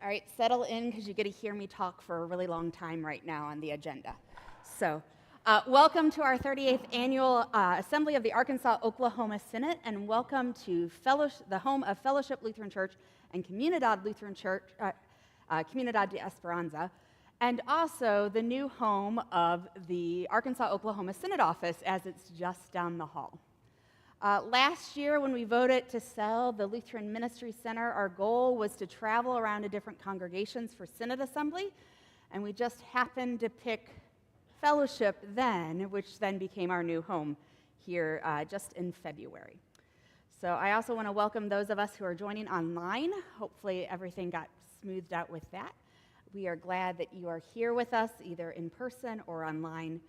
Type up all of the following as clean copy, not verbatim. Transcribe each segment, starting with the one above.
All right, settle in because you're going to hear me talk for a really long time right now on the agenda. So, welcome to our 38th annual Assembly of the Arkansas-Oklahoma Synod, and welcome to the home of Fellowship Lutheran Church and Comunidad Lutheran Church, Comunidad de Esperanza, and also the new home of the Arkansas-Oklahoma Synod office, as it's just down the hall. Last year, when we voted to sell the Lutheran Ministry Center, our goal was to travel around to different congregations for Synod Assembly, and we just happened to pick Fellowship then, which then became our new home here just in February. So I also want to welcome those of us who are joining online. Hopefully everything got smoothed out with that. We are glad that you are here with us, either in person or online.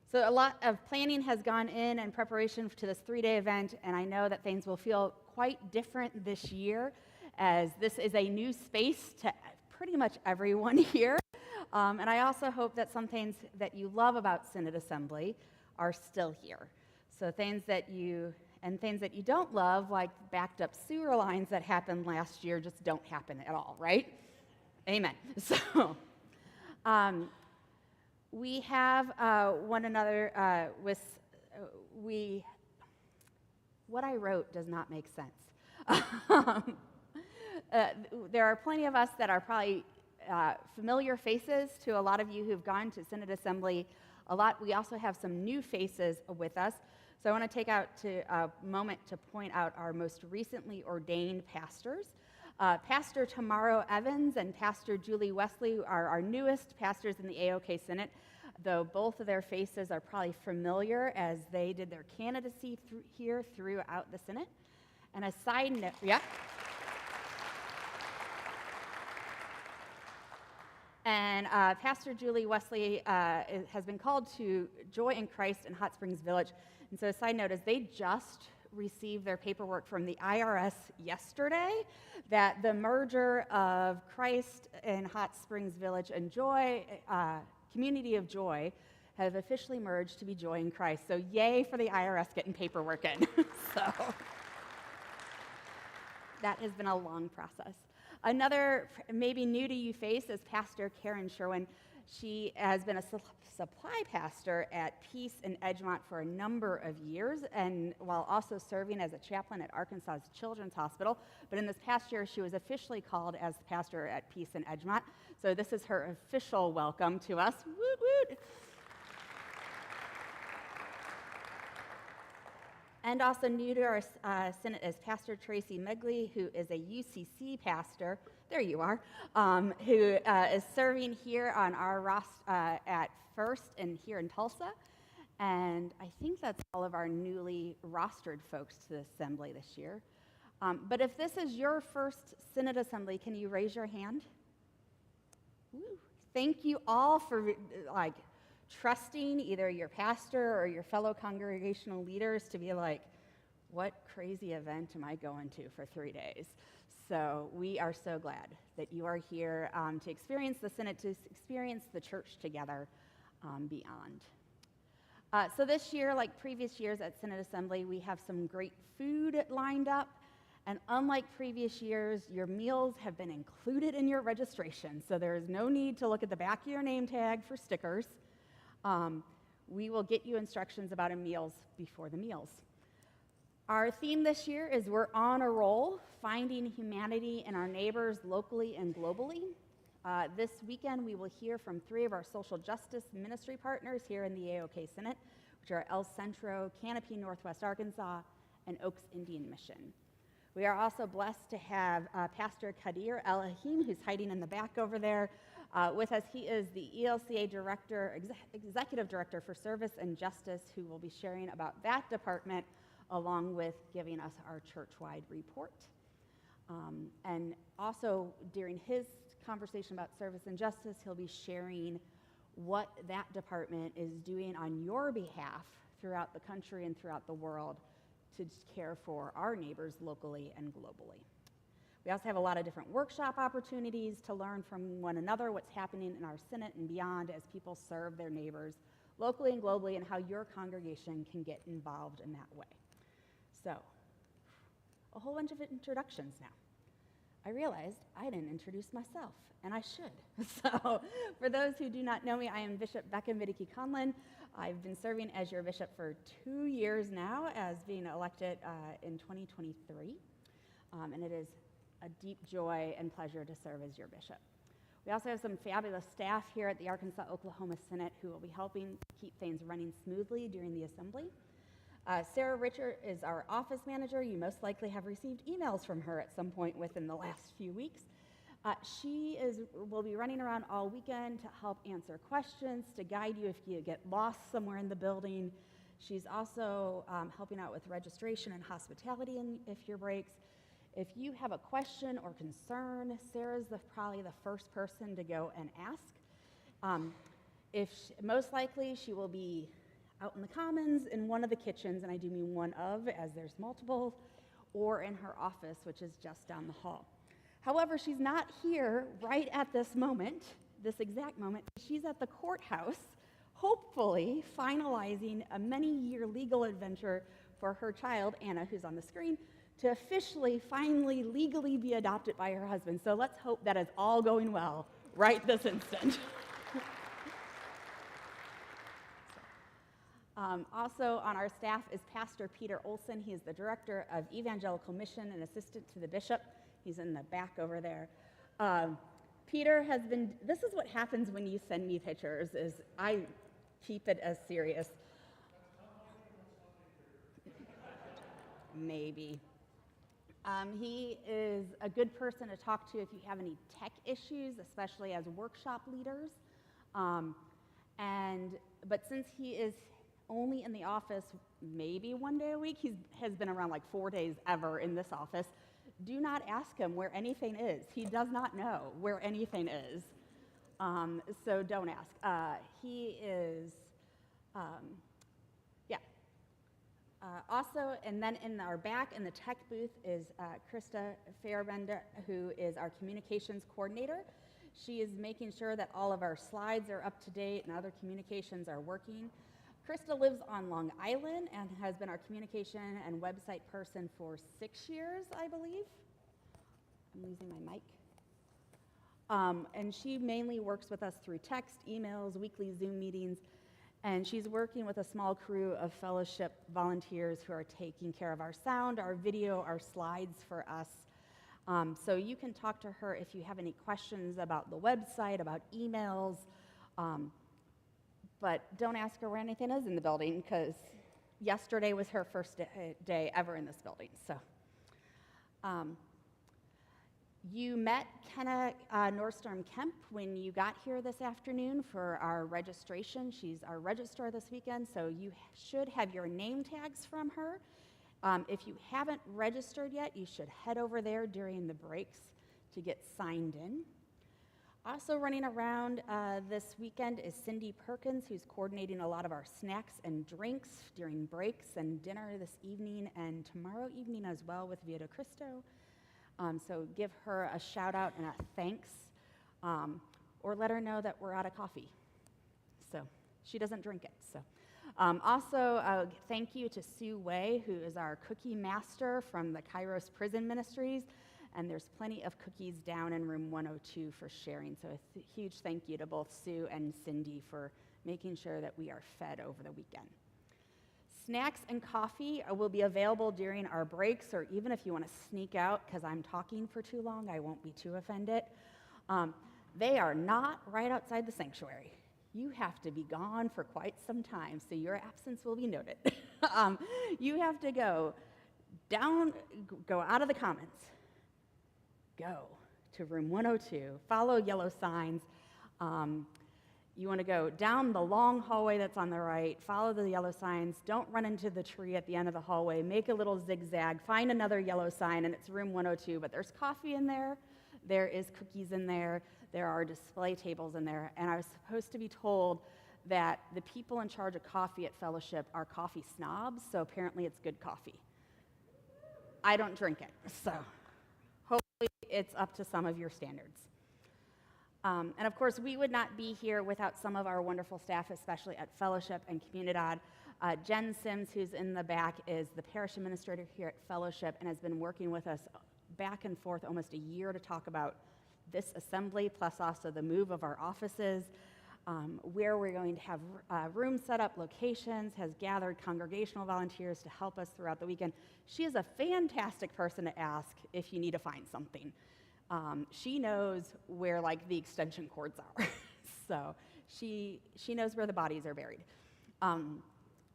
So a lot of planning has gone in preparation to this 3-day event, and I know that things will feel quite different this year, as this is a new space to pretty much everyone here. And I also hope that some things that you love about Synod Assembly are still here. So things that you don't love, like backed up sewer lines that happened last year, just don't happen at all, right? Amen. So, we have one another what I wrote does not make sense. There are plenty of us that are probably familiar faces to a lot of you who've gone to Synod Assembly a lot. We also have some new faces with us. So I want to take out a moment to point out our most recently ordained pastors. Pastor Tamaro Evans and Pastor Julie Wesley are our newest pastors in the AOK Synod, though both of their faces are probably familiar as they did their candidacy here throughout the Synod. And a side note, yeah. And Pastor Julie Wesley has been called to Joy in Christ in Hot Springs Village. And so a side note is they just received their paperwork from the IRS yesterday that the merger of Christ in Hot Springs Village and Joy, Community of Joy, have officially merged to be Joy in Christ. So yay for the IRS getting paperwork in. So that has been a long process. Another maybe new to you face is Pastor Karen Sherwin. She has been a supply pastor at Peace in Edgemont for a number of years, and while also serving as a chaplain at Arkansas Children's Hospital. But in this past year, she was officially called as pastor at Peace in Edgemont. So this is her official welcome to us. Woot woot! And also new to our Synod is Pastor Tracy Megley, who is a UCC pastor. There you are, who is serving here on our at First and here in Tulsa. And I think that's all of our newly rostered folks to the assembly this year. But if this is your first Synod assembly, can you raise your hand? Woo. Thank you all for trusting either your pastor or your fellow congregational leaders to be like, what crazy event am I going to for 3 days? So we are so glad that you are here to experience the Synod, to experience the church together beyond. So this year, like previous years at Synod Assembly, we have some great food lined up. And unlike previous years, your meals have been included in your registration. So there is no need to look at the back of your name tag for stickers. We will get you instructions about meals before the meals. Our theme this year is We're on a Roll, Finding Humanity in Our Neighbors Locally and Globally. This weekend, we will hear from 3 of our social justice ministry partners here in the AOK Synod, which are El Centro, Canopy Northwest Arkansas, and Oaks Indian Mission. We are also blessed to have Pastor Kadir El-Ahim, who's hiding in the back over there, with us. He is the ELCA Director, Executive Director for Service and Justice, who will be sharing about that department along with giving us our church-wide report. And also during his conversation about service and justice, he'll be sharing what that department is doing on your behalf throughout the country and throughout the world to care for our neighbors locally and globally. We also have a lot of different workshop opportunities to learn from one another what's happening in our Synod and beyond as people serve their neighbors locally and globally, and how your congregation can get involved in that way. So, a whole bunch of introductions now. I realized I didn't introduce myself, and I should. So for those who do not know me, I am Bishop Becca Vidicky Conlon. I've been serving as your bishop for 2 years now, as being elected in 2023, and it is a deep joy and pleasure to serve as your bishop. We also have some fabulous staff here at the Arkansas-Oklahoma Synod who will be helping keep things running smoothly during the assembly. Sarah Richard is our office manager. You most likely have received emails from her at some point within the last few weeks. She will be running around all weekend to help answer questions, to guide you if you get lost somewhere in the building. She's also helping out with registration and hospitality if your breaks. If you have a question or concern, Sarah's probably the first person to go and ask. Most likely she will be out in the commons in one of the kitchens, and I do mean one of, as there's multiple, or in her office, which is just down the hall. However, she's not here right at this moment, this exact moment. She's at the courthouse, hopefully finalizing a many-year legal adventure for her child, Anna, who's on the screen, to officially, finally, legally be adopted by her husband. So let's hope that is all going well right this instant. Also on our staff is Pastor Peter Olson. He is the Director of Evangelical Mission and Assistant to the Bishop. He's in the back over there. Peter has been, this is what happens when you send me pictures, is I keep it as serious. Maybe. He is a good person to talk to if you have any tech issues, especially as workshop leaders. But since he is only in the office maybe 1 day a week, he has been around like 4 days ever in this office, do not ask him where anything is. He does not know where anything is. So don't ask. He is, also, and then in our back in the tech booth is Krista Fairbender, who is our communications coordinator. She is making sure that all of our slides are up to date and other communications are working. Krista lives on Long Island and has been our communication and website person for 6 years, I believe. I'm losing my mic. And she mainly works with us through text, emails, weekly Zoom meetings, and she's working with a small crew of fellowship volunteers who are taking care of our sound, our video, our slides for us. So you can talk to her if you have any questions about the website, about emails, but don't ask her where anything is in the building, because yesterday was her first day ever in this building. So you met Kenna Nordstrom Kemp when you got here this afternoon for our registration. She's our registrar this weekend, so you should have your name tags from her. If you haven't registered yet, you should head over there during the breaks to get signed in. Also running around this weekend is Cindy Perkins, who's coordinating a lot of our snacks and drinks during breaks and dinner this evening and tomorrow evening as well with Via de Cristo. So give her a shout out and a thanks, or let her know that we're out of coffee. So she doesn't drink it. So also thank you to Sue Way, who is our cookie master from the Kairos Prison Ministries. And there's plenty of cookies down in room 102 for sharing. So a huge thank you to both Sue and Cindy for making sure that we are fed over the weekend. Snacks and coffee will be available during our breaks, or even if you want to sneak out because I'm talking for too long, I won't be too offended. They are not right outside the sanctuary. You have to be gone for quite some time, so your absence will be noted. You have to go out of the commons, go to room 102, follow yellow signs. You want to go down the long hallway that's on the right, follow the yellow signs, don't run into the tree at the end of the hallway, make a little zigzag, find another yellow sign, and it's room 102, but there's coffee in there, there is cookies in there, there are display tables in there, and I was supposed to be told that the people in charge of coffee at Fellowship are coffee snobs, so apparently it's good coffee. I don't drink it, so hopefully it's up to some of your standards. And of course, we would not be here without some of our wonderful staff, especially at Fellowship and Comunidad. Jen Sims, who's in the back, is the parish administrator here at Fellowship and has been working with us back and forth almost a year to talk about this assembly, plus also the move of our offices, where we're going to have rooms set up, locations, has gathered congregational volunteers to help us throughout the weekend. She is a fantastic person to ask if you need to find something. She knows where like the extension cords are. So she knows where the bodies are buried.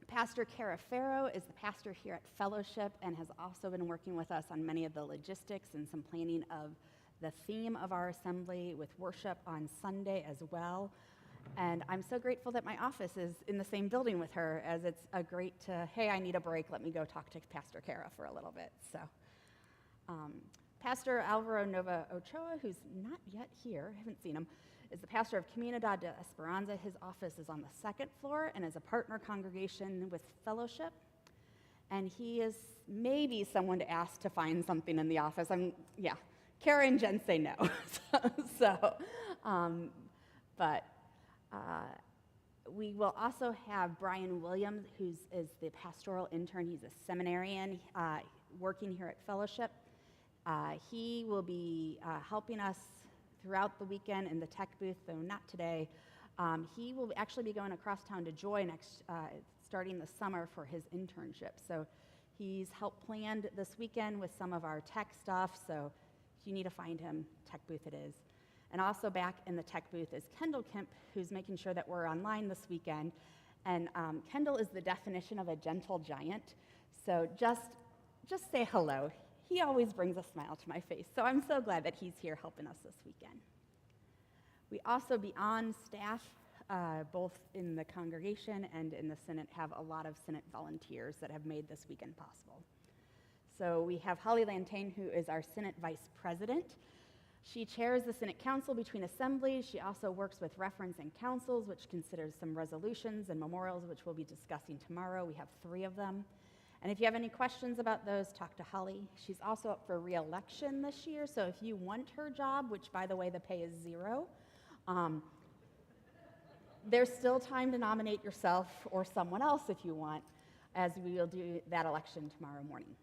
Pastor Cara Farrow is the pastor here at Fellowship and has also been working with us on many of the logistics and some planning of the theme of our assembly with worship on Sunday as well. And I'm so grateful that my office is in the same building with her, as it's a great, hey, I need a break, let me go talk to Pastor Cara for a little bit. So, Pastor Alvaro Nova Ochoa, who's not yet here, I haven't seen him, is the pastor of Comunidad de Esperanza. His office is on the second floor and is a partner congregation with Fellowship. And he is maybe someone to ask to find something in the office. Kara and Jen say no. We will also have Brian Williams, who is the pastoral intern. He's a seminarian working here at Fellowship. He will be helping us throughout the weekend in the tech booth, though not today. He will actually be going across town to Joy starting the summer for his internship. So he's helped planned this weekend with some of our tech stuff. So if you need to find him, tech booth it is. And also back in the tech booth is Kendall Kemp, who's making sure that we're online this weekend. And Kendall is the definition of a gentle giant. So just say hello. He always brings a smile to my face. So I'm so glad that he's here helping us this weekend. We also, beyond staff, both in the congregation and in the Synod, have a lot of Synod volunteers that have made this weekend possible. So we have Holly Lantain, who is our Synod vice president. She chairs the Synod Council between assemblies. She also works with reference and councils, which considers some resolutions and memorials, which we'll be discussing tomorrow. We have 3 of them. And if you have any questions about those, talk to Holly. She's also up for re-election this year, so if you want her job, which, by the way, the pay is 0, there's still time to nominate yourself or someone else if you want, as we will do that election tomorrow morning.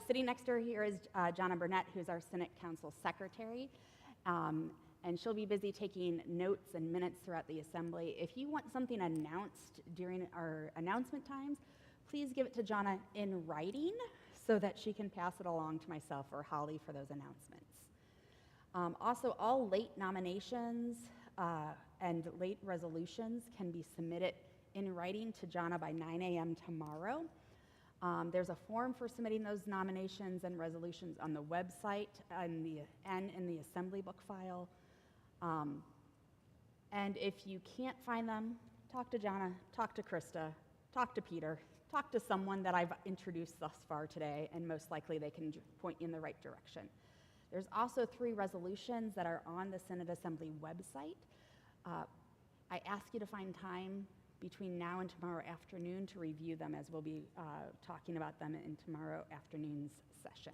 Sitting next to her here is Jonna Burnett, who's our Synod Council secretary, and she'll be busy taking notes and minutes throughout the assembly. If you want something announced during our announcement times, please give it to Jonna in writing so that she can pass it along to myself or Holly for those announcements. Also, all late nominations and late resolutions can be submitted in writing to Jonna by 9 a.m. tomorrow. There's a form for submitting those nominations and resolutions on the website and in the assembly book file. And if you can't find them, talk to Jonna, talk to Krista, talk to Peter, talk to someone that I've introduced thus far today, and most likely they can point you in the right direction. There's also 3 resolutions that are on the Synod Assembly website. I ask you to find time between now and tomorrow afternoon to review them, as we'll be talking about them in tomorrow afternoon's session.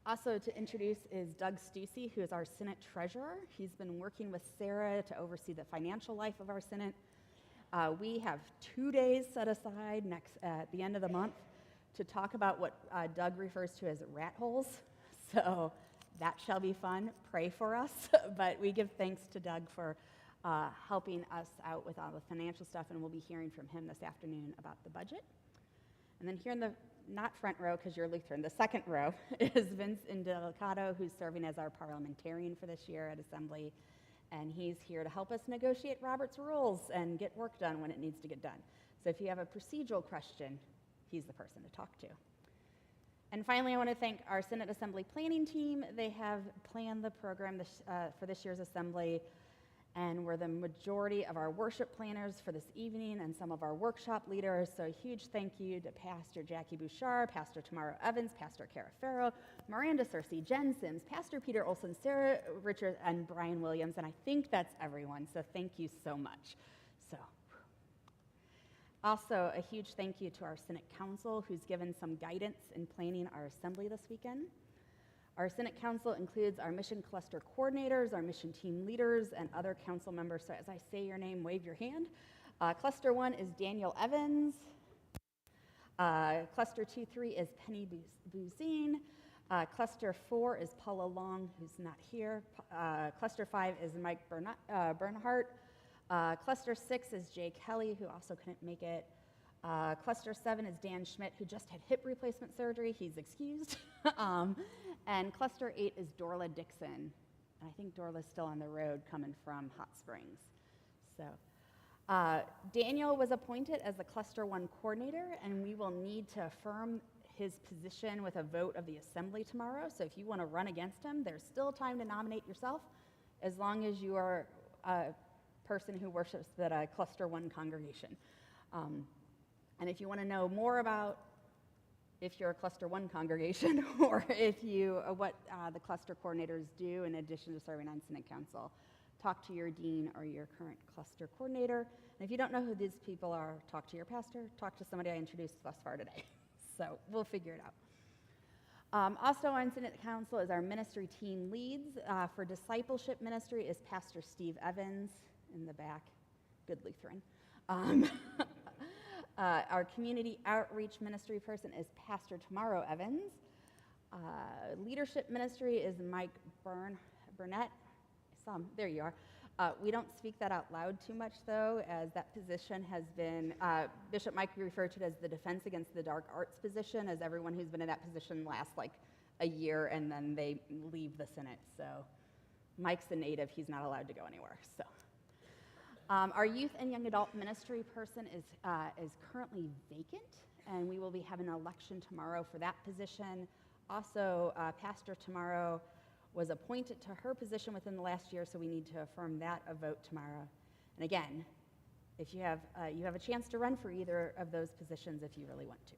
Also to introduce is Doug Stussy, who is our Synod treasurer. He's been working with Sarah to oversee the financial life of our Synod. We have 2 days set aside at the end of the month to talk about what Doug refers to as rat holes. So that shall be fun. Pray for us. But we give thanks to Doug for helping us out with all the financial stuff, and we'll be hearing from him this afternoon about the budget. And then here in the, not front row because you're Lutheran, the second row is Vince Indelicato, who's serving as our parliamentarian for this year at Assembly, and he's here to help us negotiate Robert's rules and get work done when it needs to get done. So if you have a procedural question, he's the person to talk to. And finally, I want to thank our Synod Assembly planning team. They have planned the program for this year's Assembly, and we're the majority of our worship planners for this evening and some of our workshop leaders. So a huge thank you to Pastor Jackie Bouchard, Pastor Tamara Evans, Pastor Cara Farrow, Miranda Searcy, Jen Sims, Pastor Peter Olson, Sarah Richards, and Brian Williams. And I think that's everyone, so thank you so much. So, also a huge thank you to our Synod Council, who's given some guidance in planning our assembly this weekend. Our Synod Council includes our mission cluster coordinators, our mission team leaders, and other council members. So as I say your name, wave your hand. Cluster 1 is Daniel Evans. Cluster 2-3 is Penny Bouzine. Cluster 4 is Paula Long, who's not here. Cluster 5 is Mike Bernhardt. Cluster 6 is Jay Kelly, who also couldn't make it. Cluster 7 is Dan Schmidt, who just had hip replacement surgery. He's excused. And Cluster 8 is Dorla Dixon. And I think Dorla's still on the road coming from Hot Springs. So Daniel was appointed as the Cluster 1 coordinator, and we will need to affirm his position with a vote of the assembly tomorrow. So if you want to run against him, there's still time to nominate yourself, as long as you are a person who worships at a Cluster 1 congregation. And if you want to know more about if you're a Cluster 1 congregation or if you what the cluster coordinators do in addition to serving on Synod Council, talk to your dean or your current cluster coordinator. And if you don't know who these people are, talk to your pastor, talk to somebody I introduced thus far today. So we'll figure it out. Also on Synod Council is our ministry team leads. For discipleship ministry is Pastor Steve Evans in the back, good Lutheran. Our community outreach ministry person is Pastor Tomorrow Evans. Leadership ministry is Mike Burnett. There you are. We don't speak that out loud too much, though, as that position has been, Bishop Mike referred to it as the defense against the dark arts position, as everyone who's been in that position lasts like a year and then they leave the Senate. So Mike's a native, he's not allowed to go anywhere. So our youth and young adult ministry person is currently vacant, and we will be having an election tomorrow for that position. Also, Pastor Tomorrow was appointed to her position within the last year, so we need to affirm that a vote tomorrow. And again, if you have a chance to run for either of those positions if you really want to.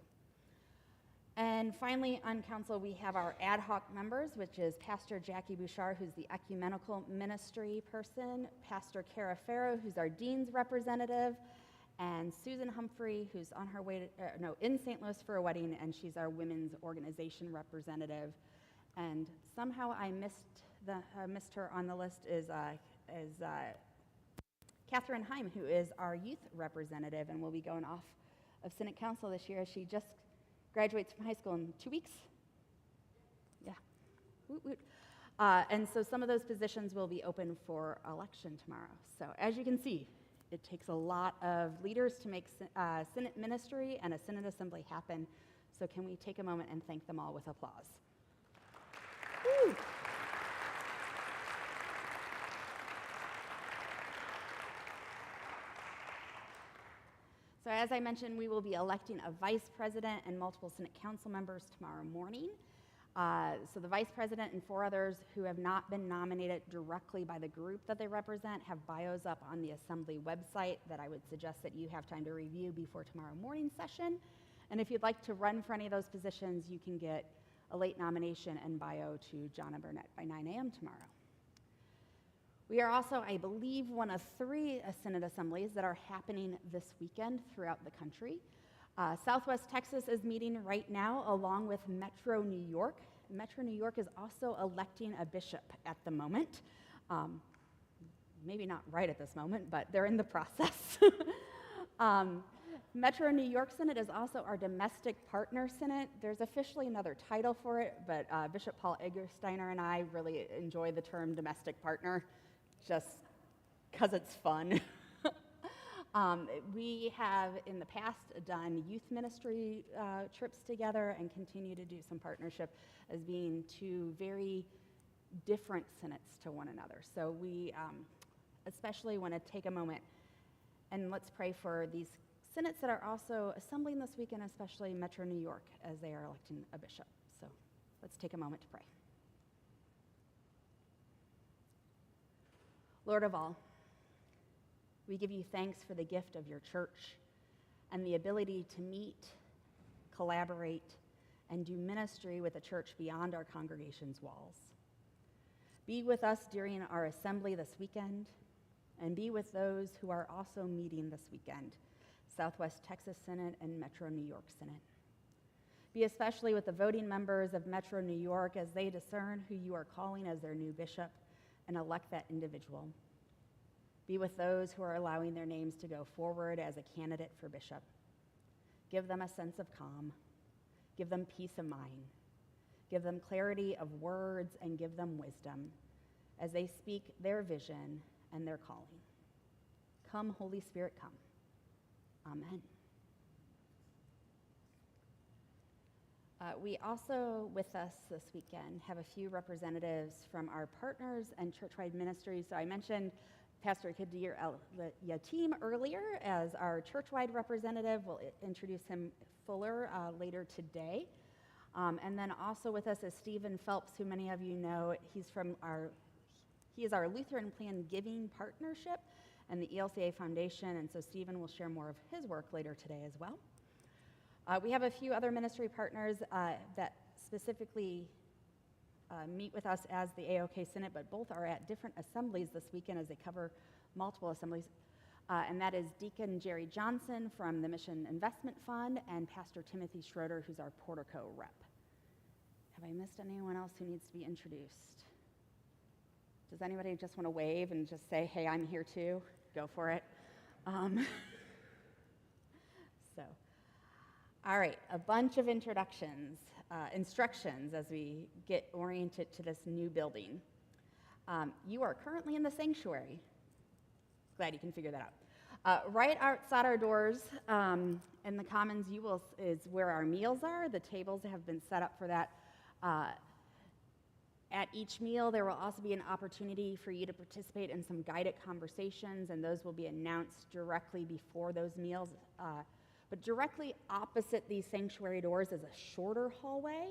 And finally, on council, we have our ad hoc members, which is Pastor Jackie Bouchard, who's the ecumenical ministry person, Pastor Cara Farrow, who's our dean's representative, and Susan Humphrey, who's on her way to, in St. Louis for a wedding, and she's our women's organization representative. And somehow I missed her on the list is Catherine Heim, who is our youth representative and will be going off of Synod Council this year. She just graduates from high school in 2 weeks. Yeah. Woot woot. And so some of those positions will be open for election tomorrow. So as you can see, it takes a lot of leaders to make Synod ministry and a Synod assembly happen. So can we take a moment and thank them all with applause? Woo. So as I mentioned, we will be electing a vice president and multiple Synod council members tomorrow morning. So the vice president and 4 others who have not been nominated directly by the group that they represent have bios up on the assembly website that I would suggest that you have time to review before tomorrow morning's session. And if you'd like to run for any of those positions, you can get a late nomination and bio to John and Burnett by 9 a.m. tomorrow. We are also, I believe, one of 3 Synod assemblies that are happening this weekend throughout the country. Southwest Texas is meeting right now along with Metro New York. Metro New York is also electing a bishop at the moment. Maybe not right at this moment, but they're in the process. Metro New York Synod is also our domestic partner synod. There's officially another title for it, but Bishop Paul Eggersteiner and I really enjoy the term domestic partner just because it's fun. We have in the past done youth ministry trips together and continue to do some partnership as being 2 very different synods to one another. So we especially want to take a moment and let's pray for these synods that are also assembling this weekend, especially Metro New York, as they are electing a bishop. So let's take a moment to pray. Lord of all, we give you thanks for the gift of your church and the ability to meet, collaborate, and do ministry with a church beyond our congregation's walls. Be with us during our assembly this weekend, and be with those who are also meeting this weekend, Southwest Texas Synod and Metro New York Synod. Be especially with the voting members of Metro New York as they discern who you are calling as their new bishop and elect that individual. Be with those who are allowing their names to go forward as a candidate for bishop. Give them a sense of calm. Give them peace of mind. give them clarity of words, and give them wisdom as they speak their vision and their calling. Come, Holy Spirit, come. Amen. We also, with us this weekend, have a few representatives from our partners and church-wide ministries. So I mentioned Pastor Kadir El-Yatim earlier as our church-wide representative. We'll introduce him fuller later today. And then also with us is Stephen Phelps, who many of you know. He is our Lutheran Plan Giving Partnership and the ELCA Foundation, and so Stephen will share more of his work later today as well. We have a few other ministry partners that specifically meet with us as the AOK Synod, but both are at different assemblies this weekend as they cover multiple assemblies. And that is Deacon Jerry Johnson from the Mission Investment Fund and Pastor Timothy Schroeder, who's our Portico rep. Have I missed anyone else who needs to be introduced? Does anybody just want to wave and just say, hey, I'm here too? Go for it. All right, a bunch of instructions as we get oriented to this new building. You are currently in the sanctuary. Glad you can figure that out. Right outside our doors in the commons is where our meals are. The tables have been set up for that. At each meal, there will also be an opportunity for you to participate in some guided conversations, and those will be announced directly before those meals. But directly opposite these sanctuary doors is a shorter hallway,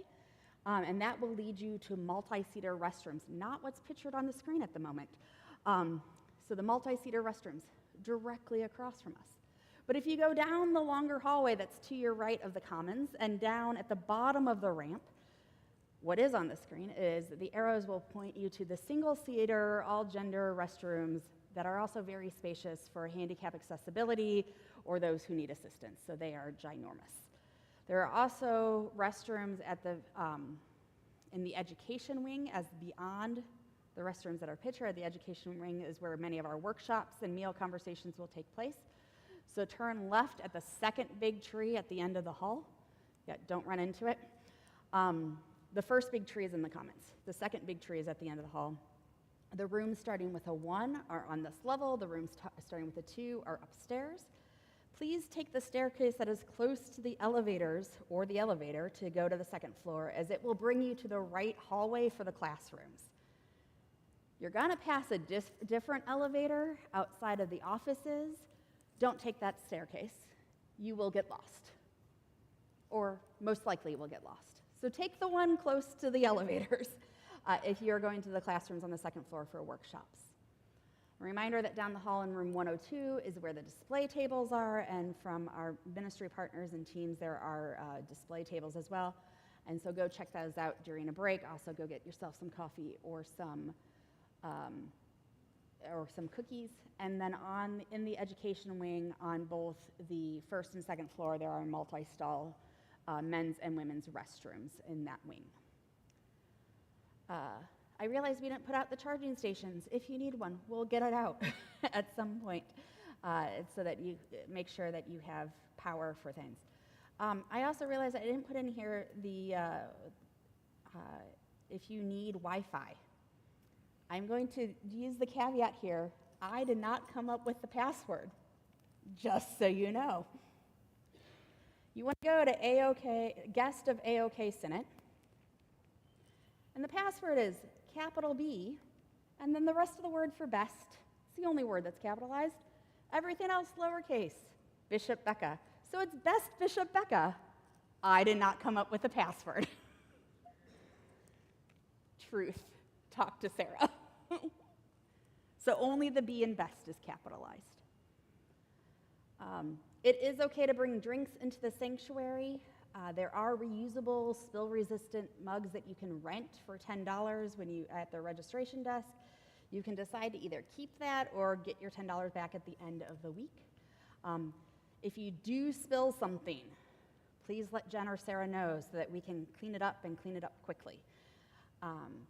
and that will lead you to multi-seater restrooms, not what's pictured on the screen at the moment. So the multi-seater restrooms directly across from us. But if you go down the longer hallway that's to your right of the commons and down at the bottom of the ramp, what is on the screen is the arrows will point you to the single-seater, all-gender restrooms that are also very spacious for handicap accessibility or those who need assistance, so they are ginormous. There are also restrooms at in the education wing, as beyond the restrooms that are pictured. The education wing is where many of our workshops and meal conversations will take place. So turn left at the second big tree at the end of the hall. Yeah, don't run into it. The first big tree is in the commons. The second big tree is at the end of the hall. The rooms starting with a 1 are on this level. The rooms starting with a 2 are upstairs. Please take the staircase that is close to the elevators or the elevator to go to the second floor, as it will bring you to the right hallway for the classrooms. You're going to pass a different elevator outside of the offices. Don't take that staircase. You will get lost, or most likely will get lost. So take the one close to the elevators if you're going to the classrooms on the second floor for workshops. A reminder that down the hall in room 102 is where the display tables are, and from our ministry partners and teams, there are display tables as well. And so go check those out during a break. Also go get yourself some coffee or some cookies. And then in the education wing on both the first and second floor, there are multi-stall men's and women's restrooms in that wing. I realize we didn't put out the charging stations. If you need one, we'll get it out at some point so that you make sure that you have power for things. I also realized I didn't put in here if you need Wi-Fi. I'm going to use the caveat here. I did not come up with the password, just so you know. You want to go to AOK, guest of AOK Synod, and the password is capital B, and then the rest of the word for best. It's the only word that's capitalized. Everything else lowercase, Bishop Becca. So it's best Bishop Becca. I did not come up with the password. Truth. Talk to Sarah. So only the B in best is capitalized. It is okay to bring drinks into the sanctuary. There are reusable, spill-resistant mugs that you can rent for $10 at the registration desk. You can decide to either keep that or get your $10 back at the end of the week. If you do spill something, please let Jen or Sarah know so that we can clean it up and clean it up quickly.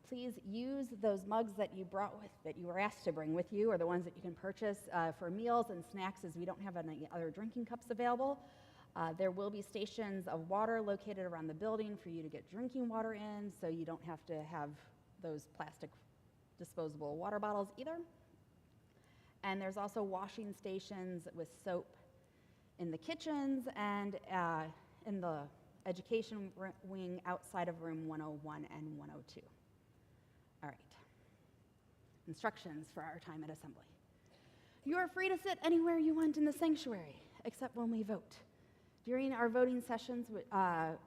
Please use those mugs that you were asked to bring with you, or the ones that you can purchase for meals and snacks, as we don't have any other drinking cups available. There will be stations of water located around the building for you to get drinking water in, so you don't have to have those plastic disposable water bottles either. And there's also washing stations with soap in the kitchens and in the education wing outside of room 101 and 102. All right. Instructions for our time at assembly. You are free to sit anywhere you want in the sanctuary, except when we vote. During our voting sessions,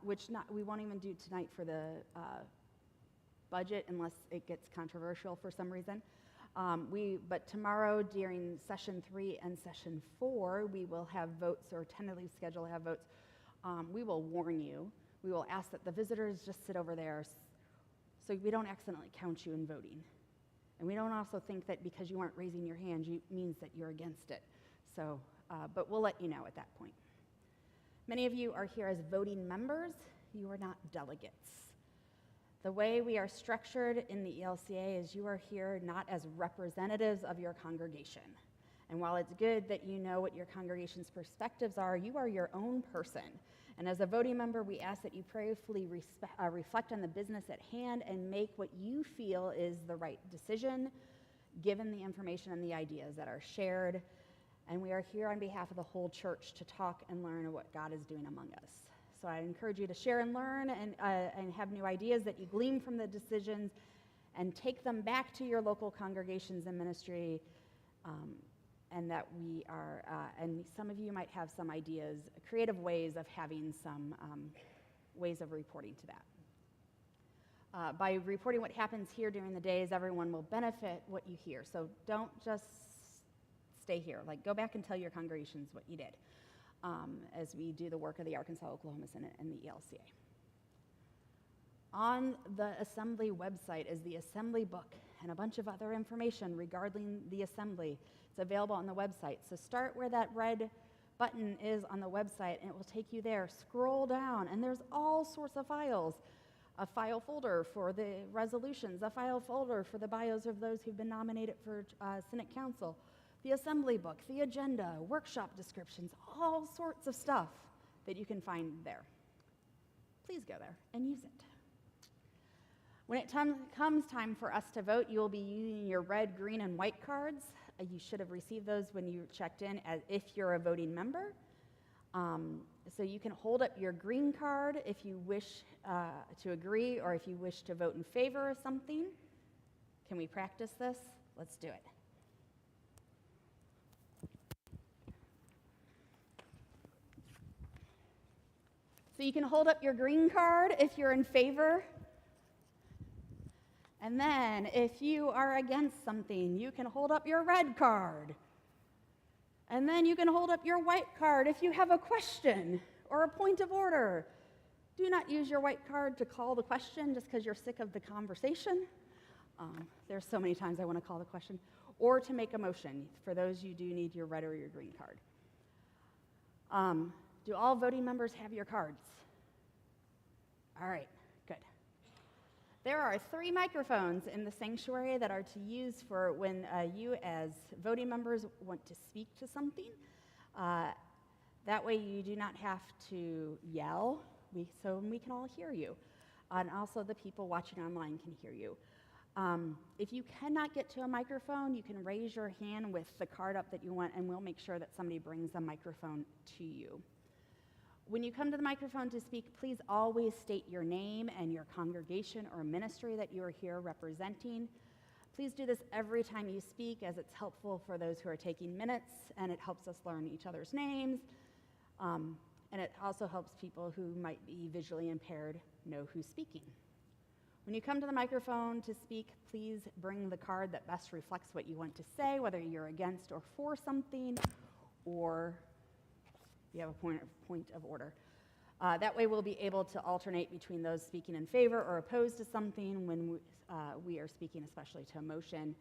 which we won't even do tonight for the budget unless it gets controversial for some reason, but tomorrow during session 3 and session 4, we will have votes, or tentatively scheduled to have votes. We will warn you. We will ask that the visitors just sit over there so we don't accidentally count you in voting. And we don't also think that because you aren't raising your hand means that you're against it. So, but we'll let you know at that point. Many of you are here as voting members. You are not delegates. The way we are structured in the ELCA is you are here not as representatives of your congregation. And while it's good that you know what your congregation's perspectives are, you are your own person. And as a voting member, we ask that you prayerfully reflect on the business at hand and make what you feel is the right decision, given the information and the ideas that are shared. And we are here on behalf of the whole church to talk and learn what God is doing among us. So I encourage you to share and learn and have new ideas that you glean from the decisions and take them back to your local congregations and ministry, and that we are, and some of you might have some ideas, creative ways of having some ways of reporting to that. By reporting what happens here during the days, everyone will benefit what you hear. So don't just stay here. Like, go back and tell your congregations what you did. As we do the work of the Arkansas-Oklahoma Synod and the ELCA. On the Assembly website is the Assembly book and a bunch of other information regarding the Assembly. It's available on the website. So start where that red button is on the website, and it will take you there. Scroll down, and there's all sorts of files. A file folder for the resolutions, a file folder for the bios of those who've been nominated for Senate Council, the Assembly book, the agenda, workshop descriptions, all sorts of stuff that you can find there. Please go there and use it. When it comes time for us to vote, you will be using your red, green, and white cards. You should have received those when you checked in as if you're a voting member. So you can hold up your green card if you wish to agree or if you wish to vote in favor of something. Can we practice this? Let's do it. So you can hold up your green card if you're in favor. And then if you are against something, you can hold up your red card. And then you can hold up your white card if you have a question or a point of order. Do not use your white card to call the question just because you're sick of the conversation. There's so many times I want to call the question. Or to make a motion. For those, you do need your red or your green card. Do all voting members have your cards? All right, good. There are 3 microphones in the sanctuary that are to use for when you as voting members want to speak to something. That way you do not have to yell, so we can all hear you. And also the people watching online can hear you. If you cannot get to a microphone, you can raise your hand with the card up that you want, and we'll make sure that somebody brings the microphone to you. When you come to the microphone to speak, please always state your name and your congregation or ministry that you are here representing. Please do this every time you speak, as it's helpful for those who are taking minutes, and it helps us learn each other's names. And it also helps people who might be visually impaired know who's speaking. When you come to the microphone to speak, please bring the card that best reflects what you want to say, whether you're against or for something, or you have a point of order. That way we'll be able to alternate between those speaking in favor or opposed to something when we are speaking especially to a motion.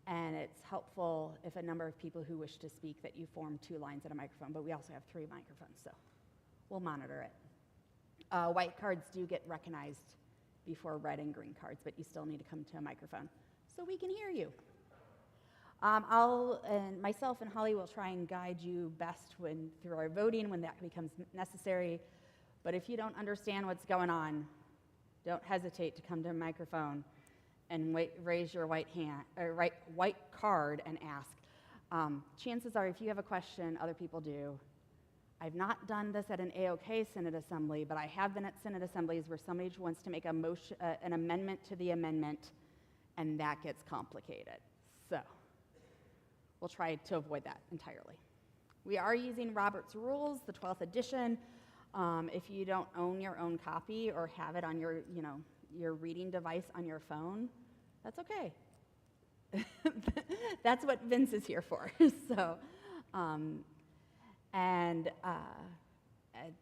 And it's helpful if a number of people who wish to speak that you form 2 lines at a microphone, but we also have 3 microphones, so we'll monitor it. White cards do get recognized before red and green cards, but you still need to come to a microphone so we can hear you. And myself and Holly will try and guide you best through our voting when that becomes necessary. But if you don't understand what's going on, don't hesitate to come to a microphone and raise your white card and ask. Chances are, if you have a question, other people do. I've not done this at an AOK Synod Assembly, but I have been at Synod Assemblies where somebody wants to make a motion, an amendment to the amendment, and that gets complicated. So we'll try to avoid that entirely. We are using Robert's Rules, the 12th edition. If you don't own your own copy or have it on your reading device on your phone, that's okay. That's what Vince is here for. So,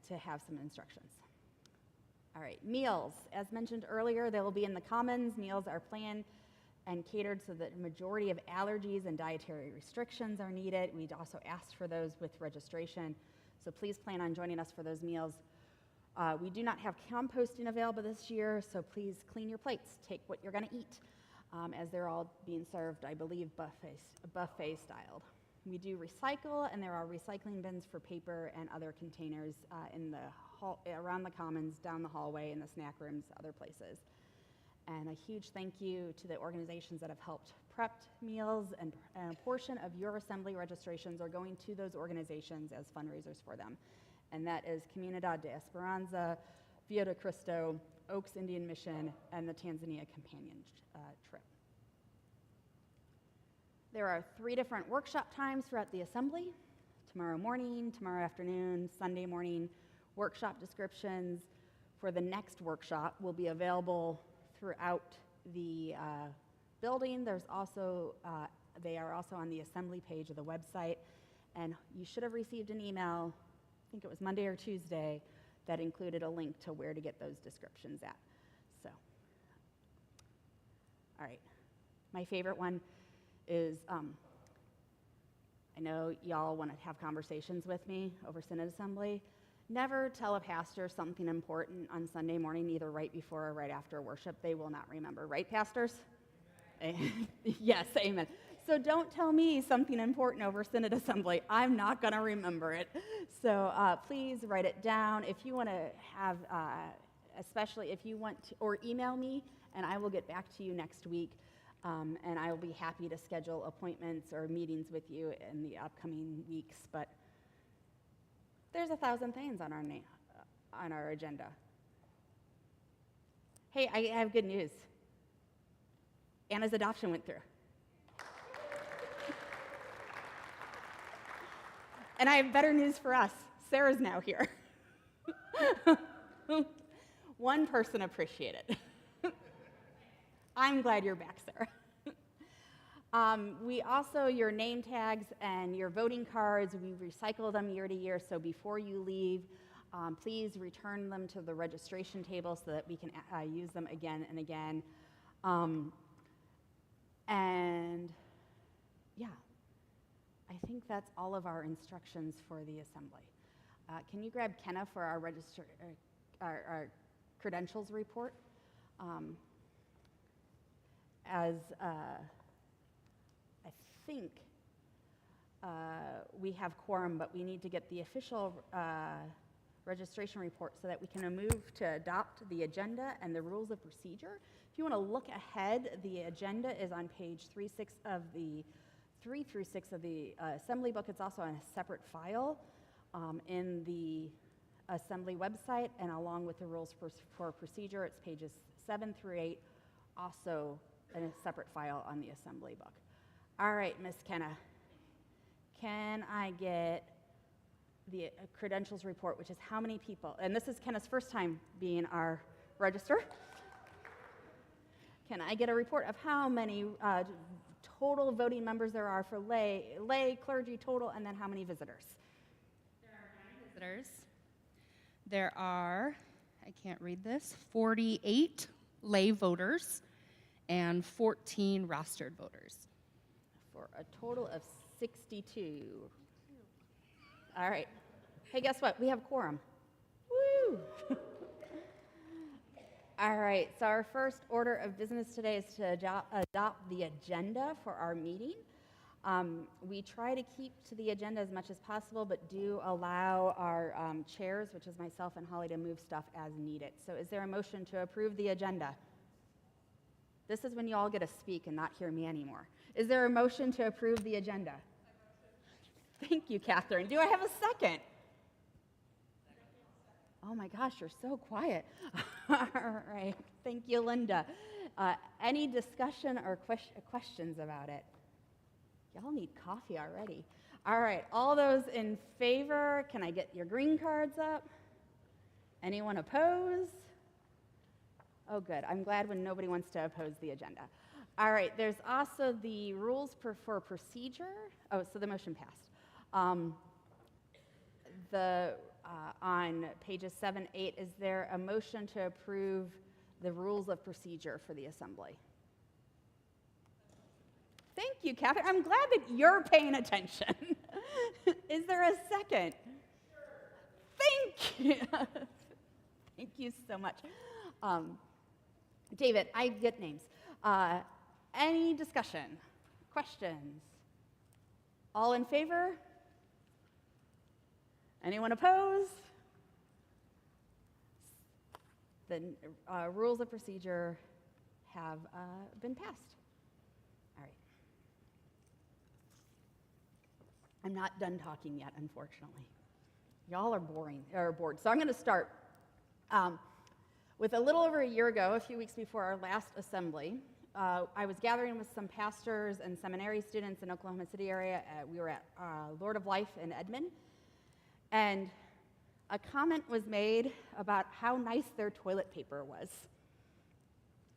to have some instructions. All right, meals. As mentioned earlier, they will be in the commons. Meals are planned and catered so that the majority of allergies and dietary restrictions are needed. We'd also asked for those with registration, so please plan on joining us for those meals. We do not have composting available this year, so please clean your plates. Take what you're going to eat, as they're all being served, I believe, buffet styled. We do recycle, and there are recycling bins for paper and other containers in the hall, around the commons, down the hallway, in the snack rooms, other places. And a huge thank you to the organizations that have helped prep meals, and a portion of your assembly registrations are going to those organizations as fundraisers for them. And that is Comunidad de Esperanza, Via de Cristo, Oaks Indian Mission, and the Tanzania Companion Trip. There are 3 different workshop times throughout the assembly: tomorrow morning, tomorrow afternoon, Sunday morning. Workshop descriptions for the next workshop will be available throughout the building. There's also, they are also on the assembly page of the website, and you should have received an email, I think it was Monday or Tuesday, that included a link to where to get those descriptions at. So, all right, my favorite one is, I know y'all want to have conversations with me over Synod Assembly. Never tell a pastor something important on Sunday morning, either right before or right after worship. They will not remember. Right, pastors? Amen. Yes, amen. So don't tell me something important over Synod Assembly. I'm not going to remember it. So please write it down. If you want to have, especially if you want to, or email me, and I will get back to you next week. And I will be happy to schedule appointments or meetings with you in the upcoming weeks. But there's 1,000 things on our agenda. Hey, I have good news. Anna's adoption went through. And I have better news for us. Sarah's now here. One person appreciated it. I'm glad you're back, Sarah. We also, your name tags and your voting cards, we recycle them year to year, so before you leave, please return them to the registration table so that we can use them again and again. And yeah, I think that's all of our instructions for the assembly. Can you grab Kenna for our credentials report? I think we have quorum, but we need to get the official registration report so that we can move to adopt the agenda and the rules of procedure. If you want to look ahead, the agenda is on page 3 through 6 of the assembly book. It's also on a separate file in the assembly website, and along with the rules for procedure, it's pages 7 through 8, also in a separate file on the assembly book. All right, Miss Kenna, can I get the credentials report, which is how many people, and this is Kenna's first time being our register. Can I get a report of how many total voting members there are for lay, clergy total, and then how many visitors? There are 9 visitors. There are, I can't read this, 48 lay voters and 14 rostered voters. For a total of 62. All right. Hey, guess what? We have quorum. Woo! All right, so our first order of business today is to adopt the agenda for our meeting. We try to keep to the agenda as much as possible, but do allow our chairs, which is myself and Holly, to move stuff as needed. So is there a motion to approve the agenda? This is when you all get to speak and not hear me anymore. Is there a motion to approve the agenda? Thank you, Catherine. Do I have a second? Oh my gosh, you're so quiet. All right. Thank you, Linda. Any discussion or questions about it? Y'all need coffee already. All right. All those in favor, can I get your green cards up? Anyone opposed? Oh, good. I'm glad when nobody wants to oppose the agenda. All right. There's also the rules for procedure. Oh, so the motion passed. On pages 7, 8, is there a motion to approve the rules of procedure for the assembly? Thank you, Catherine. I'm glad that you're paying attention. Is there a second? Sure. Thank you. Thank you so much. David, I get names. Any discussion? Questions? All in favor? Anyone opposed? The rules of procedure have been passed. All right. I'm not done talking yet, unfortunately. Y'all are bored. So I'm going to start with a little over a year ago, a few weeks before our last assembly. I was gathering with some pastors and seminary students in Oklahoma City area. We were at Lord of Life in Edmond. And a comment was made about how nice their toilet paper was,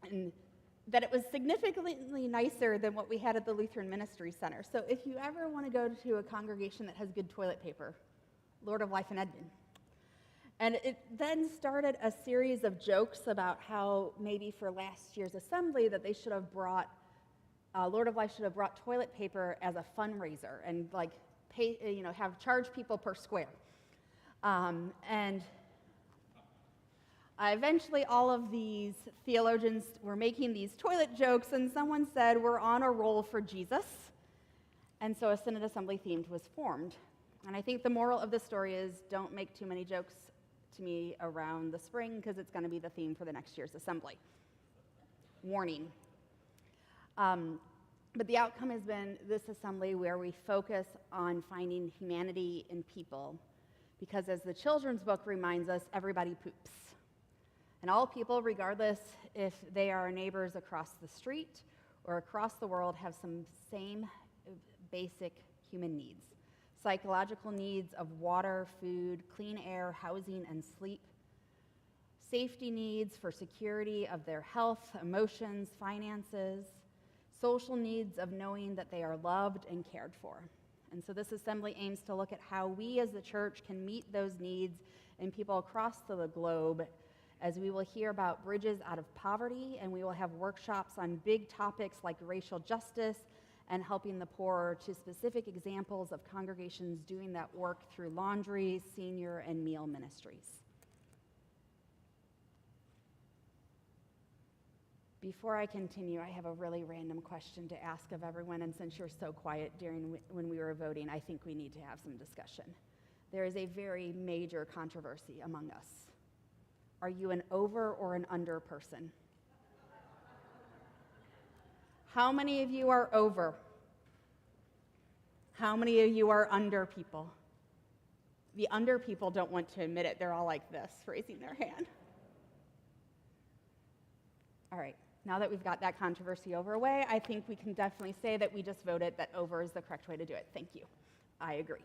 and that it was significantly nicer than what we had at the Lutheran Ministry Center. So if you ever want to go to a congregation that has good toilet paper, Lord of Life in Edmond. And it then started a series of jokes about how maybe for last year's assembly that they should have brought, Lord of Life should have brought toilet paper as a fundraiser and like pay, have charge people per square. And eventually all of these theologians were making these toilet jokes, and someone said, we're on a roll for Jesus. And so a Synod assembly themed was formed. And I think the moral of the story is don't make too many jokes to me around the spring, because it's going to be the theme for the next year's assembly. Warning. But the outcome has been this assembly where we focus on finding humanity in people, because as the children's book reminds us, everybody poops. And all people, regardless if they are our neighbors across the street or across the world, have some same basic human needs. Psychological needs of water, food, clean air, housing, and sleep. Safety needs for security of their health, emotions, finances. Social needs of knowing that they are loved and cared for. And so this assembly aims to look at how we as the church can meet those needs in people across the globe, as we will hear about bridges out of poverty, and we will have workshops on big topics like racial justice and helping the poor, to specific examples of congregations doing that work through laundry, senior, and meal ministries. Before I continue, I have a really random question to ask of everyone, and since you're so quiet when we were voting, I think we need to have some discussion. There is a very major controversy among us. Are you an over or an under person? How many of you are over? How many of you are under people? The under people don't want to admit it. They're all like this, raising their hand. All right. Now that we've got that controversy over away, I think we can definitely say that we just voted that over is the correct way to do it. Thank you. I agree.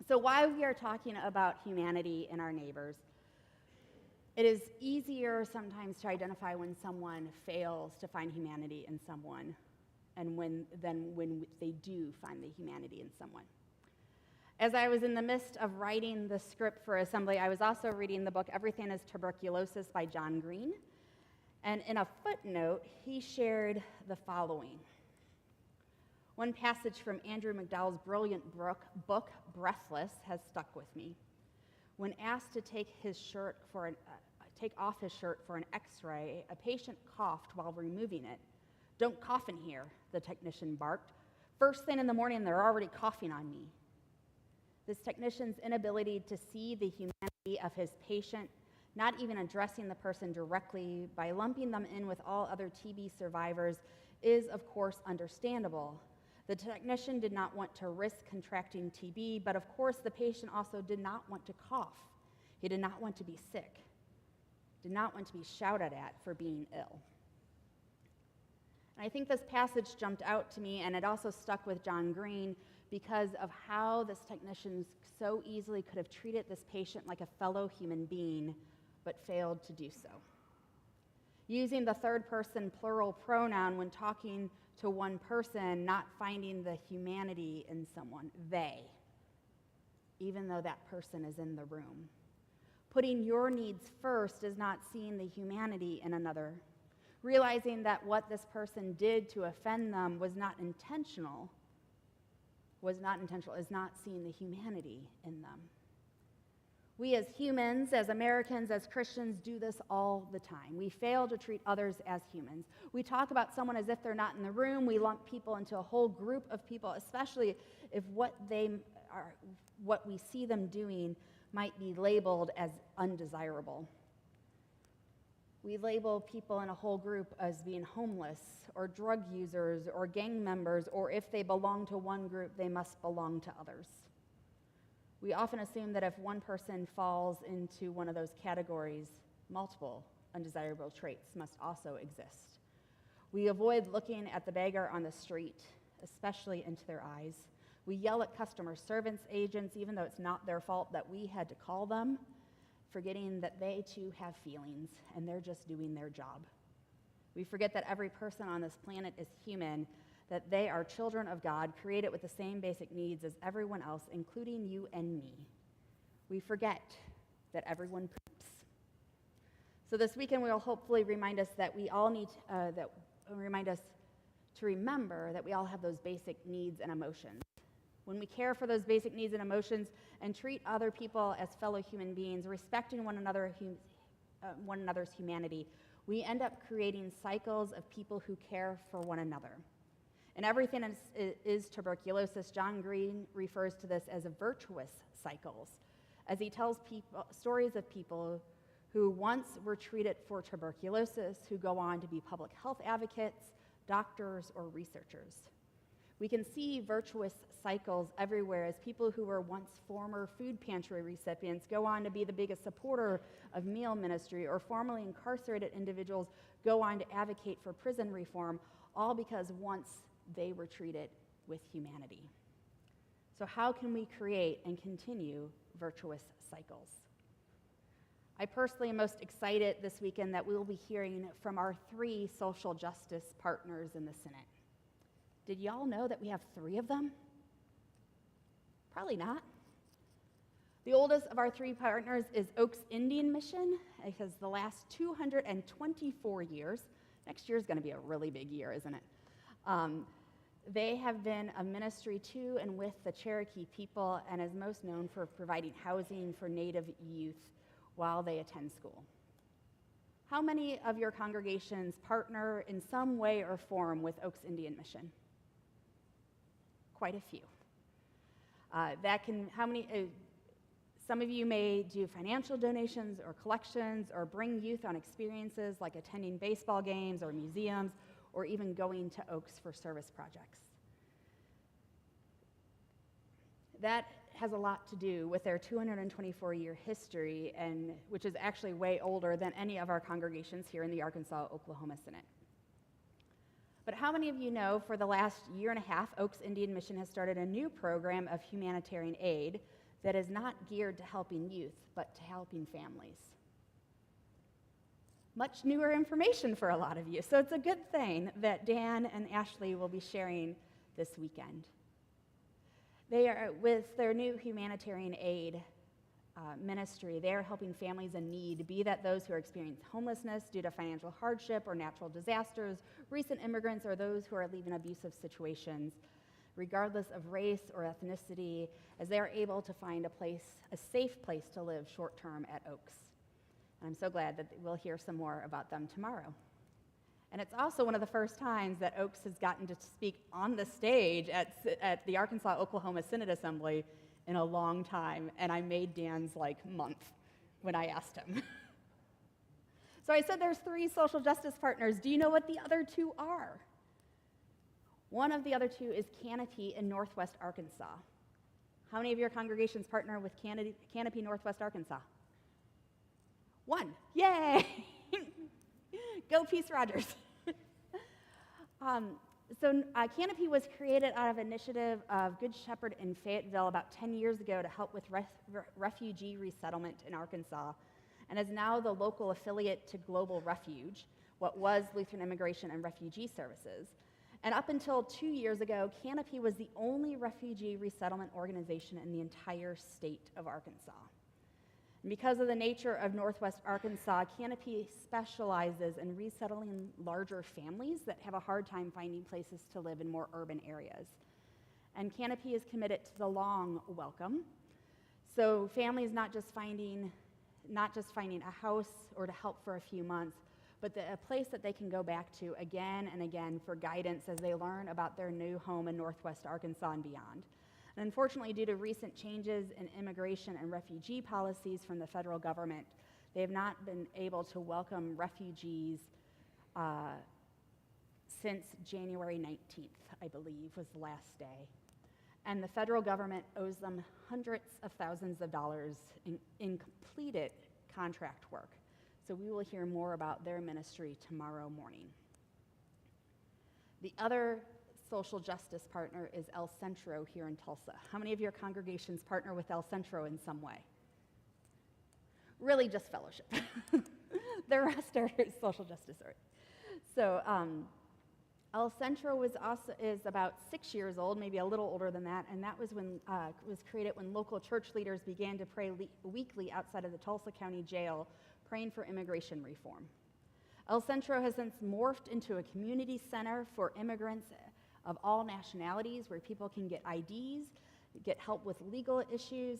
So while we are talking about humanity in our neighbors, it is easier sometimes to identify when someone fails to find humanity in someone and when they do find the humanity in someone. As I was in the midst of writing the script for assembly, I was also reading the book Everything is Tuberculosis by John Green. And in a footnote, he shared the following. One passage from Andrew McDowell's brilliant book, Breathless, has stuck with me. When asked to take off his shirt for an x-ray, a patient coughed while removing it. "Don't cough in here," the technician barked. "First thing in the morning, they're already coughing on me." This technician's inability to see the humanity of his patient, not even addressing the person directly by lumping them in with all other TB survivors, is, of course, understandable. The technician did not want to risk contracting TB, but of course the patient also did not want to cough. He did not want to be sick, did not want to be shouted at for being ill. And I think this passage jumped out to me, and it also stuck with John Green because of how this technician so easily could have treated this patient like a fellow human being, but failed to do so. Using the third person plural pronoun when talking to one person, not finding the humanity in someone, they, even though that person is in the room. Putting your needs first is not seeing the humanity in another. Realizing that what this person did to offend them was not intentional, is not seeing the humanity in them. We as humans, as Americans, as Christians, do this all the time. We fail to treat others as humans. We talk about someone as if they're not in the room. We lump people into a whole group of people, especially if what we see them doing might be labeled as undesirable. We label people in a whole group as being homeless or drug users or gang members, or if they belong to one group, they must belong to others. We often assume that if one person falls into one of those categories, multiple undesirable traits must also exist. We avoid looking at the beggar on the street, especially into their eyes. We yell at customer service agents, even though it's not their fault that we had to call them, forgetting that they too have feelings and they're just doing their job. We forget that every person on this planet is human, that they are children of God, created with the same basic needs as everyone else, including you and me. We forget that everyone poops. So this weekend will hopefully remind us that we all need to remember that we all have those basic needs and emotions. When we care for those basic needs and emotions and treat other people as fellow human beings, respecting one another's humanity, we end up creating cycles of people who care for one another. And everything is tuberculosis. John Green refers to this as a virtuous cycles, as he tells stories of people who once were treated for tuberculosis, who go on to be public health advocates, doctors, or researchers. We can see virtuous cycles everywhere as people who were once former food pantry recipients go on to be the biggest supporter of meal ministry, or formerly incarcerated individuals go on to advocate for prison reform, all because once they were treated with humanity. So how can we create and continue virtuous cycles? I personally am most excited this weekend that we will be hearing from our 3 social justice partners in the Synod. Did y'all know that we have 3 of them? Probably not. The oldest of our 3 partners is Oaks Indian Mission. It has the last 224 years. Next year is going to be a really big year, isn't it? They have been a ministry to and with the Cherokee people, and is most known for providing housing for Native youth while they attend school. How many of your congregations partner in some way or form with Oaks Indian Mission? Quite a few. Some of you may do financial donations or collections, or bring youth on experiences like attending baseball games or museums, or even going to Oaks for service projects. That has a lot to do with their 224-year history, and which is actually way older than any of our congregations here in the Arkansas-Oklahoma Synod. But how many of you know for the last year and a half, Oaks Indian Mission has started a new program of humanitarian aid that is not geared to helping youth, but to helping families? Much newer information for a lot of you, so it's a good thing that Dan and Ashley will be sharing this weekend. They are, with their new humanitarian aid ministry, they are helping families in need, be that those who are experiencing homelessness due to financial hardship or natural disasters, recent immigrants, or those who are leaving abusive situations, regardless of race or ethnicity, as they are able to find a safe place to live short-term at Oaks. And I'm so glad that we'll hear some more about them tomorrow. And it's also one of the first times that Oaks has gotten to speak on the stage at the Arkansas-Oklahoma Synod Assembly in a long time, and I made Dan's month when I asked him. So I said there's 3 social justice partners. Do you know what the other 2 are? One of the other 2 is Canopy in Northwest Arkansas. How many of your congregations partner with Canopy Northwest Arkansas? 1. Yay! Go Peace Rogers. Canopy was created out of initiative of Good Shepherd in Fayetteville about 10 years ago to help with refugee resettlement in Arkansas, and is now the local affiliate to Global Refuge, what was Lutheran Immigration and Refugee Services. And up until 2 years ago, Canopy was the only refugee resettlement organization in the entire state of Arkansas. And because of the nature of Northwest Arkansas, Canopy specializes in resettling larger families that have a hard time finding places to live in more urban areas. And Canopy is committed to the long welcome. So families not just finding a house or to help for a few months, but a place that they can go back to again and again for guidance as they learn about their new home in Northwest Arkansas and beyond. And unfortunately, due to recent changes in immigration and refugee policies from the federal government, they have not been able to welcome refugees since January 19th, I believe, was the last day. And the federal government owes them hundreds of thousands of dollars in completed contract work. So we will hear more about their ministry tomorrow morning. The other social justice partner is El Centro here in Tulsa. How many of your congregations partner with El Centro in some way? Really just fellowship. The rest are social justice. So El Centro is about 6 years old, maybe a little older than that, and that was created when local church leaders began to pray weekly outside of the Tulsa County Jail, praying for immigration reform. El Centro has since morphed into a community center for immigrants of all nationalities where people can get IDs, get help with legal issues,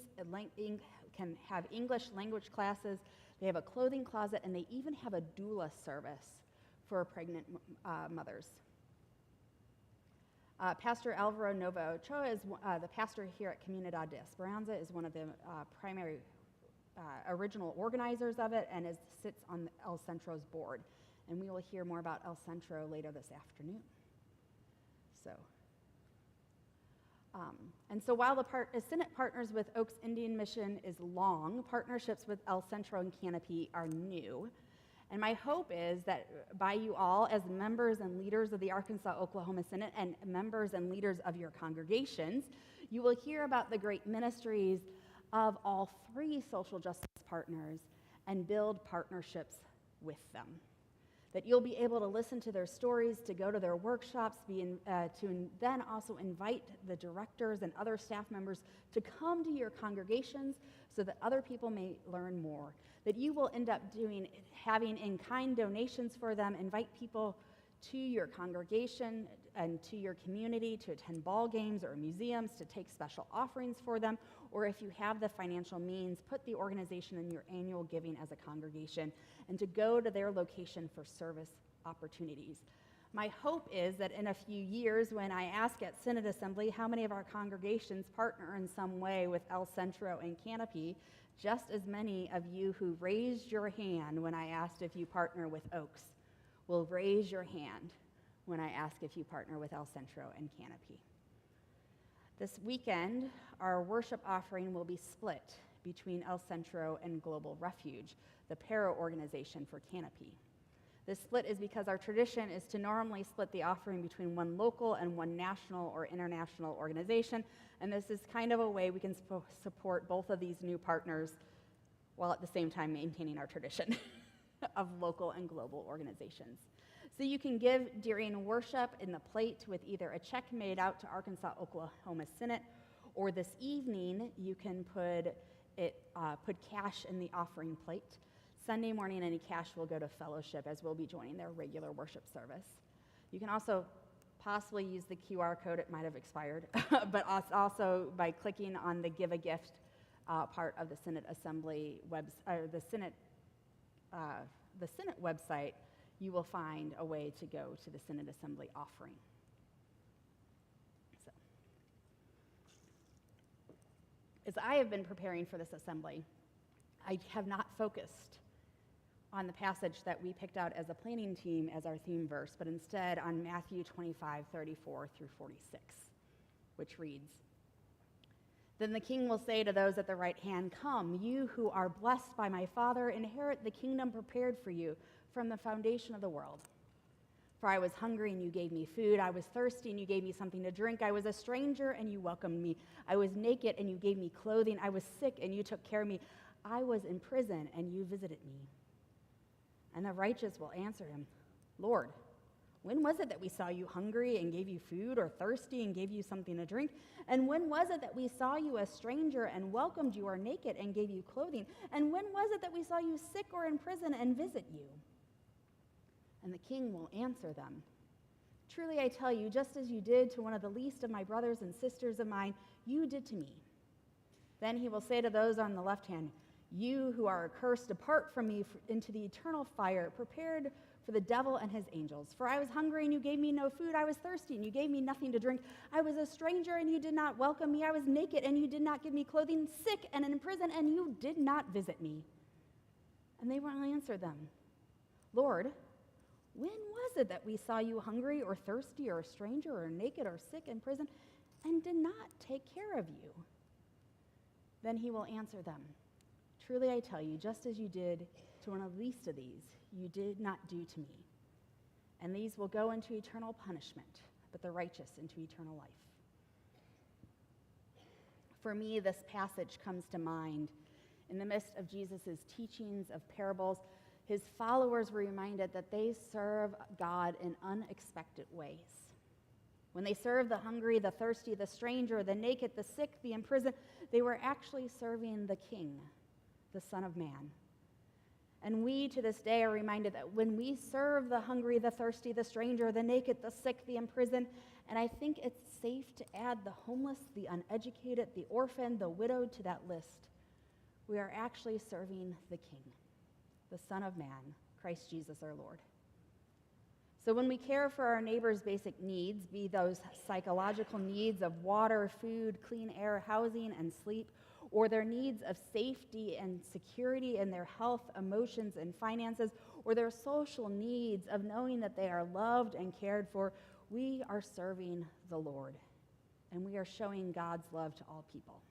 can have English language classes. They have a clothing closet, and they even have a doula service for pregnant mothers. Pastor Alvaro Nova Ochoa is the pastor here at Comunidad de Esperanza, is one of the primary original organizers of it, and sits on El Centro's board. And we will hear more about El Centro later this afternoon. So while the Synod partners with Oaks Indian Mission is long, partnerships with El Centro and Canopy are new. And my hope is that by you all, as members and leaders of the Arkansas-Oklahoma Synod and members and leaders of your congregations, you will hear about the great ministries of all 3 social justice partners and build partnerships with them. That you'll be able to listen to their stories, to go to their workshops, to then also invite the directors and other staff members to come to your congregations so that other people may learn more. That you will end up having in-kind donations for them, invite people to your congregation and to your community to attend ball games or museums, to take special offerings for them, or if you have the financial means, put the organization in your annual giving as a congregation and to go to their location for service opportunities. My hope is that in a few years, when I ask at Synod Assembly how many of our congregations partner in some way with El Centro and Canopy, just as many of you who raised your hand when I asked if you partner with Oaks will raise your hand when I ask if you partner with El Centro and Canopy. This weekend, our worship offering will be split between El Centro and Global Refuge, the para-organization for Canopy. This split is because our tradition is to normally split the offering between one local and one national or international organization, and this is kind of a way we can support both of these new partners while at the same time maintaining our tradition of local and global organizations. So you can give during worship in the plate with either a check made out to Arkansas-Oklahoma Synod, or this evening you can put cash in the offering plate. Sunday morning, any cash will go to fellowship as we'll be joining their regular worship service. You can also possibly use the QR code. It might have expired, but also by clicking on the Give a Gift part of the Synod Assembly the Synod website, you will find a way to go to the Synod Assembly offering. So, as I have been preparing for this assembly, I have not focused on the passage that we picked out as a planning team as our theme verse, but instead on Matthew 25:34 through 46, which reads, "Then the king will say to those at the right hand, 'Come, you who are blessed by my Father, inherit the kingdom prepared for you from the foundation of the world. For I was hungry, and you gave me food. I was thirsty, and you gave me something to drink. I was a stranger, and you welcomed me. I was naked, and you gave me clothing. I was sick, and you took care of me. I was in prison, and you visited me.' And the righteous will answer him, 'Lord, when was it that we saw you hungry and gave you food, or thirsty and gave you something to drink? And when was it that we saw you a stranger and welcomed you, or naked and gave you clothing? And when was it that we saw you sick or in prison and visit you?' And the king will answer them, 'Truly I tell you, just as you did to one of the least of my brothers and sisters of mine, you did to me.' Then he will say to those on the left hand, 'You who are accursed, depart from me into the eternal fire prepared for the devil and his angels. For I was hungry, and you gave me no food. I was thirsty, and you gave me nothing to drink. I was a stranger, and you did not welcome me. I was naked, and you did not give me clothing, sick and in prison, and you did not visit me.' And they will answer them, 'Lord, when was it that we saw you hungry or thirsty or a stranger or naked or sick in prison and did not take care of you?' Then he will answer them, 'Truly I tell you, just as you did to one of the least of these, you did not do to me.' And these will go into eternal punishment, but the righteous into eternal life." For me, this passage comes to mind in the midst of Jesus' teachings of parables. His followers were reminded that they serve God in unexpected ways. When they served the hungry, the thirsty, the stranger, the naked, the sick, the imprisoned, they were actually serving the King, the Son of Man. And we to this day are reminded that when we serve the hungry, the thirsty, the stranger, the naked, the sick, the imprisoned, and I think it's safe to add the homeless, the uneducated, the orphan, the widowed to that list, we are actually serving the King, the Son of Man, Christ Jesus our Lord. So when we care for our neighbor's basic needs, be those psychological needs of water, food, clean air, housing, and sleep, or their needs of safety and security in their health, emotions, and finances, or their social needs of knowing that they are loved and cared for, we are serving the Lord, and we are showing God's love to all people.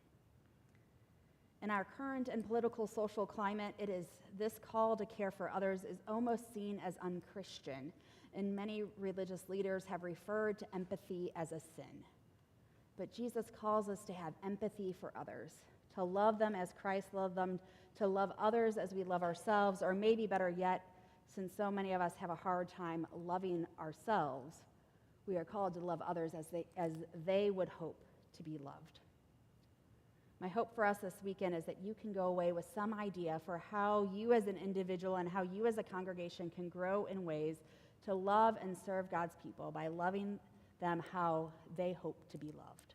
In our current and political social climate, it is this call to care for others is almost seen as unchristian, and many religious leaders have referred to empathy as a sin. But Jesus calls us to have empathy for others, to love them as Christ loved them, to love others as we love ourselves, or maybe better yet, since so many of us have a hard time loving ourselves, we are called to love others as they would hope to be loved. My hope for us this weekend is that you can go away with some idea for how you as an individual and how you as a congregation can grow in ways to love and serve God's people by loving them how they hope to be loved.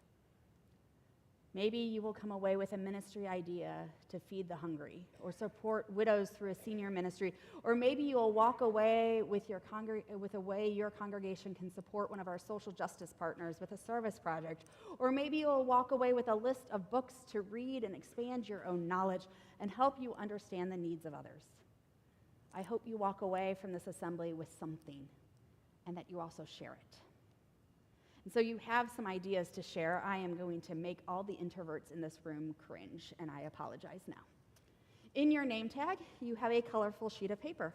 Maybe you will come away with a ministry idea to feed the hungry or support widows through a senior ministry, or maybe you will walk away with a way your congregation can support one of our social justice partners with a service project, or maybe you will walk away with a list of books to read and expand your own knowledge and help you understand the needs of others. I hope you walk away from this assembly with something and that you also share it. And so you have some ideas to share. I am going to make all the introverts in this room cringe, and I apologize now. In your name tag, you have a colorful sheet of paper.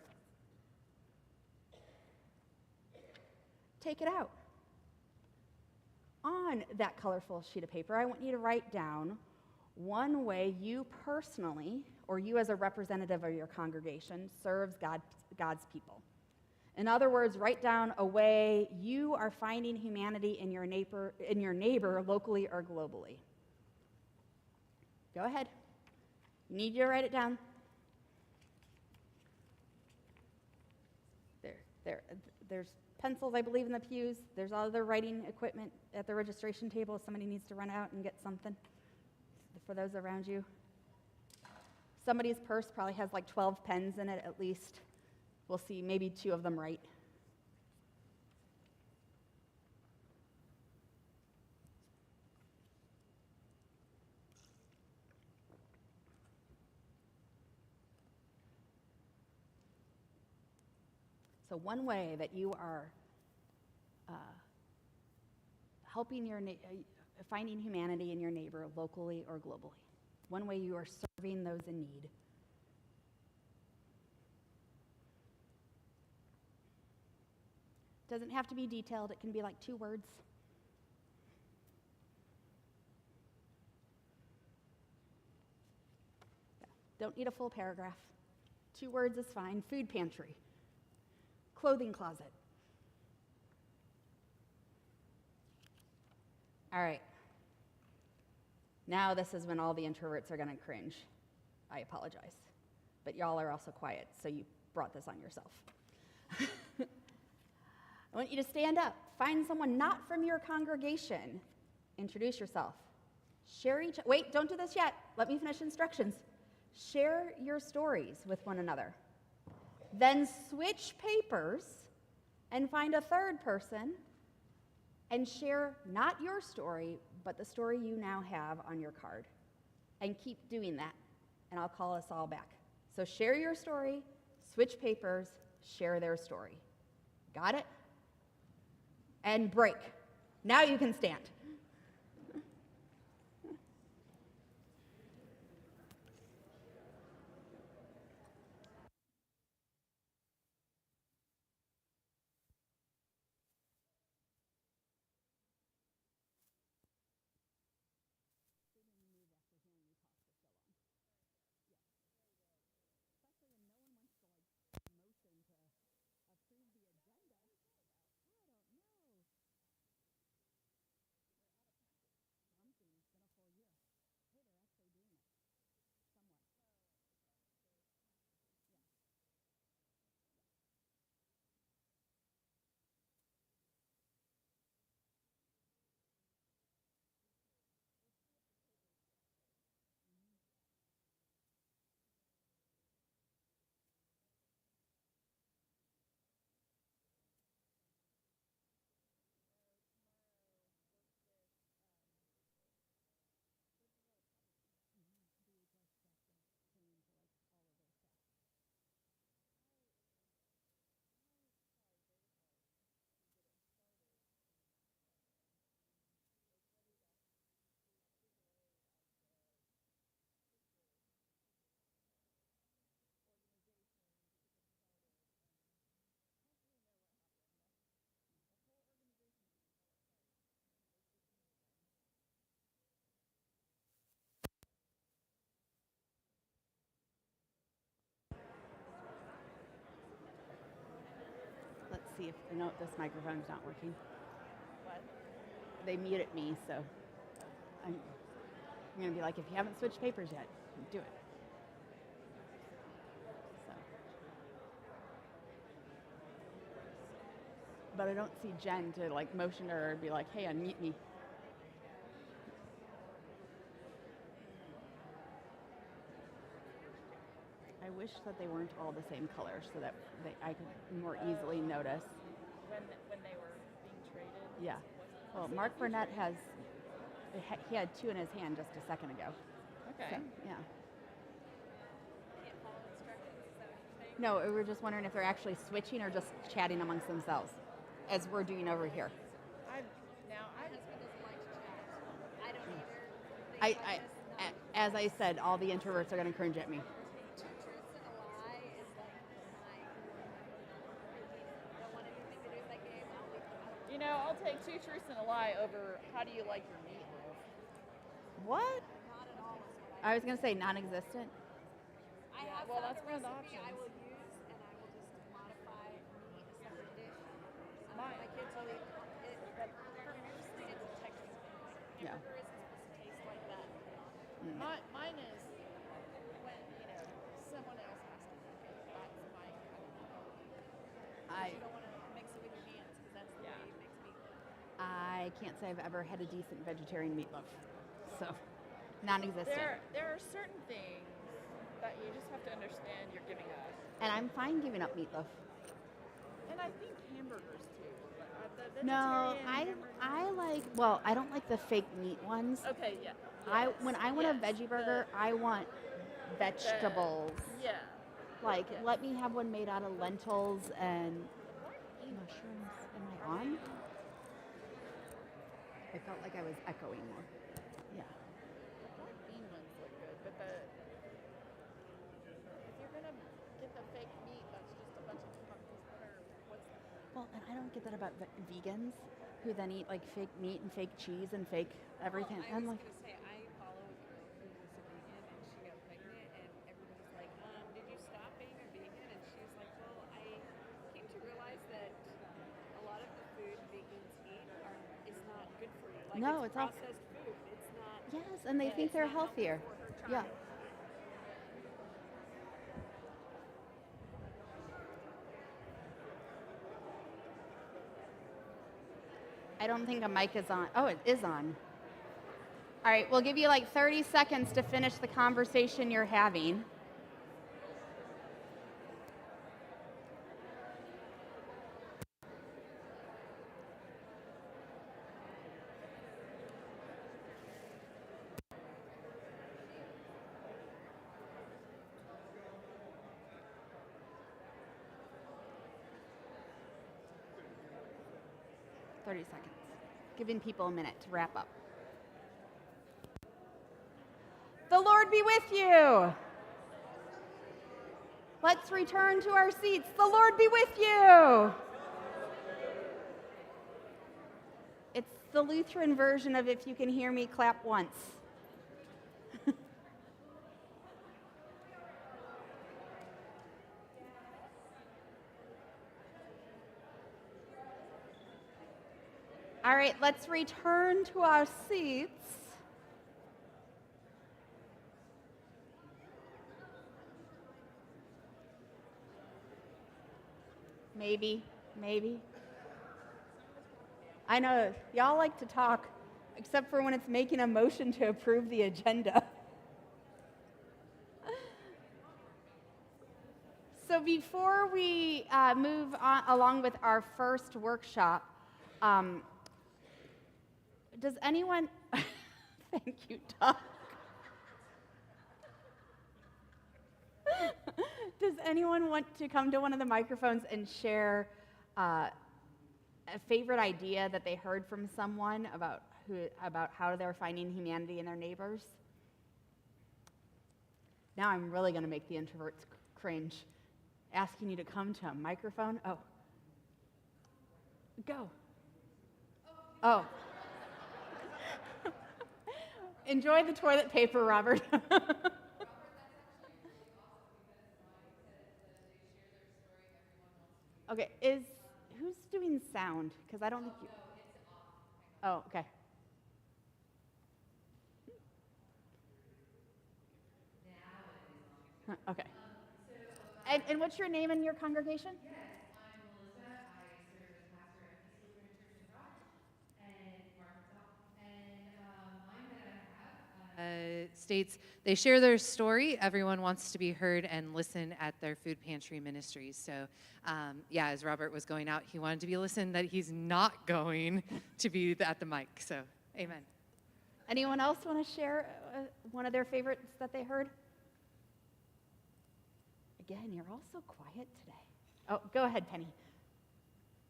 Take it out. On that colorful sheet of paper, I want you to write down one way you personally, or you as a representative of your congregation, serves God's people. In other words, write down a way you are finding humanity in your neighbor locally or globally. Go ahead. Need you to write it down. There's pencils, I believe, in the pews. There's other writing equipment at the registration table if somebody needs to run out and get something for those around you. Somebody's purse probably has like 12 pens in it at least. We'll see maybe 2 of them right. So one way that you are helping finding humanity in your neighbor locally or globally. One way you are serving those in need. Doesn't have to be detailed. It can be like 2 words. Don't need a full paragraph. 2 words is fine. Food pantry. Clothing closet. All right. Now this is when all the introverts are going to cringe. I apologize. But y'all are also quiet, so you brought this on yourself. I want you to stand up. Find someone not from your congregation. Introduce yourself. Wait, don't do this yet. Let me finish instructions. Share your stories with one another. Then switch papers and find a third person and share not your story, but the story you now have on your card. And keep doing that, and I'll call us all back. So share your story, switch papers, share their story. Got it? And break. Now you can stand. Let's see if, no, this microphone's not working. What? They muted me, so I'm going to be like, if you haven't switched papers yet, do it. So. But I don't see Jen to like motion her or be like, hey, unmute me. I wish that they weren't all the same color so that I could more easily notice. When they were being traded? Yeah. Well, Mark Burnett he had 2 in his hand just a second ago. Okay. So, yeah. No, we were just wondering if they're actually switching or just chatting amongst themselves, as we're doing over here. As I said, all the introverts are going to cringe at me. You know, I'll take 2 truths and a lie over how do you like your meatloaf? What? I was going to say non-existent. I have well, found that's a one of the recipe I options. will use, and I will just modify meat a separate dish. Mine. My kids will eat it, but for me, it's a texture thing. Yeah. Hamburger isn't supposed to taste like that. Mine is when, someone else has to make it. That's my kind of You don't want to mix it with your hands, because that's the way you mix meat. I can't say I've ever had a decent vegetarian meatloaf, so non-existent. There are certain things that you just have to understand you're giving up. And I'm fine giving up meatloaf. And I think hamburgers too. The No, vegetarian I like, well, I don't like the fake meat ones. Okay, yeah. When I want a yes, veggie burger, I want vegetables. Yeah. Like, Yes. let me have one made out of lentils and mushrooms. Am I on? I felt like I was echoing more. Yeah. The black bean ones look good, but if you're gonna get the fake meat, that's just a bunch of what's that? Well, and I don't get that about vegans who then eat like fake meat and fake cheese and fake everything. Well, I I'm was like, gonna say I follow a girl who was a vegan and she got pregnant and everybody's like, did you stop being a vegan? And she was like, well, I came to realize that a lot of the food vegans eat is not good for you. Like No, it's it's all- processed food. It's not. yes, and they think it's they're not healthy healthier. for her Yeah. child. I don't think a mic is on. Oh, it is on. All right, we'll give you like 30 seconds to finish the conversation you're having. Thirty seconds. Giving people a minute to wrap up. The Lord be with you. Let's return to our seats. The Lord be with you. It's the Lutheran version of if you can hear me, clap once. All right, let's return to our seats. Maybe. I know, y'all like to talk, except for when it's making a motion to approve the agenda. So before we move on along with our first workshop, does anyone, thank you, Doc. Does anyone want to come to one of the microphones and share a favorite idea that they heard from someone about how they're finding humanity in their neighbors? Now I'm really going to make the introverts cringe, asking you to come to a microphone. Oh, go. Oh. Enjoy the toilet paper, Robert. Okay, who's doing sound? Because I don't think you. Oh, okay. Huh, okay. And what's your name and your congregation? States they share their story. Everyone wants to be heard and listen at their food pantry ministries. So, yeah, as Robert was going out, he wanted to be listened that he's not going to be at the mic. So, amen. Anyone else want to share one of their favorites that they heard? Again, you're all so quiet today. Oh, go ahead, Penny.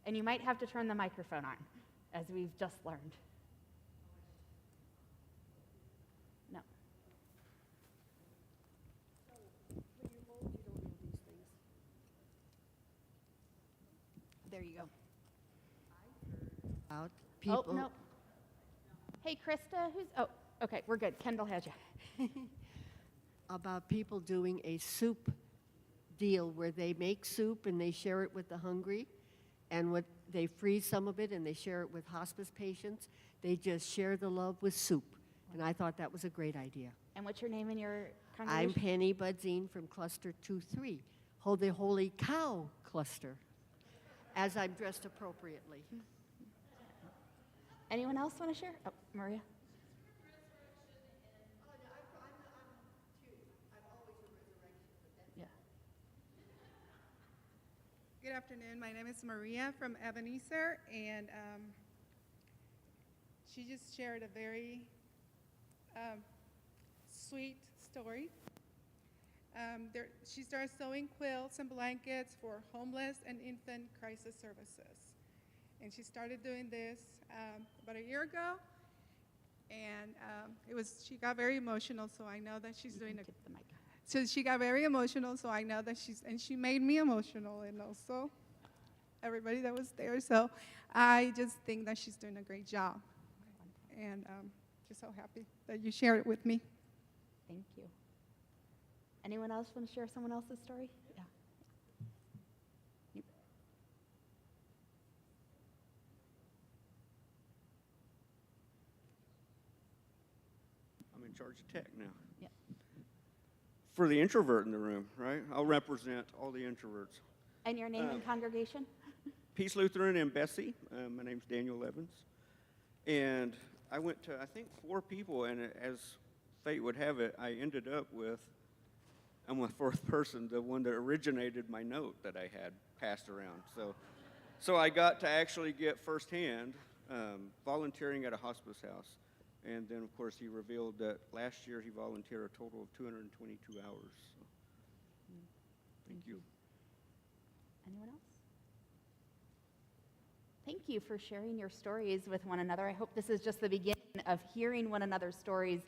And you might have to turn the microphone on, as we've just learned. No. There you go. About people, Oh, no. Hey, Krista, oh, okay, we're good. Kendall has you. about people doing a soup deal where they make soup and they share it with the hungry, and they freeze some of it and they share it with hospice patients. They just share the love with soup, and I thought that was a great idea. And what's your name and your congregation? I'm Penny Budzine from Cluster 2-3, the Holy Cow Cluster, as I'm dressed appropriately. Anyone else want to share? Oh, Maria. Good afternoon. My name is Maria from Ebenezer, and she just shared a very sweet story. She started sewing quilts and blankets for homeless and infant crisis services. And she started doing this about a year ago, and she got very emotional, so I know that she's doing a Tip the mic. So she got very emotional, so I know that and she made me emotional, and also everybody that was there. So I just think that she's doing a great job. And just so happy that you shared it with me. Thank you. Anyone else want to share someone else's story? Yeah. You. I'm in charge of tech now. Yeah. For the introvert in the room, right? I'll represent all the introverts. And your name and congregation? Peace Lutheran and Bessie. My name's Daniel Evans. And I went to, I think, 4 people, and as fate would have it, I ended up with, I'm the 4th person, the one that originated my note that I had passed around. So I got to actually get firsthand volunteering at a hospice house. And then, of course, he revealed that last year he volunteered a total of 222 hours. So, thank you. Anyone else? Thank you for sharing your stories with one another. I hope this is just the beginning of hearing one another's stories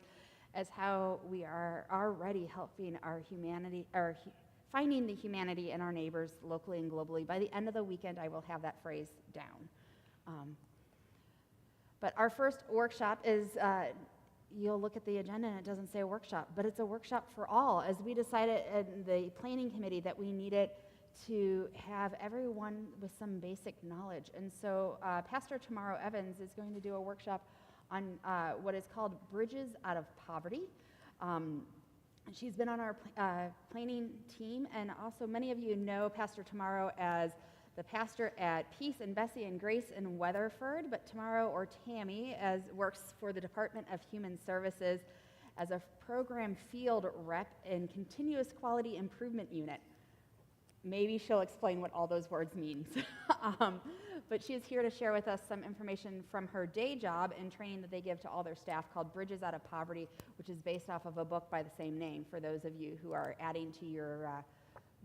as how we are already helping our humanity, finding the humanity in our neighbors locally and globally. By the end of the weekend, I will have that phrase down. But our first workshop is, you'll look at the agenda and it doesn't say a workshop, but it's a workshop for all, as we decided in the planning committee that we needed to have everyone with some basic knowledge. And so Pastor Tamaro Evans is going to do a workshop on what is called Bridges Out of Poverty. She's been on our planning team, and also many of you know Pastor Tamaro as the pastor at Peace and Bessie and Grace in Weatherford, but Tamaro, or Tammy, works for the Department of Human Services as a program field rep in Continuous Quality Improvement Unit. Maybe she'll explain what all those words mean. But she is here to share with us some information from her day job and training that they give to all their staff called Bridges Out of Poverty, which is based off of a book by the same name for those of you who are adding to your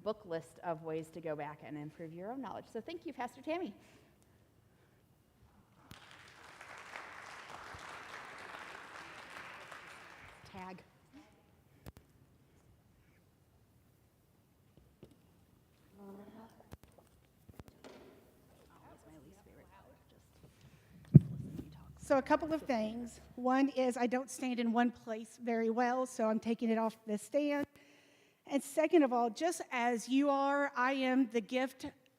book list of ways to go back and improve your own knowledge. So thank you, Pastor Tammy. Tag. So a couple of things. One is I don't stand in one place very well, so I'm taking it off the stand. And second of all, just as you are, I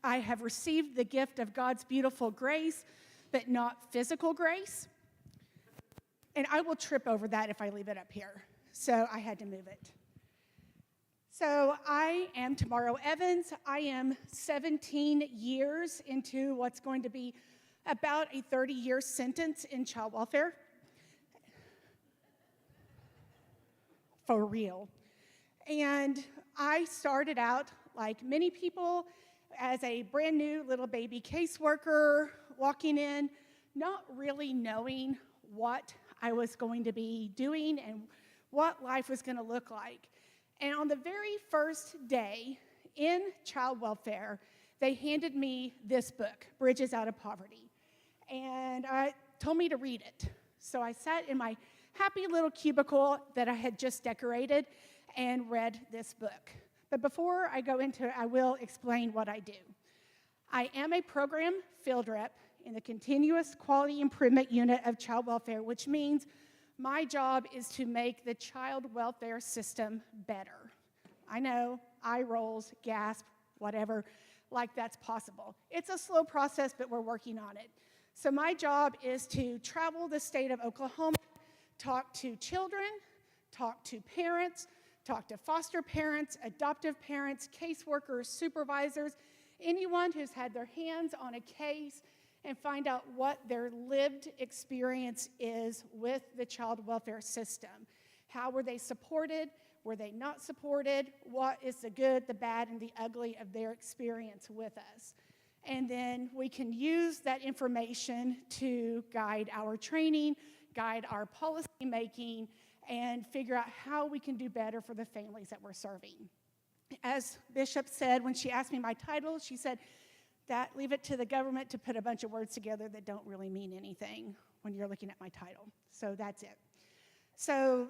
have received the gift of God's beautiful grace, but not physical grace. And I will trip over that if I leave it up here. So I had to move it. So I am Tamaro Evans. I am 17 years into what's going to be about a 30-year sentence in child welfare. For real. And I started out, like many people, as a brand new little baby caseworker, walking in, not really knowing what I was going to be doing and what life was going to look like. And on the very first day in child welfare, they handed me this book, Bridges Out of Poverty, and told me to read it. So I sat in my happy little cubicle that I had just decorated and read this book. But before I go into it, I will explain what I do. I am a program field rep in the Continuous Quality Improvement Unit of Child Welfare, which means my job is to make the child welfare system better. I know, eye rolls, gasp, whatever, like that's possible. It's a slow process, but we're working on it. So my job is to travel the state of Oklahoma, talk to children, talk to parents, talk to foster parents, adoptive parents, caseworkers, supervisors, anyone who's had their hands on a case, and find out what their lived experience is with the child welfare system. How were they supported? Were they not supported? What is the good, the bad, and the ugly of their experience with us? And then we can use that information to guide our training, guide our policy making, and figure out how we can do better for the families that we're serving. As Bishop said when she asked me my title, she said, that leave it to the government to put a bunch of words together that don't really mean anything when you're looking at my title. So that's it. So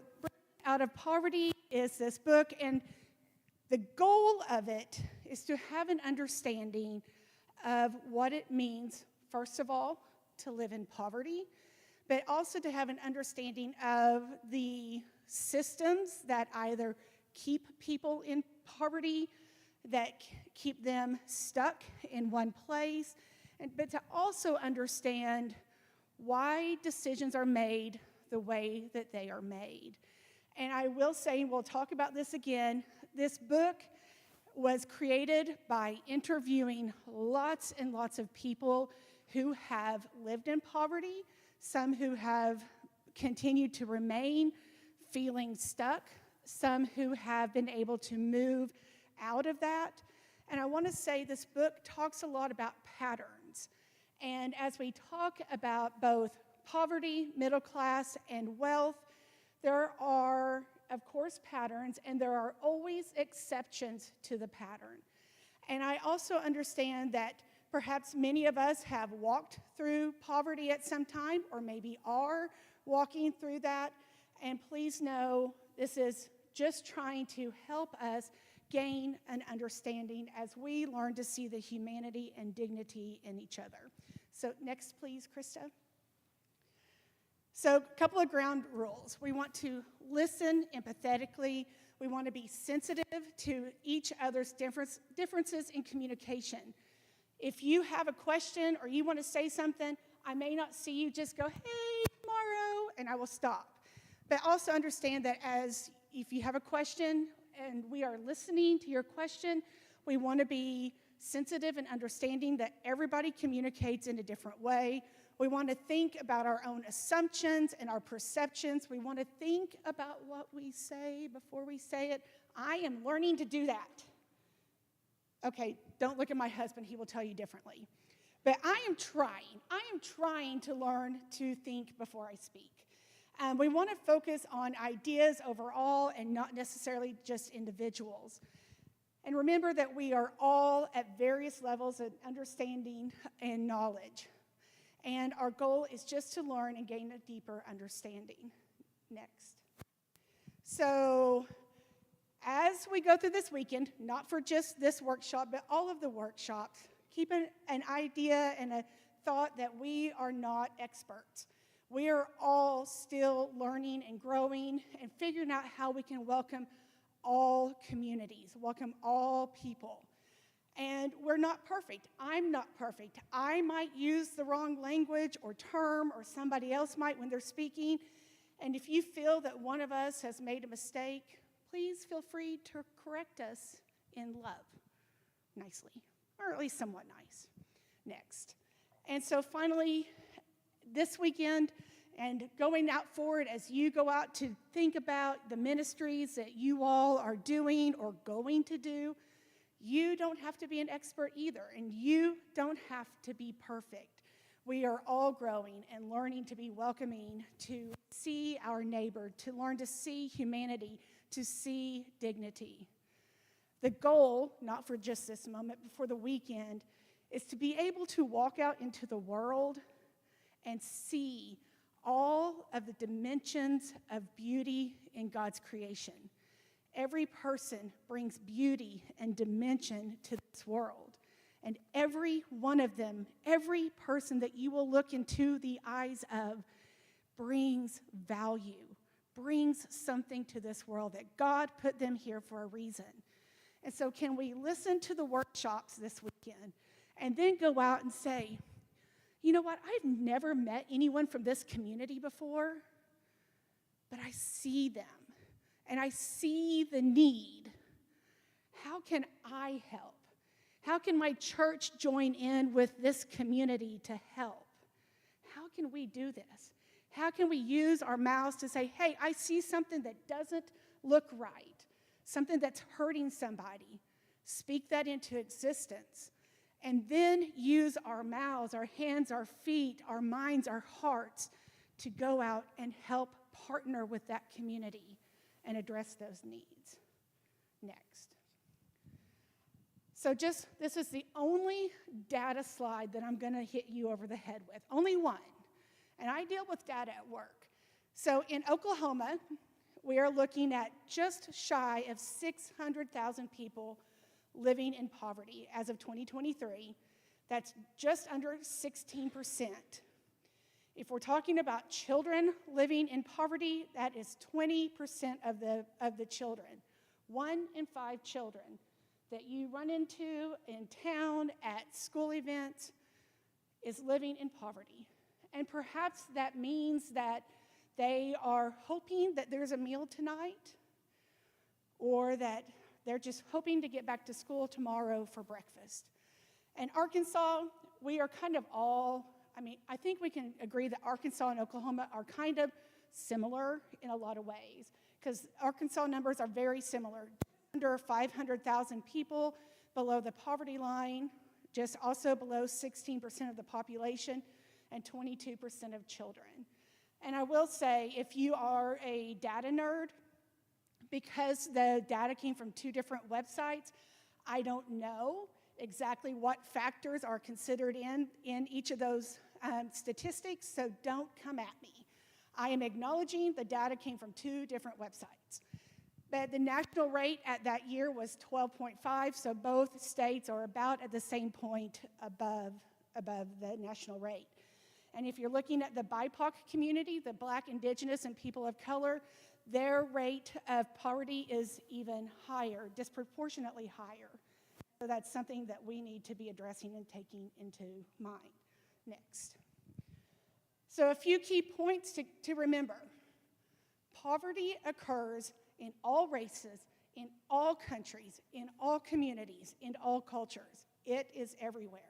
Out of Poverty is this book, and the goal of it is to have an understanding of what it means, first of all, to live in poverty, but also to have an understanding of the systems that either keep people in poverty, that keep them stuck in one place, but to also understand why decisions are made the way that they are made. And I will say, we'll talk about this again, this book was created by interviewing lots and lots of people who have lived in poverty, some who have continued to remain feeling stuck, some who have been able to move out of that. And I want to say this book talks a lot about patterns. And as we talk about both poverty, middle class, and wealth, there are, of course, patterns, and there are always exceptions to the pattern. And I also understand that perhaps many of us have walked through poverty at some time, or maybe are walking through that. And please know, this is just trying to help us gain an understanding as we learn to see the humanity and dignity in each other. So next, please, Krista. So a couple of ground rules. We want to listen empathetically. We want to be sensitive to each other's differences in communication. If you have a question or you want to say something, I may not see you, just go, hey, tomorrow, and I will stop. But also understand that if you have a question and we are listening to your question, we want to be sensitive and understanding that everybody communicates in a different way. We want to think about our own assumptions and our perceptions. We want to think about what we say before we say it. I am learning to do that. Okay, don't look at my husband. He will tell you differently. But I am trying to learn to think before I speak. We want to focus on ideas overall and not necessarily just individuals. And remember that we are all at various levels of understanding and knowledge. And our goal is just to learn and gain a deeper understanding. Next. So as we go through this weekend, not for just this workshop, but all of the workshops, keep an idea and a thought that we are not experts. We are all still learning and growing and figuring out how we can welcome all communities, welcome all people. And we're not perfect. I'm not perfect. I might use the wrong language or term, or somebody else might when they're speaking. And if you feel that one of us has made a mistake, please feel free to correct us in love, nicely, or at least somewhat nice. Next. And so finally, this weekend, and going out forward as you go out to think about the ministries that you all are doing or going to do, you don't have to be an expert either, and you don't have to be perfect. We are all growing and learning to be welcoming, to see our neighbor, to learn to see humanity, to see dignity. The goal, not for just this moment, but for the weekend, is to be able to walk out into the world and see all of the dimensions of beauty in God's creation. Every person brings beauty and dimension to this world. And every one of them, every person that you will look into the eyes of, brings value, brings something to this world, that God put them here for a reason. And so can we listen to the workshops this weekend and then go out and say, you know what, I've never met anyone from this community before, but I see them. And I see the need. How can I help? How can my church join in with this community to help? How can we do this? How can we use our mouths to say, hey, I see something that doesn't look right, something that's hurting somebody. Speak that into existence. And then use our mouths, our hands, our feet, our minds, our hearts to go out and help partner with that community and address those needs. Next. So this is the only data slide that I'm going to hit you over the head with, only one. And I deal with data at work. So in Oklahoma, we are looking at just shy of 600,000 people living in poverty as of 2023. That's just under 16%. If we're talking about children living in poverty, that is 20% of the children. 1 in 5 children that you run into in town at school events is living in poverty. And perhaps that means that they are hoping that there's a meal tonight, or that they're just hoping to get back to school tomorrow for breakfast. In Arkansas, we are kind of I think we can agree that Arkansas and Oklahoma are kind of similar in a lot of ways, because Arkansas numbers are very similar. Under 500,000 people below the poverty line, just also below 16% of the population, and 22% of children. And I will say, if you are a data nerd, because the data came from 2 different websites, I don't know exactly what factors are considered in each of those statistics, so don't come at me. I am acknowledging the data came from 2 different websites. But the national rate at that year was 12.5, so both states are about at the same point above the national rate. And if you're looking at the BIPOC community, the Black, Indigenous, and people of color, their rate of poverty is even higher, disproportionately higher. So that's something that we need to be addressing and taking into mind. Next. So a few key points to remember. Poverty occurs in all races, in all countries, in all communities, in all cultures. It is everywhere.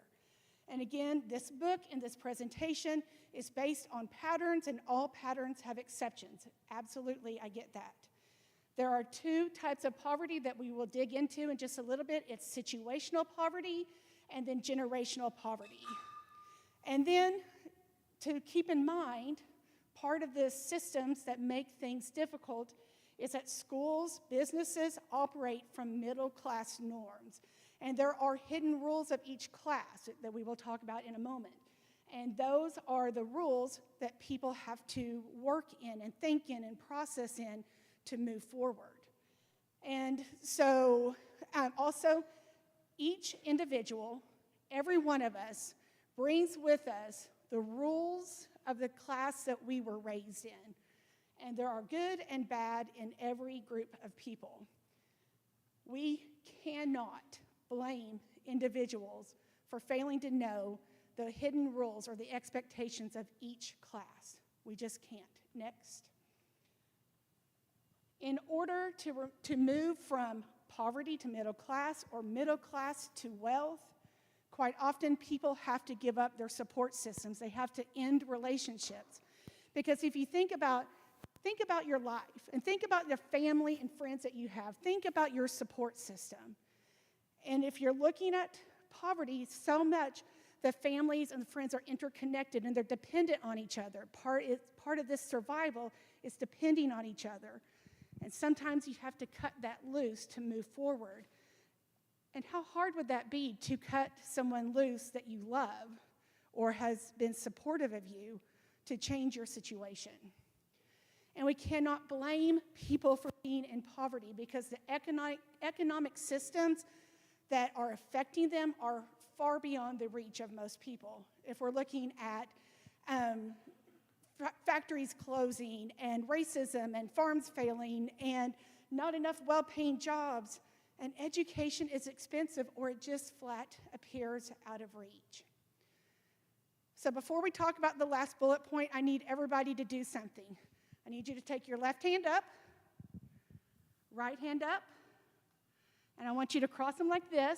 And again, this book and this presentation is based on patterns, and all patterns have exceptions. Absolutely, I get that. There are 2 types of poverty that we will dig into in just a little bit. It's situational poverty and then generational poverty. And then to keep in mind, part of the systems that make things difficult is that schools, businesses operate from middle-class norms. And there are hidden rules of each class that we will talk about in a moment. And those are the rules that people have to work in and think in and process in to move forward. And so also, each individual, every one of us, brings with us the rules of the class that we were raised in. And there are good and bad in every group of people. We cannot blame individuals for failing to know the hidden rules or the expectations of each class. We just can't. Next. In order to move from poverty to middle class or middle class to wealth, quite often people have to give up their support systems. They have to end relationships. Because if you think about your life and think about the family and friends that you have, think about your support system. And if you're looking at poverty, so much the families and the friends are interconnected and they're dependent on each other. Part of this survival is depending on each other. And sometimes you have to cut that loose to move forward. And how hard would that be to cut someone loose that you love or has been supportive of you to change your situation? And we cannot blame people for being in poverty because the economic systems that are affecting them are far beyond the reach of most people. If we're looking at factories closing and racism and farms failing and not enough well-paying jobs, and education is expensive or it just flat appears out of reach. So before we talk about the last bullet point, I need everybody to do something. I need you to take your left hand up, right hand up, and I want you to cross them like this,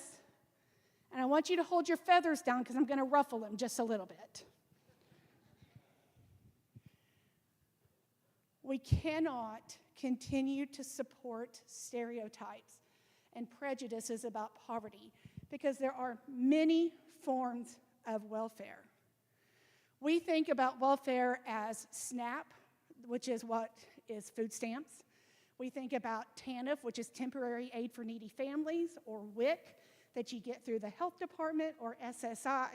and I want you to hold your feathers down because I'm going to ruffle them just a little bit. We cannot continue to support stereotypes and prejudices about poverty because there are many forms of welfare. We think about welfare as SNAP, which is what is food stamps. We think about TANF, which is temporary aid for needy families, or WIC, that you get through the health department, or SSI.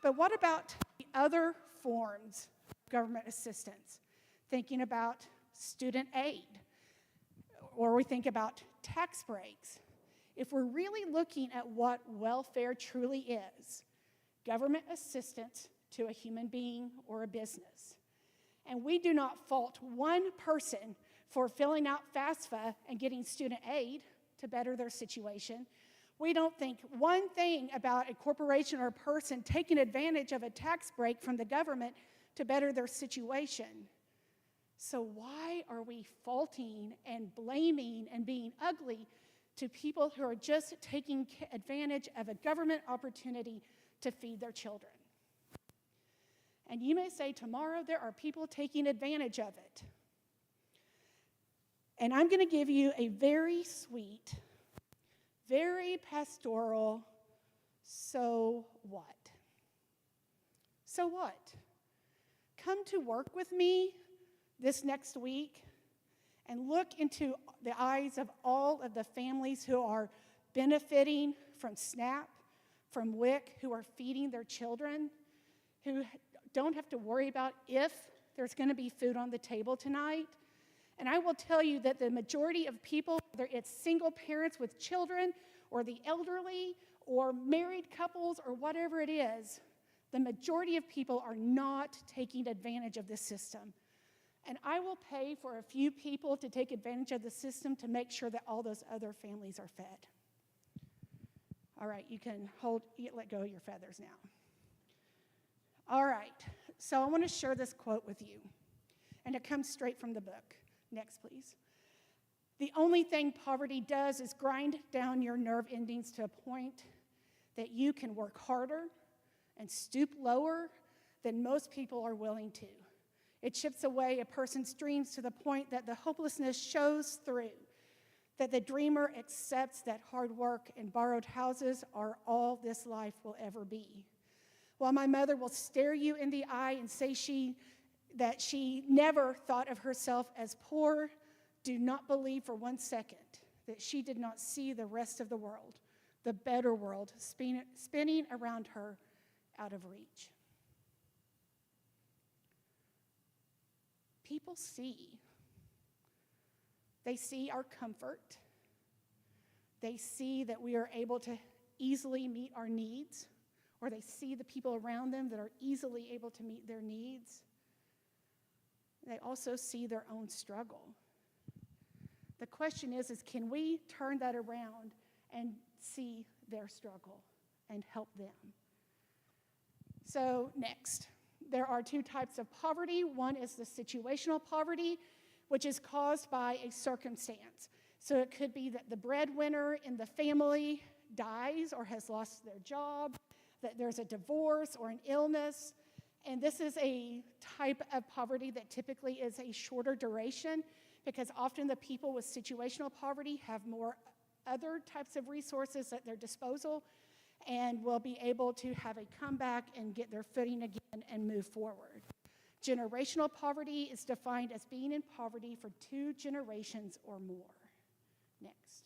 But what about the other forms of government assistance? Thinking about student aid, or we think about tax breaks. If we're really looking at what welfare truly is, government assistance to a human being or a business. And we do not fault one person for filling out FAFSA and getting student aid to better their situation. We don't think one thing about a corporation or a person taking advantage of a tax break from the government to better their situation. So why are we faulting and blaming and being ugly to people who are just taking advantage of a government opportunity to feed their children? And you may say tomorrow there are people taking advantage of it. And I'm going to give you a very sweet, very pastoral, so what? So what? Come to work with me this next week and look into the eyes of all of the families who are benefiting from SNAP, from WIC, who are feeding their children, who don't have to worry about if there's going to be food on the table tonight. And I will tell you that the majority of people, whether it's single parents with children or the elderly or married couples or whatever it is, the majority of people are not taking advantage of this system. And I will pay for a few people to take advantage of the system to make sure that all those other families are fed. All right, you can let go of your feathers now. All right, so I want to share this quote with you, and it comes straight from the book. Next, please. The only thing poverty does is grind down your nerve endings to a point that you can work harder and stoop lower than most people are willing to. It chips away a person's dreams to the point that the hopelessness shows through, that the dreamer accepts that hard work and borrowed houses are all this life will ever be. While my mother will stare you in the eye and say that she never thought of herself as poor, do not believe for 1 second that she did not see the rest of the world, the better world, spinning around her out of reach. People see. They see our comfort. They see that we are able to easily meet our needs, or they see the people around them that are easily able to meet their needs. They also see their own struggle. The question is can we turn that around and see their struggle and help them? So next, there are two types of poverty. One is the situational poverty, which is caused by a circumstance. So it could be that the breadwinner in the family dies or has lost their job, that there's a divorce or an illness. And this is a type of poverty that typically is a shorter duration because often the people with situational poverty have more other types of resources at their disposal and will be able to have a comeback and get their footing again and move forward. Generational poverty is defined as being in poverty for 2 generations or more. Next.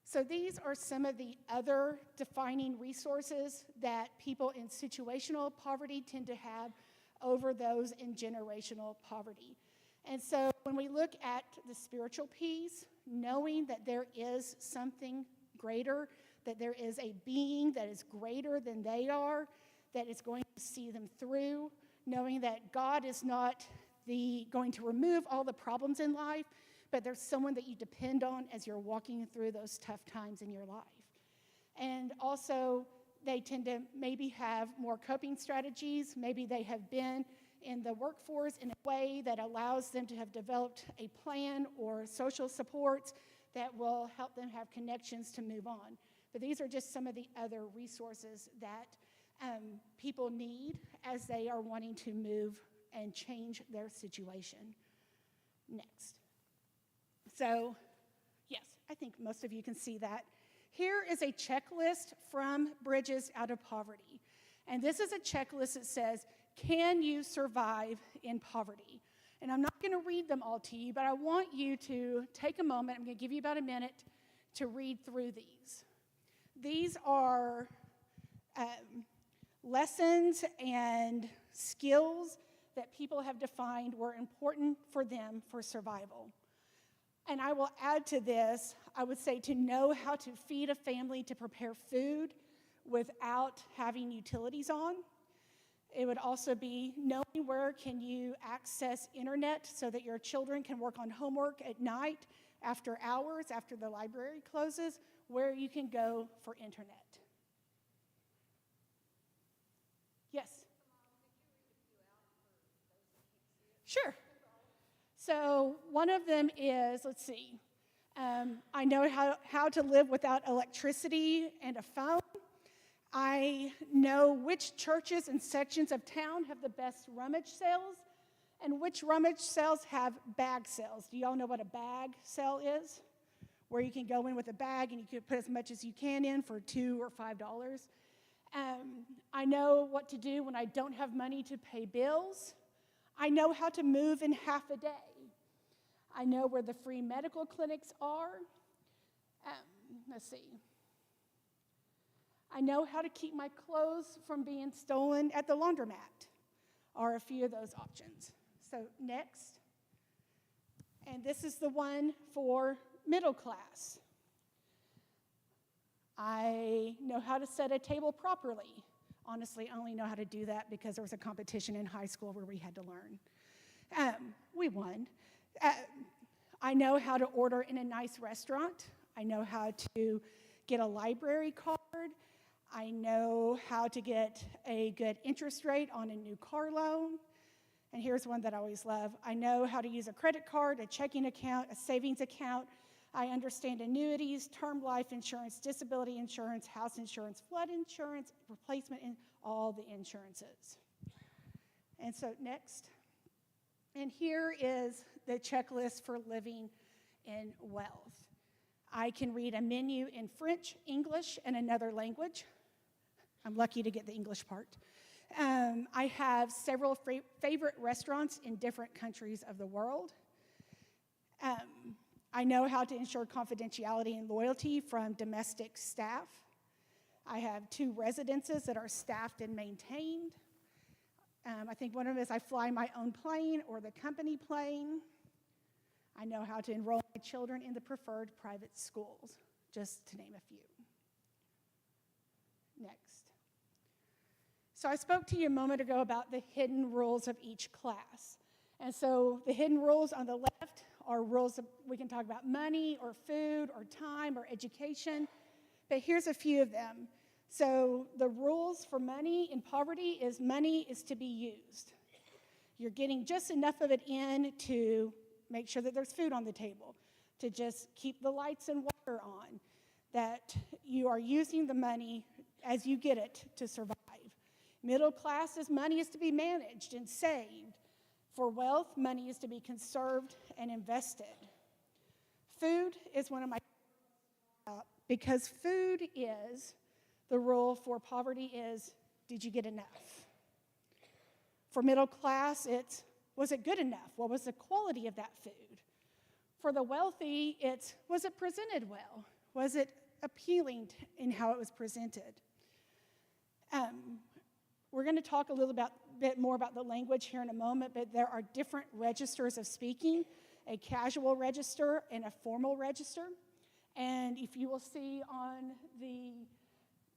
So these are some of the other defining resources that people in situational poverty tend to have over those in generational poverty. And so when we look at the spiritual piece, knowing that there is something greater, that there is a being that is greater than they are, that is going to see them through, knowing that God is not going to remove all the problems in life, but there's someone that you depend on as you're walking through those tough times in your life. And also, they tend to maybe have more coping strategies. Maybe they have been in the workforce in a way that allows them to have developed a plan or social supports that will help them have connections to move on. But these are just some of the other resources that people need as they are wanting to move and change their situation. Next. So, yes, I think most of you can see that. Here is a checklist from Bridges Out of Poverty. And this is a checklist that says, can you survive in poverty? And I'm not going to read them all to you, but I want you to take a moment. I'm going to give you about a minute to read through these. These are lessons and skills that people have defined were important for them for survival. And I will add to this, I would say to know how to feed a family, to prepare food without having utilities on. It would also be knowing where can you access internet so that your children can work on homework at night, after hours, after the library closes, where you can go for internet. Yes? Sure. So one of them is, let's see, I know how to live without electricity and a phone. I know which churches and sections of town have the best rummage sales and which rummage sales have bag sales. Do y'all know what a bag sale is? Where you can go in with a bag and you can put as much as you can in for $2 or $5. I know what to do when I don't have money to pay bills. I know how to move in half a day. I know where the free medical clinics are. Let's see. I know how to keep my clothes from being stolen at the laundromat, are a few of those options. So next. And this is the one for middle class. I know how to set a table properly. Honestly, I only know how to do that because there was a competition in high school where we had to learn. We won. I know how to order in a nice restaurant. I know how to get a library card. I know how to get a good interest rate on a new car loan. And here's one that I always love. I know how to use a credit card, a checking account, a savings account. I understand annuities, term life insurance, disability insurance, house insurance, flood insurance, replacement, and all the insurances. And so next. And here is the checklist for living in wealth. I can read a menu in French, English, and another language. I'm lucky to get the English part. I have several favorite restaurants in different countries of the world. I know how to ensure confidentiality and loyalty from domestic staff. I have 2 residences that are staffed and maintained. I think one of them is I fly my own plane or the company plane. I know how to enroll my children in the preferred private schools, just to name a few. Next. So I spoke to you a moment ago about the hidden rules of each class. And so the hidden rules on the left are rules that we can talk about money or food or time or education. But here's a few of them. So the rules for money in poverty is money is to be used. You're getting just enough of it in to make sure that there's food on the table, to just keep the lights and water on, that you are using the money as you get it to survive. Middle class is money is to be managed and saved. For wealth, money is to be conserved and invested. Food is one of my because food is the rule for poverty is, did you get enough? For middle class, it's, was it good enough? What was the quality of that food? For the wealthy, it's, was it presented well? Was it appealing in how it was presented? We're going to talk a little bit more about the language here in a moment, but there are different registers of speaking, a casual register and a formal register. And if you will see on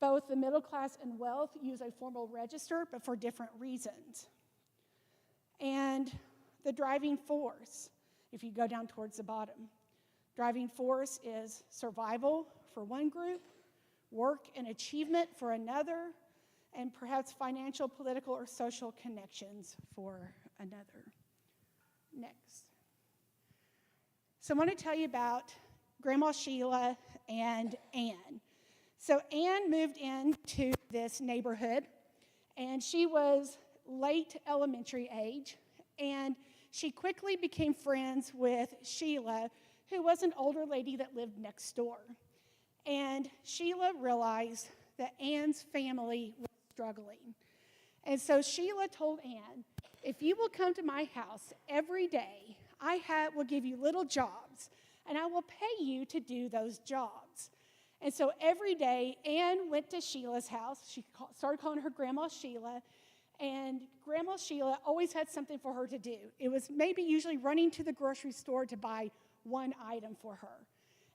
both the middle class and wealth use a formal register, but for different reasons. And the driving force, if you go down towards the bottom, driving force is survival for one group, work and achievement for another, and perhaps financial, political, or social connections for another. Next. So I want to tell you about Grandma Sheila and Ann. So Ann moved into this neighborhood, and she was late elementary age, And she quickly became friends with Sheila, who was an older lady that lived next door. And Sheila realized that Anne's family was struggling. And so Sheila told Anne, if you will come to my house every day, will give you little jobs, and I will pay you to do those jobs. And so every day, Anne went to Sheila's house. She started calling her Grandma Sheila, and Grandma Sheila always had something for her to do. It was maybe usually running to the grocery store to buy one item for her.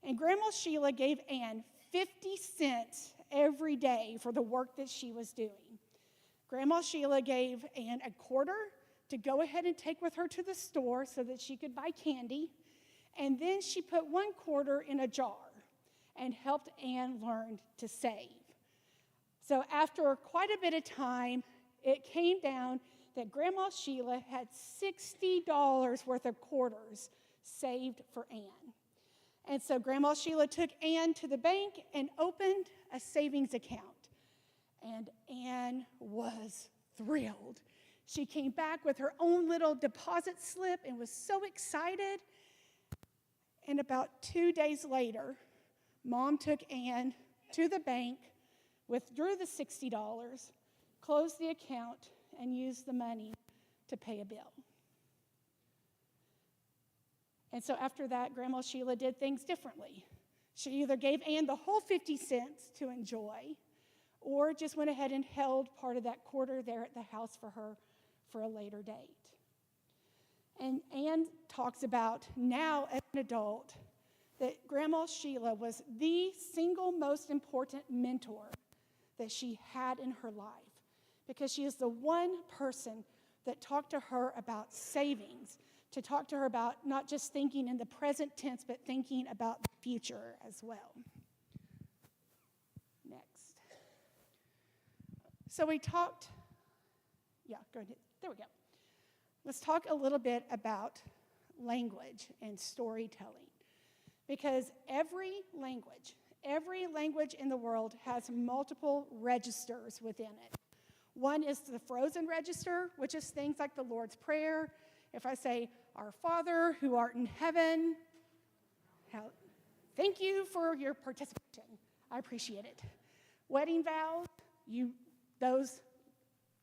And Grandma Sheila gave Anne 50 cents every day for the work that she was doing. Grandma Sheila gave Anne a quarter to go ahead and take with her to the store so that she could buy candy. And then she put 1 quarter in a jar and helped Anne learn to save. So after quite a bit of time, it came down that Grandma Sheila had $60 worth of quarters saved for Anne. And so Grandma Sheila took Anne to the bank and opened a savings account. And Anne was thrilled. She came back with her own little deposit slip and was so excited. And about 2 days later, Mom took Anne to the bank, withdrew the $60, closed the account, and used the money to pay a bill. And so after that, Grandma Sheila did things differently. She either gave Anne the whole 50 cents to enjoy, or just went ahead and held part of that quarter there at the house for her for a later date. And Anne talks about now as an adult that Grandma Sheila was the single most important mentor that she had in her life, because she is the one person that talked to her about savings, to talk to her about not just thinking in the present tense, but thinking about the future as well. Next. So we talked, go ahead. There we go. Let's talk a little bit about language and storytelling, because every language in the world has multiple registers within it. One is the frozen register, which is things like the Lord's Prayer. If I say, Our Father who art in heaven, thank you for your participation. I appreciate it. Wedding vows,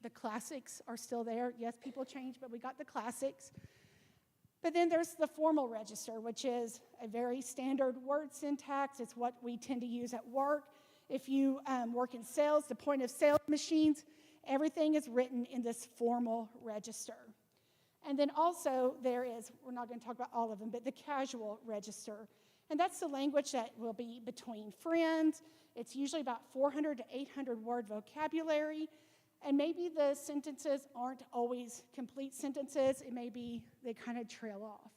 the classics are still there. Yes, people change, but we got the classics. But then there's the formal register, which is a very standard word syntax. It's what we tend to use at work. If you work in sales, the point of sale machines, everything is written in this formal register. And then also there is, we're not going to talk about all of them, but the casual register. And that's the language that will be between friends. It's usually about 400 to 800 word vocabulary. And maybe the sentences aren't always complete sentences. It may be they kind of trail off.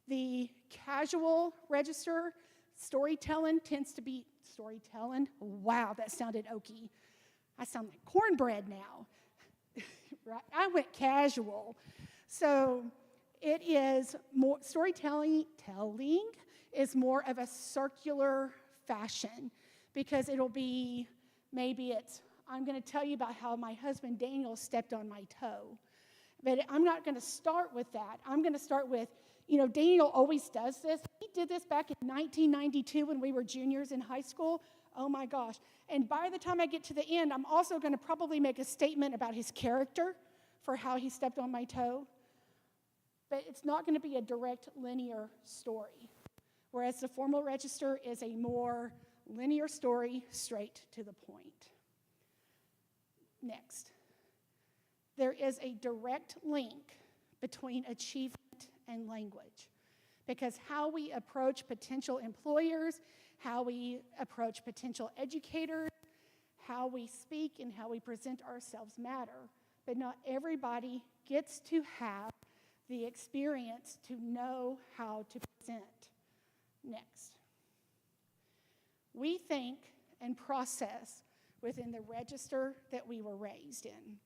The casual register, storytelling tends to be storytelling. Wow, that sounded oaky. I sound like cornbread now. Right? I went casual. So it is more, storytelling is more of a circular fashion, because it'll be, maybe it's, I'm going to tell you about how my husband Daniel stepped on my toe. But I'm not going to start with that. I'm going to start with, Daniel always does this. He did this back in 1992 when we were juniors in high school. Oh my gosh. And by the time I get to the end, I'm also going to probably make a statement about his character for how he stepped on my toe. But it's not going to be a direct linear story. Whereas the formal register is a more linear story, straight to the point. Next, there is a direct link between achievement and language, because how we approach potential employers, how we approach potential educators, how we speak and how we present ourselves matter, but not everybody gets to have the experience to know how to present. Next, we think and process within the register that we were raised in.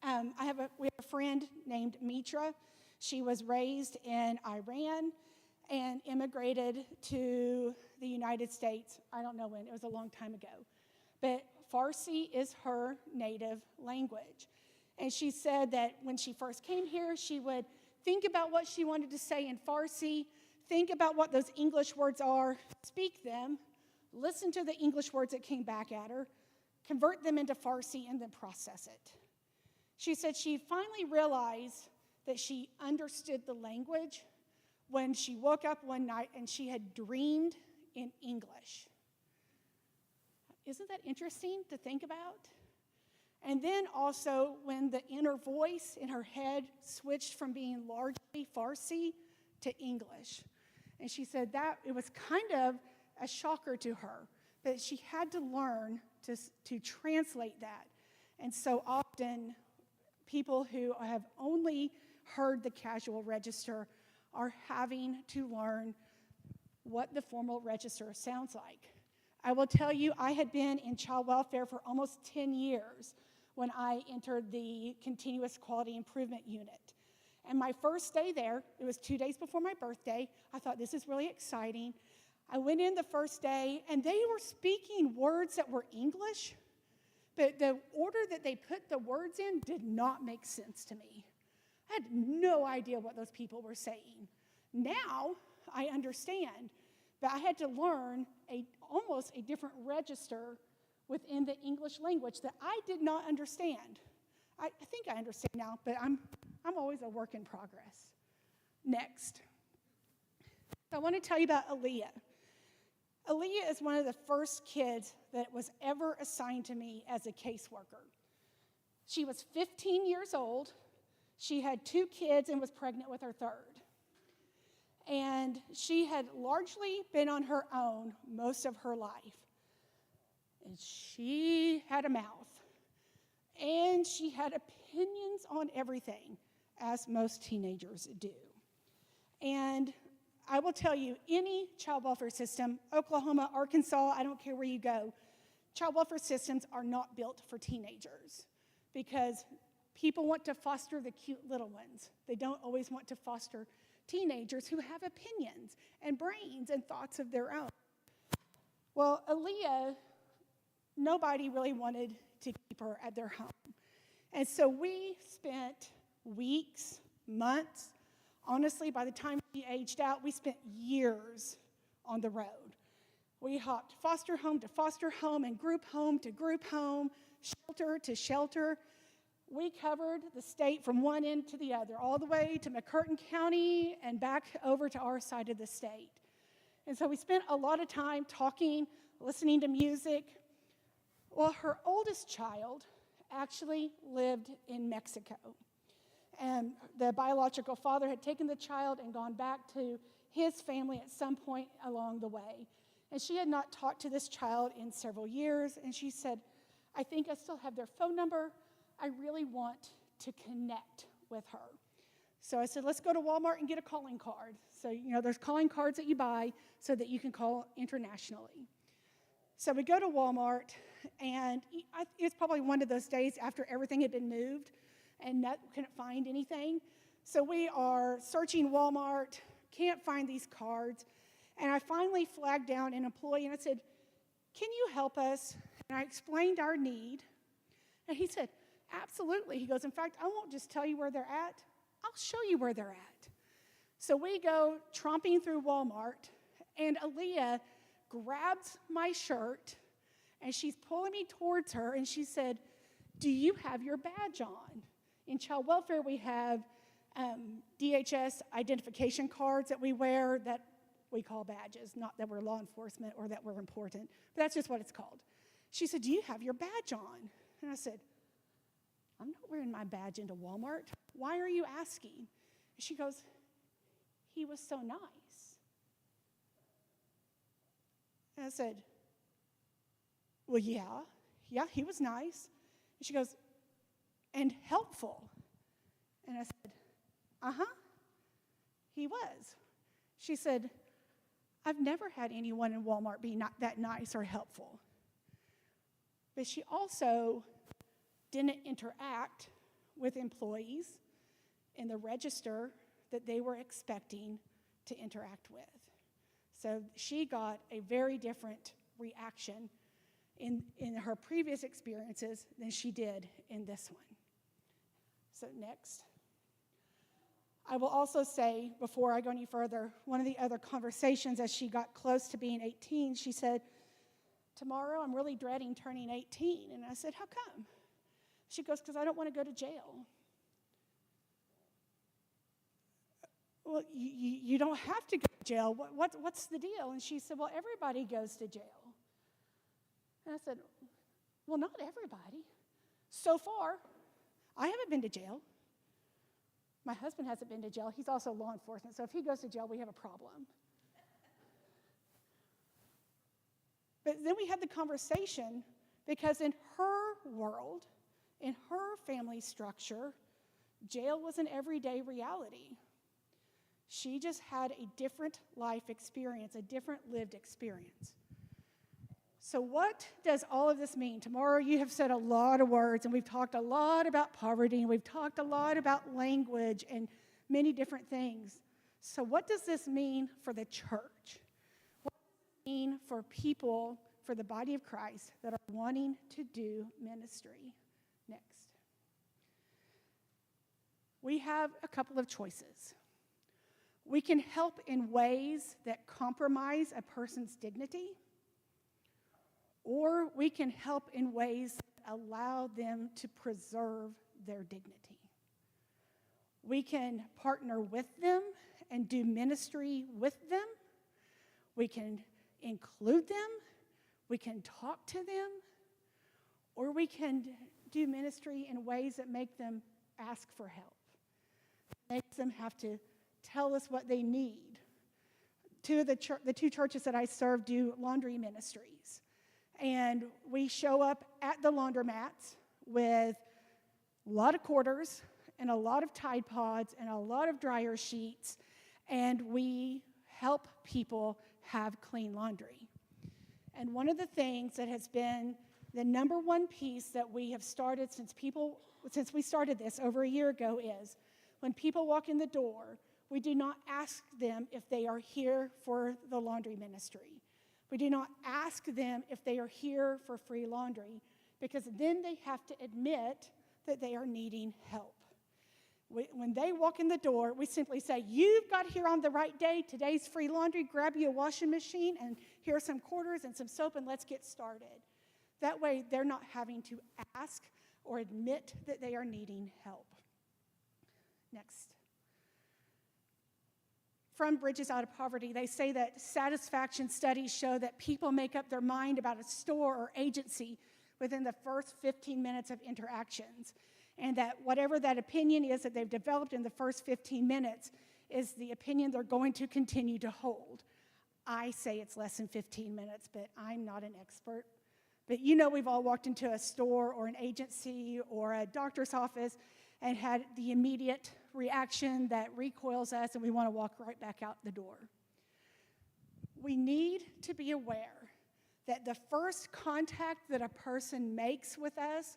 We have a friend named Mitra. She was raised in Iran and immigrated to the United States. I don't know when, it was a long time ago. But Farsi is her native language. And she said that when she first came here, she would think about what she wanted to say in Farsi, think about what those English words are, speak them, listen to the English words that came back at her, convert them into Farsi, and then process it. She said she finally realized that she understood the language when she woke up one night and she had dreamed in English. Isn't that interesting to think about? And then also when the inner voice in her head switched from being largely Farsi to English. And she said that it was kind of a shocker to her, but she had to learn to translate that. And so often, people who have only heard the casual register are having to learn what the formal register sounds like. I will tell you, I had been in child welfare for almost 10 years when I entered the Continuous Quality Improvement Unit. And my first day there, it was 2 days before my birthday, I thought this is really exciting. I went in the first day, and they were speaking words that were English, but the order that they put the words in did not make sense to me. I had no idea what those people were saying. Now, I understand, but I had to learn almost a different register within the English language that I did not understand. I think I understand now, but I'm always a work in progress. Next. I want to tell you about Aaliyah. Aaliyah is one of the first kids that was ever assigned to me as a caseworker. She was 15 years old. She had 2 kids and was pregnant with her third. And she had largely been on her own most of her life. And she had a mouth. And she had opinions on everything, as most teenagers do. And I will tell you, any child welfare system, Oklahoma, Arkansas, I don't care where you go, child welfare systems are not built for teenagers because people want to foster the cute little ones. They don't always want to foster teenagers who have opinions and brains and thoughts of their own. Well, Aaliyah, nobody really wanted to keep her at their home. And so we spent weeks, months, honestly, by the time she aged out, we spent years on the road. We hopped foster home to foster home and group home to group home, shelter to shelter. We covered the state from one end to the other, all the way to McCurtain County and back over to our side of the state. And so we spent a lot of time talking, listening to music. Well, her oldest child actually lived in Mexico. And the biological father had taken the child and gone back to his family at some point along the way. And she had not talked to this child in several years. And she said, I think I still have their phone number. I really want to connect with her. So I said, let's go to Walmart and get a calling card. So, there's calling cards that you buy so that you can call internationally. So we go to Walmart, and it's probably one of those days after everything had been moved and couldn't find anything. So we are searching Walmart, can't find these cards. And I finally flagged down an employee, and I said, can you help us? And I explained our need. And he said, absolutely. He goes, in fact, I won't just tell you where they're at. I'll show you where they're at. So we go tromping through Walmart, and Aaliyah grabs my shirt, and she's pulling me towards her, and she said, do you have your badge on? In child welfare, we have DHS identification cards that we wear that we call badges, not that we're law enforcement or that we're important, but that's just what it's called. She said, do you have your badge on? And I said, I'm not wearing my badge into Walmart. Why are you asking? And she goes, he was so nice. And I said, well, yeah, he was nice. And she goes, and helpful. And I said, he was. She said, I've never had anyone in Walmart be not that nice or helpful. But she also didn't interact with employees in the register that they were expecting to interact with. So she got a very different reaction in her previous experiences than she did in this one. So next. I will also say, before I go any further, one of the other conversations as she got close to being 18, she said, tomorrow I'm really dreading turning 18. And I said, how come? She goes, because I don't want to go to jail. Well, you don't have to go to jail. What's the deal? And she said, well, everybody goes to jail. And I said, well, not everybody. So far, I haven't been to jail. My husband hasn't been to jail. He's also law enforcement. So if he goes to jail, we have a problem. But then we had the conversation because in her world, in her family structure, jail was an everyday reality. She just had a different life experience, a different lived experience. So what does all of this mean? Tomorrow you have said a lot of words, and we've talked a lot about poverty, and we've talked a lot about language and many different things. So what does this mean for the church? What does it mean for people, for the body of Christ that are wanting to do ministry? Next. We have a couple of choices. We can help in ways that compromise a person's dignity, or we can help in ways that allow them to preserve their dignity. We can partner with them and do ministry with them. We can include them. We can talk to them. Or we can do ministry in ways that make them ask for help, makes them have to tell us what they need. The two churches that I serve do laundry ministries. And we show up at the laundromats with a lot of quarters and a lot of Tide Pods and a lot of dryer sheets, and we help people have clean laundry. And one of the things that has been the number one piece that we have started since we started this over a year ago is when people walk in the door, we do not ask them if they are here for the laundry ministry. We do not ask them if they are here for free laundry, because then they have to admit that they are needing help. When they walk in the door, we simply say, you've got here on the right day. Today's free laundry. Grab you a washing machine, and here are some quarters and some soap, and let's get started. That way, they're not having to ask or admit that they are needing help. Next. From Bridges Out of Poverty, they say that satisfaction studies show that people make up their mind about a store or agency within the first 15 minutes of interactions, and that whatever that opinion is that they've developed in the first 15 minutes is the opinion they're going to continue to hold. I say it's less than 15 minutes, but I'm not an expert. But you know we've all walked into a store or an agency or a doctor's office and had the immediate reaction that recoils us, and we want to walk right back out the door. We need to be aware that the first contact that a person makes with us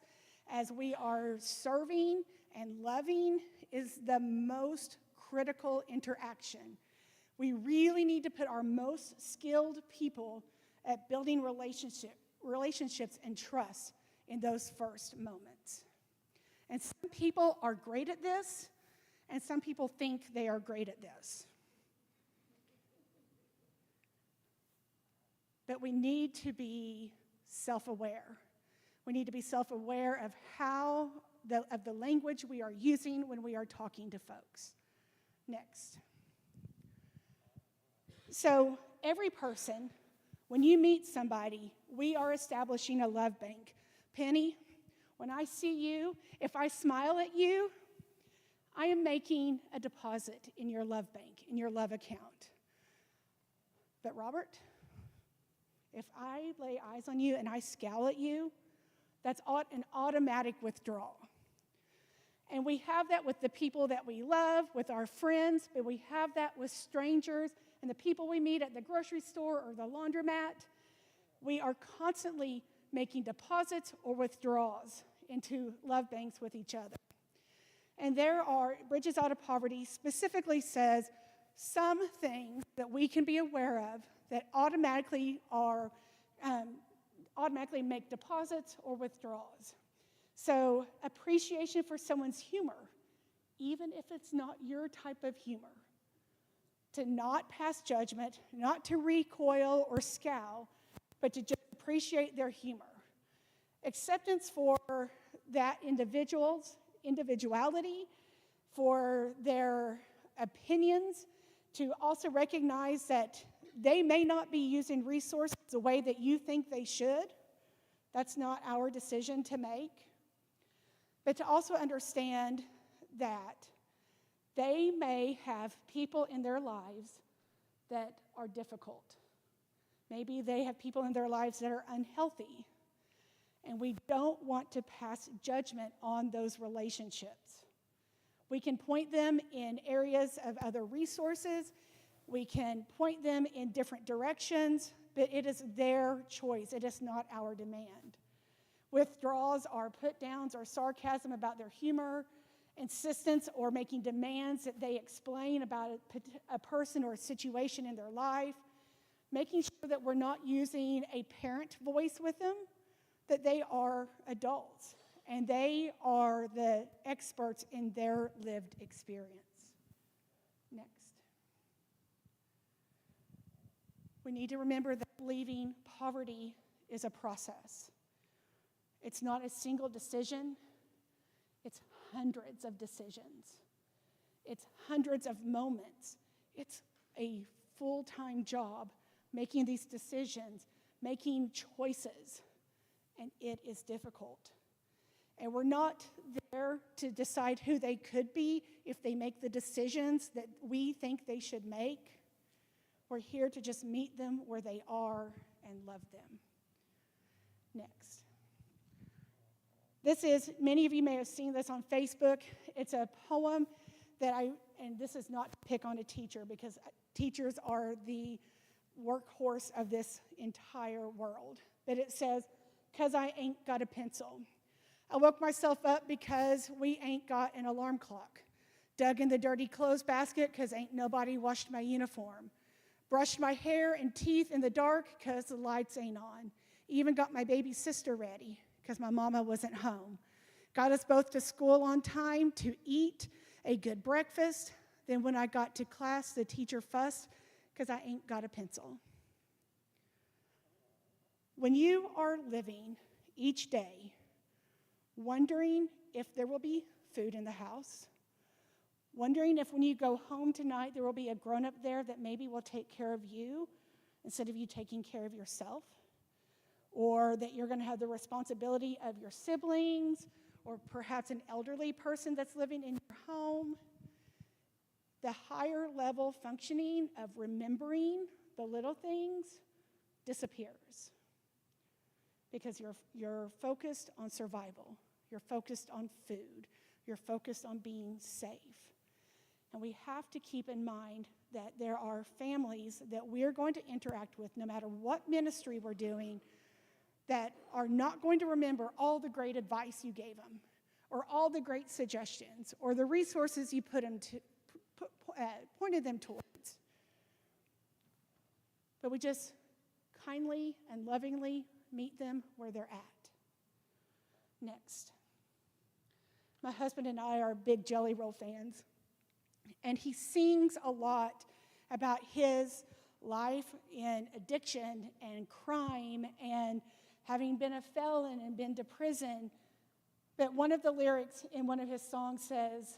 as we are serving and loving is the most critical interaction. We really need to put our most skilled people at building relationships and trust in those first moments. And some people are great at this, and some people think they are great at this. But we need to be self-aware. We need to be self-aware of of the language we are using when we are talking to folks. Next. So every person, when you meet somebody, we are establishing a love bank. Penny, when I see you, if I smile at you, I am making a deposit in your love bank, in your love account. But Robert, if I lay eyes on you and I scowl at you, that's an automatic withdrawal. And we have that with the people that we love, with our friends, but we have that with strangers and the people we meet at the grocery store or the laundromat. We are constantly making deposits or withdrawals into love banks with each other. And Bridges Out of Poverty specifically says some things that we can be aware of that automatically make deposits or withdrawals. So appreciation for someone's humor, even if it's not your type of humor. To not pass judgment, not to recoil or scowl, but to just appreciate their humor. Acceptance for that individuality, for their opinions, to also recognize that they may not be using resources the way that you think they should. That's not our decision to make. But to also understand that they may have people in their lives that are difficult. Maybe they have people in their lives that are unhealthy. And we don't want to pass judgment on those relationships. We can point them in areas of other resources. We can point them in different directions, but it is their choice. It is not our demand. Withdrawals are put downs or sarcasm about their humor, insistence or making demands that they explain about a person or a situation in their life, making sure that we're not using a parent voice with them, that they are adults and they are the experts in their lived experience. Next. We need to remember that leaving poverty is a process. It's not a single decision. It's hundreds of decisions. It's hundreds of moments. It's a full-time job making these decisions, making choices, and it is difficult. And we're not there to decide who they could be if they make the decisions that we think they should make. We're here to just meet them where they are and love them. Next. This is, many of you may have seen this on Facebook. It's a poem that and this is not to pick on a teacher because teachers are the workhorse of this entire world. But it says, "'Cause I ain't got a pencil. I woke myself up because we ain't got an alarm clock. Dug in the dirty clothes basket because ain't nobody washed my uniform. Brushed my hair and teeth in the dark because the lights ain't on. Even got my baby sister ready because my mama wasn't home. Got us both to school on time to eat a good breakfast. Then when I got to class, the teacher fussed because I ain't got a pencil." When you are living each day wondering if there will be food in the house, wondering if when you go home tonight there will be a grown-up there that maybe will take care of you instead of you taking care of yourself, or that you're going to have the responsibility of your siblings, or perhaps an elderly person that's living in your home, the higher level functioning of remembering the little things disappears because you're focused on survival. You're focused on food. You're focused on being safe. And we have to keep in mind that there are families that we're going to interact with no matter what ministry we're doing that are not going to remember all the great advice you gave them or all the great suggestions or the resources you pointed them towards. But we just kindly and lovingly meet them where they're at. Next. My husband and I are big Jelly Roll fans, and he sings a lot about his life in addiction and crime and having been a felon and been to prison. But one of the lyrics in one of his songs says,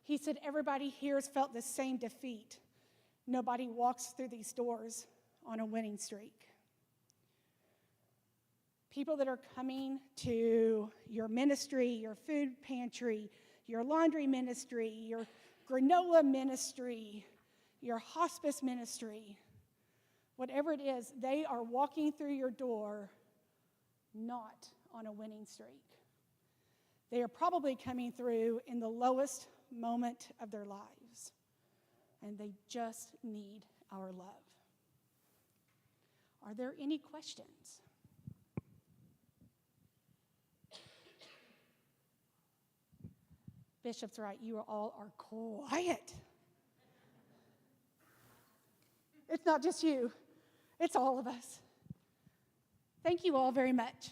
he said, "Everybody here has felt the same defeat. Nobody walks through these doors on a winning streak." People that are coming to your ministry, your food pantry, your laundry ministry, your granola ministry, your hospice ministry, whatever it is, they are walking through your door not on a winning streak. They are probably coming through in the lowest moment of their lives, and they just need our love. Are there any questions? Bishop's right, you all are quiet. It's not just you, it's all of us. Thank you all very much.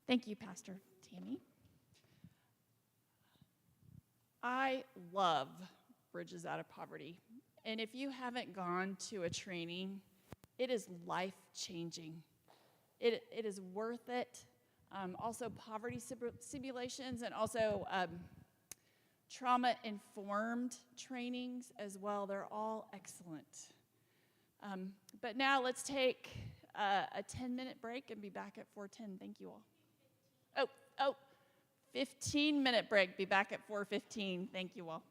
Thank you, Pastor Tammy. I love Bridges Out of Poverty. And if you haven't gone to a training, it is life-changing. It is worth it. Also, poverty simulations and also trauma-informed trainings as well. They're all excellent. But now let's take a 10-minute break and be back at 4:10. Thank you all. 15-minute break. Be back at 4:15. Thank you all.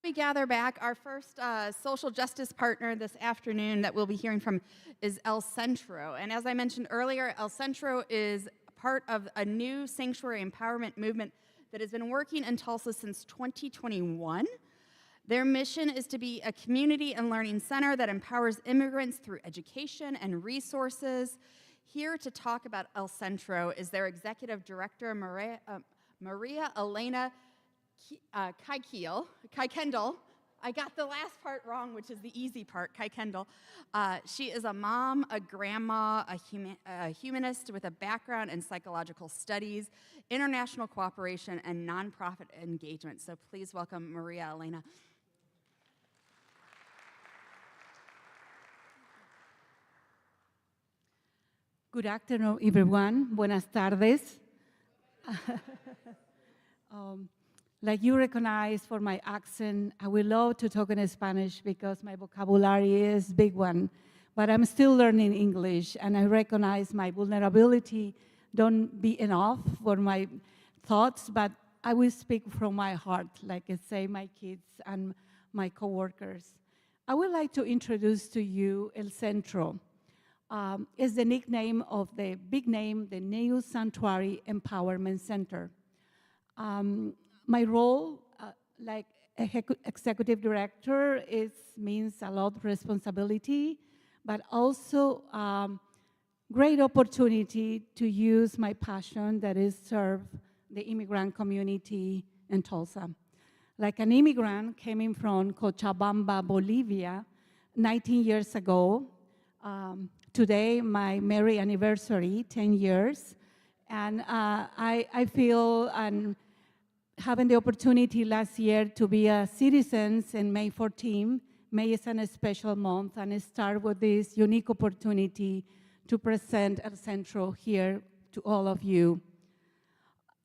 We gather back. Our first social justice partner this afternoon that we'll be hearing from is El Centro. And as I mentioned earlier, El Centro is part of a new sanctuary empowerment movement that has been working in Tulsa since 2021. Their mission is to be a community and learning center that empowers immigrants through education and resources. Here to talk about El Centro is their executive director, Maria Elena Kuykendall. I got the last part wrong, which is the easy part, Kuykendall. She is a mom, a grandma, a humanist with a background in psychological studies, international cooperation, and nonprofit engagement. So please welcome Maria Elena. Good afternoon, everyone. Buenas tardes. Like you recognize for my accent, I would love to talk in Spanish because my vocabulary is a big one, but I'm still learning English, and I recognize my vulnerability don't be enough for my thoughts, but I will speak from my heart, like I say, my kids and my coworkers. I would like to introduce to you El Centro. Is the nickname of the big name, the New Sanctuary Empowerment Center. My role, like executive director, means a lot of responsibility, but also great opportunity to use my passion, that is serve the immigrant community in Tulsa. Like an immigrant coming from Cochabamba, Bolivia, 19 years ago. Today, my marriage anniversary, 10 years, and I feel having the opportunity last year to be a citizen in May 14. May is a special month, and I start with this unique opportunity to present El Centro here to all of you.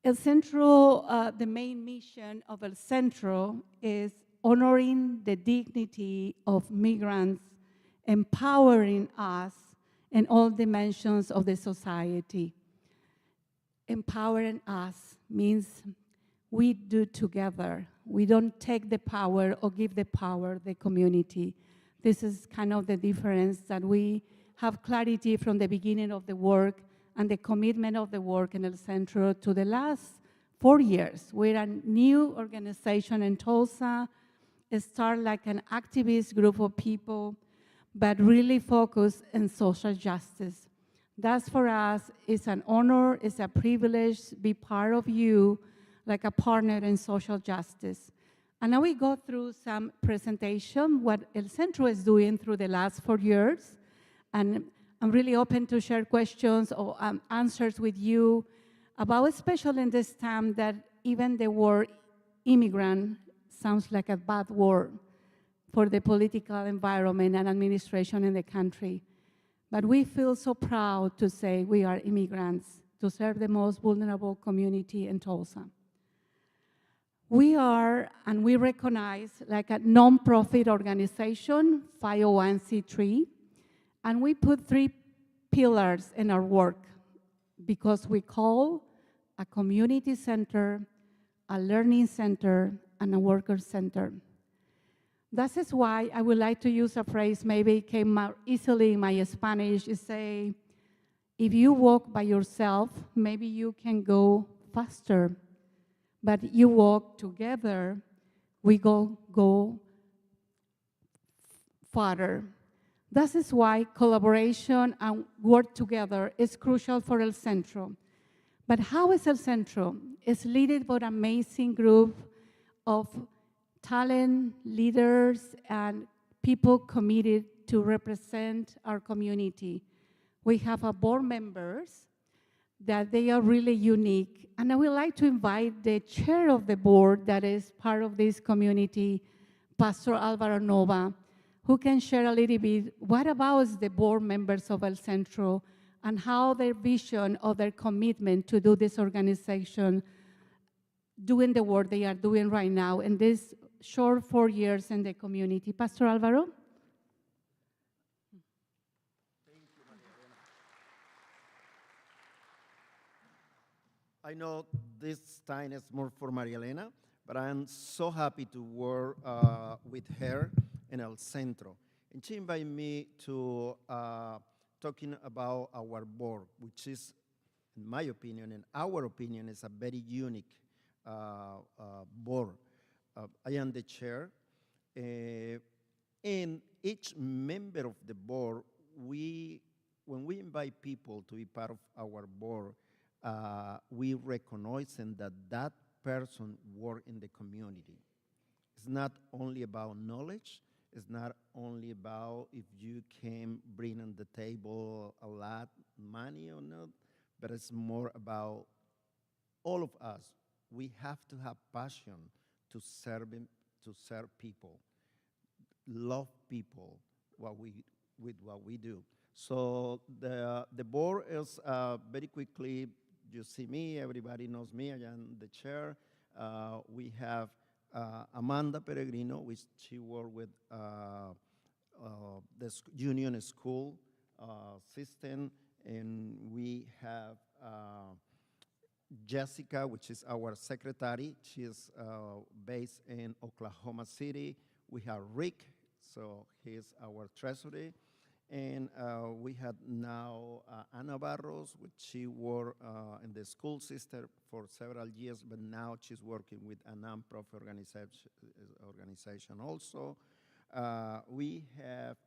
El Centro, the main mission of El Centro is honoring the dignity of migrants, empowering us in all dimensions of the society. Empowering us means we do together. We don't take the power or give the power to the community. This is kind of the difference, that we have clarity from the beginning of the work and the commitment of the work in El Centro to the last 4 years. We're a new organization in Tulsa. It started like an activist group of people, but really focus on social justice. That for us is an honor, it's a privilege to be part of you, like a partner in social justice. And now we go through some presentation, what El Centro is doing through the last 4 years. And I'm really open to share questions or answers with you about, especially in this time that even the word immigrant sounds like a bad word for the political environment and administration in the country. But we feel so proud to say we are immigrants to serve the most vulnerable community in Tulsa. We are, and we recognize, like a nonprofit organization, 501c3, and we put 3 pillars in our work because we call a community center, a learning center, and a worker center. That is why I would like to use a phrase, maybe it came out easily in my Spanish, is say, if you walk by yourself, maybe you can go faster, but you walk together, we go farther. That is why collaboration and work together is crucial for El Centro. But how is El Centro? It's led by an amazing group of talent, leaders, and people committed to represent our community. We have our board members that they are really unique. And I would like to invite the chair of the board that is part of this community, Pastor Alvaro Nova, who can share a little bit what about the board members of El Centro and how their vision or their commitment to do this organization, doing the work they are doing right now in this short 4 years in the community. Pastor Alvaro? Thank you, Maria Elena. I know this time is more for Maria Elena, but I'm so happy to work with her in El Centro. And she invited me to talking about our board, which is, in my opinion, in our opinion, is a very unique board. I am the chair, and each member of the board, when we invite people to be part of our board, we recognize that person work in the community. It's not only about knowledge. It's not only about if you can bring on the table a lot money or not, but it's more about all of us. We have to have passion to serve people, love people with what we do. So the board is very quickly. You see me. Everybody knows me. I am the chair. We have Amanda Peregrino, which she worked with the union school system, and we have Jessica, which is our secretary. She is based in Oklahoma City. We have Rick, so he's our treasurer. And we had now Ana Barros, which she worked in the school system for several years, but now she's working with a nonprofit organization also. We have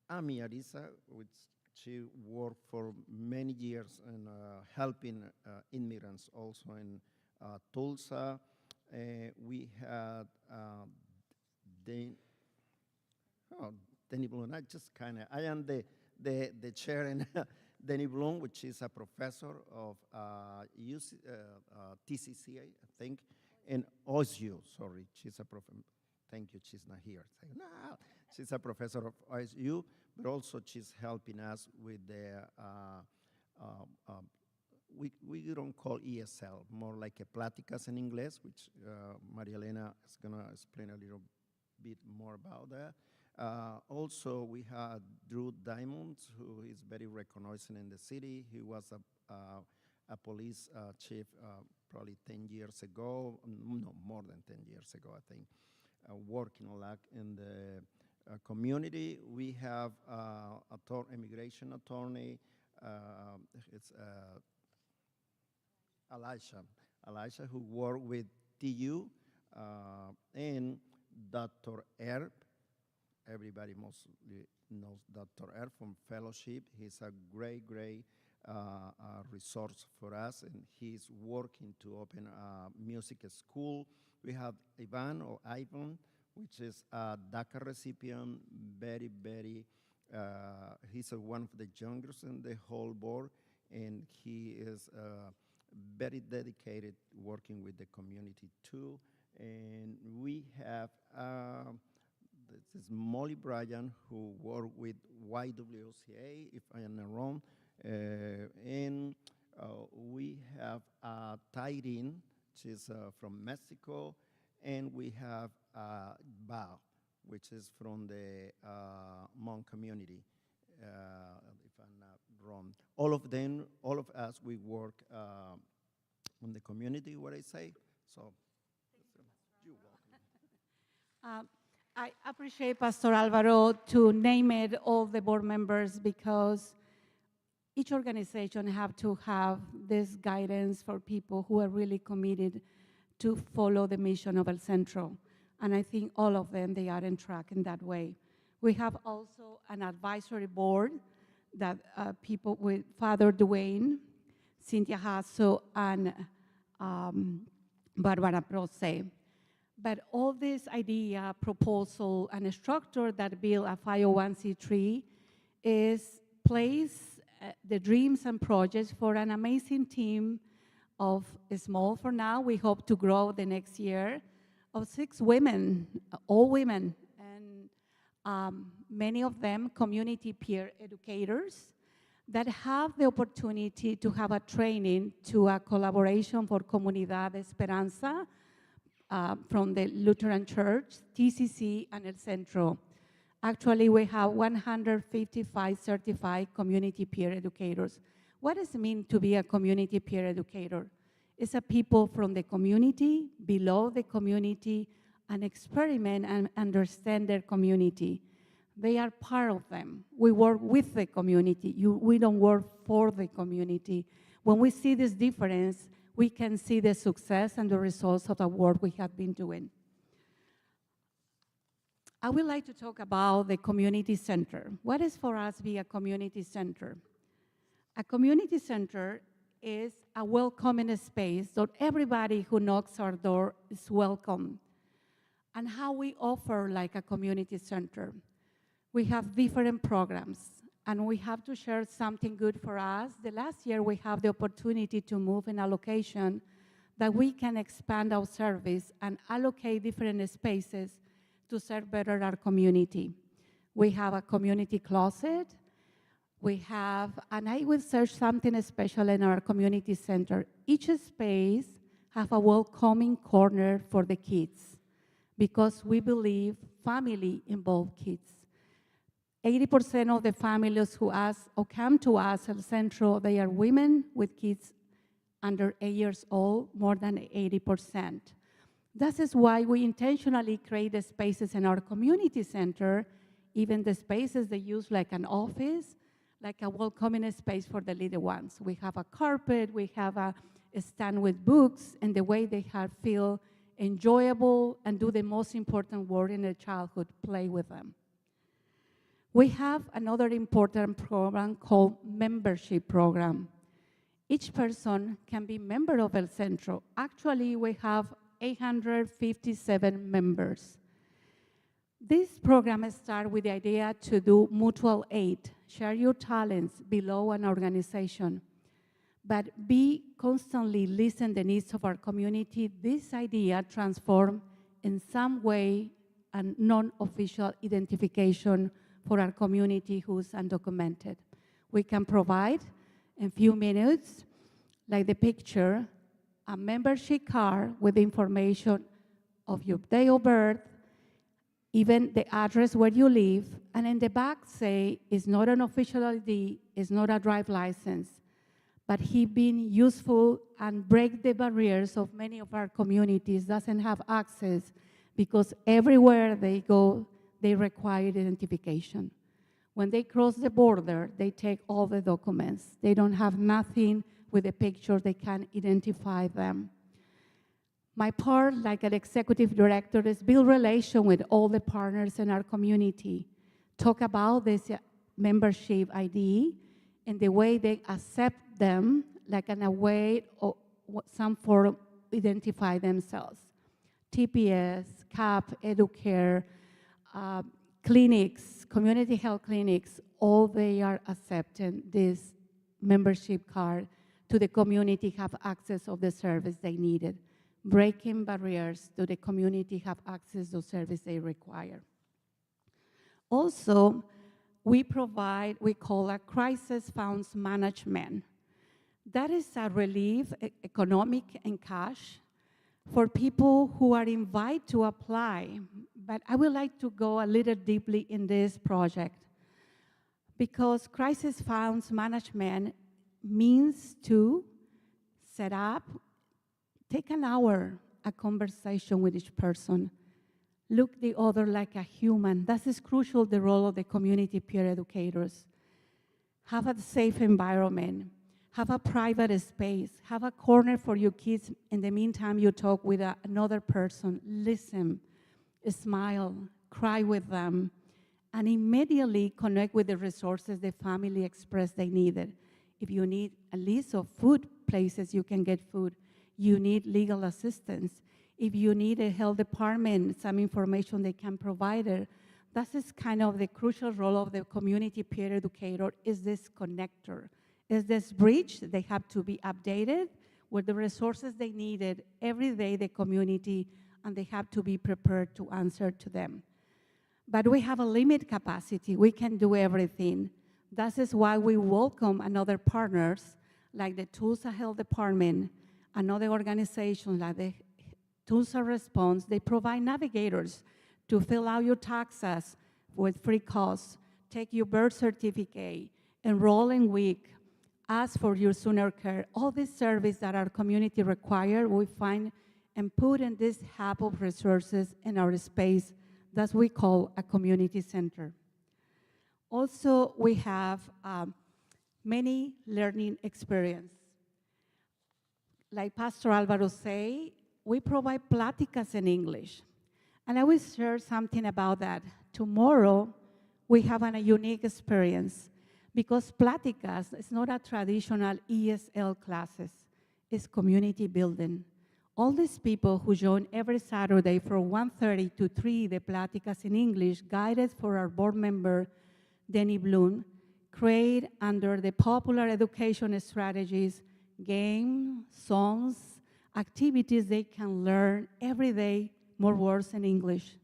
Ami Arisa, which she worked for many years in helping immigrants also in Tulsa. We had Denny Bloom. I am the chair in Denny Bloom, which is a professor of TCC, I think, and OSU, sorry, she's a professor. Thank you, she's not here. No, she's a professor of OSU, but also she's helping us with the, we don't call ESL, more like a Pláticas in English, which Maria Elena is gonna explain a little bit more about that. Also, we had Drew Diamonds, who is very recognized in the city. He was a police chief probably 10 years ago, no, more than 10 years ago, I think, working a lot in the community. We have immigration attorney, it's Elisha, who worked with TU, and Dr. Erb. Everybody mostly knows Dr. Erb from Fellowship. He's a great resource for us, and he's working to open a music school. We have Ivan, which is a DACA recipient, very, he's one of the youngest in the whole board, and he is very dedicated working with the community too. And we have, this is Molly Bryan, who worked with YWCA, if I am not wrong. And we have Tyreen, she's from Mexico, and we have Bao, which is from the Hmong community, if I'm not wrong. All of us, we work in the community, what I say. So, you're welcome. I appreciate Pastor Alvaro to name it all the board members, because each organization have to have this guidance for people who are really committed to follow the mission of El Centro. And I think all of them, they are on track in that way. We have also an advisory board that people with Father Duane, Cynthia Hasso, and Barbara Proce. But all this idea, proposal, and a structure that build a 501c3 is place the dreams and projects for an amazing team of small for now. We hope to grow the next year of 6 women, all women, and many of them community peer educators that have the opportunity to have a training to a collaboration for Comunidad Esperanza from the Lutheran Church, TCC, and El Centro. Actually, we have 155 certified community peer educators. What does it mean to be a community peer educator? It's a people from the community, below the community, and experiment and understand their community. They are part of them. We work with the community. We don't work for the community. When we see this difference, we can see the success and the results of the work we have been doing. I would like to talk about the community center. What is for us be a community center? A community center is a welcoming space so everybody who knocks our door is welcome. And how we offer like a community center. We have different programs, and we have to share something good for us. The last year, we have the opportunity to move in a location that we can expand our service and allocate different spaces to serve better our community. We have a community closet. We have, and I will search something special in our community center. Each space have a welcoming corner for the kids because we believe family involve kids. 80% of the families who ask or come to us at Central, they are women with kids under 8 years old, more than 80%. That is why we intentionally create the spaces in our community center, even the spaces they use like an office, like a welcoming space for the little ones. We have a carpet, we have a stand with books, and the way they feel enjoyable and do the most important work in their childhood, play with them. We have another important program called membership program. Each person can be member of El Centro. Actually, we have 857 members. This program starts with the idea to do mutual aid, share your talents below an organization, but be constantly listen the needs of our community. This idea transform in some way a non-official identification for our community who's undocumented. We can provide in a few minutes, like the picture, a membership card with information of your day of birth, even the address where you live, and in the back say, it's not an official ID, it's not a drive license, but he been useful and break the barriers of many of our communities, doesn't have access because everywhere they go, they require identification. When they cross the border, they take all the documents. They don't have nothing with a picture, they can't identify them. My part, like an executive director, is build relation with all the partners in our community. Talk about this membership ID and the way they accept them, like in a way or some form identify themselves. TPS, CAP, EduCare, clinics, community health clinics, all they are accepting this membership card to the community have access of the service they needed, breaking barriers to the community have access to service they require. Also, we provide, we call a crisis funds management. That is a relief, economic and cash, for people who are invited to apply. But I would like to go a little deeply in this project because crisis funds management means to set up, take an hour, a conversation with each person, look the other like a human. That is crucial, the role of the community peer educators. Have a safe environment, have a private space, have a corner for your kids. In the meantime, you talk with another person, listen, smile, cry with them, and immediately connect with the resources the family expressed they needed. If you need a list of food places you can get food, you need legal assistance. If you need a health department, some information they can provide it. That is kind of the crucial role of the community peer educator, is this connector, is this bridge. They have to be updated with the resources they needed every day, the community, and they have to be prepared to answer to them. But we have a limited capacity. We can do everything. That is why we welcome another partners like the Tulsa Health Department, another organization like the Tulsa Response. They provide navigators to fill out your taxes with free costs, take your birth certificate, enroll in WIC, ask for your sooner care. All these services that our community require, we find and put in this hub of resources in our space that we call a community center. Also, we have many learning experience. Like Pastor Alvaro say, we provide pláticas in English. And I will share something about that. Tomorrow, we have a unique experience because pláticas is not a traditional ESL classes, it's community building. All these people who join every Saturday from 1:30 to 3, the pláticas in English, guided for our board member, Denny Bloom, create under the popular education strategies, games, songs, activities they can learn every day more words in English.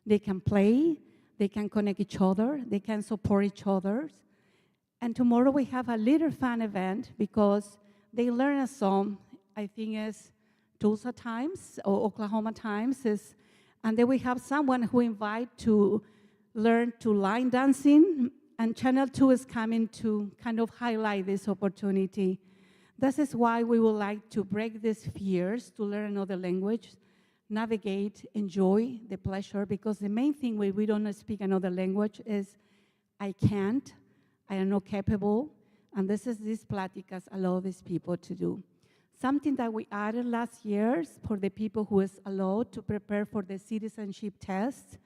They can play, they can connect each other, they can support each other. And tomorrow we have a little fun event because they learn a song, I think it's Tulsa Times or Oklahoma Times, and then we have someone who invite to learn to line dancing, and Channel 2 is coming to kind of highlight this opportunity. This is why we would like to break these fears to learn another language, navigate, enjoy the pleasure, because the main thing when we don't speak another language is I can't, I am not capable, and this is these pláticas allow these people to do. Something that we added last year for the people who is allowed to prepare for the citizenship test,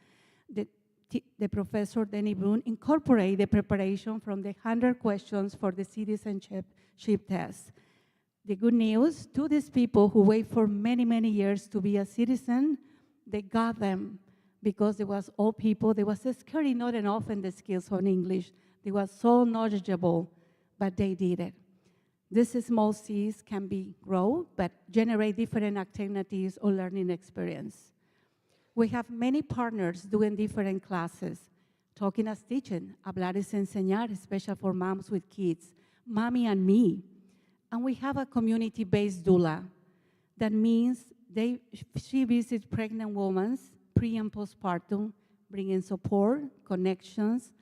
the professor Denny Boone incorporate the preparation from the 100 questions for the citizenship test. The good news to these people who wait for many, many years to be a citizen, they got them because there was all people, they was scary not enough in the skills on English. They were so knowledgeable, but they did it. These small seeds can be grow, but generate different activities or learning experience. We have many partners doing different classes. Talking as teaching, hablar es enseñar, especially for moms with kids, mommy and me. And we have a community-based doula. That means she visits pregnant women, pre and postpartum, bringing support, connections,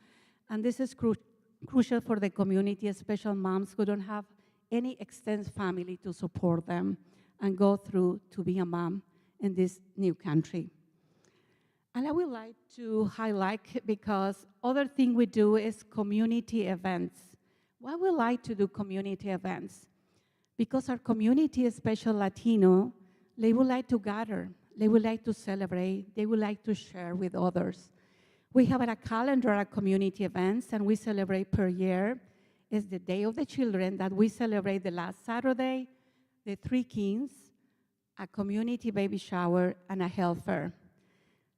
and this is crucial for the community, especially moms who don't have any extended family to support them and go through to be a mom in this new country. And I would like to highlight, because other thing we do is community events. Why we like to do community events? Because our community, especially Latino, they would like to gather, they would like to celebrate, they would like to share with others. We have a calendar of community events, and we celebrate per year. It's the Day of the Children that we celebrate the last Saturday, the Three Kings, a community baby shower, and a health fair.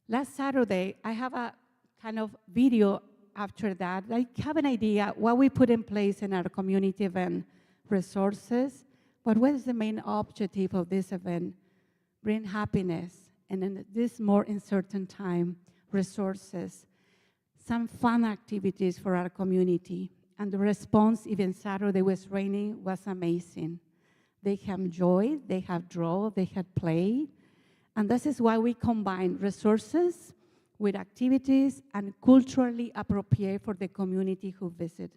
Last Saturday, I have a kind of video after that. I have an idea what we put in place in our community event, resources, but what is the main objective of this event? Bring happiness, and in this more uncertain time, resources, some fun activities for our community. And the response, even Saturday was raining, was amazing. They have joy, they have draw, they have play. And this is why we combine resources with activities and culturally appropriate for the community who visit.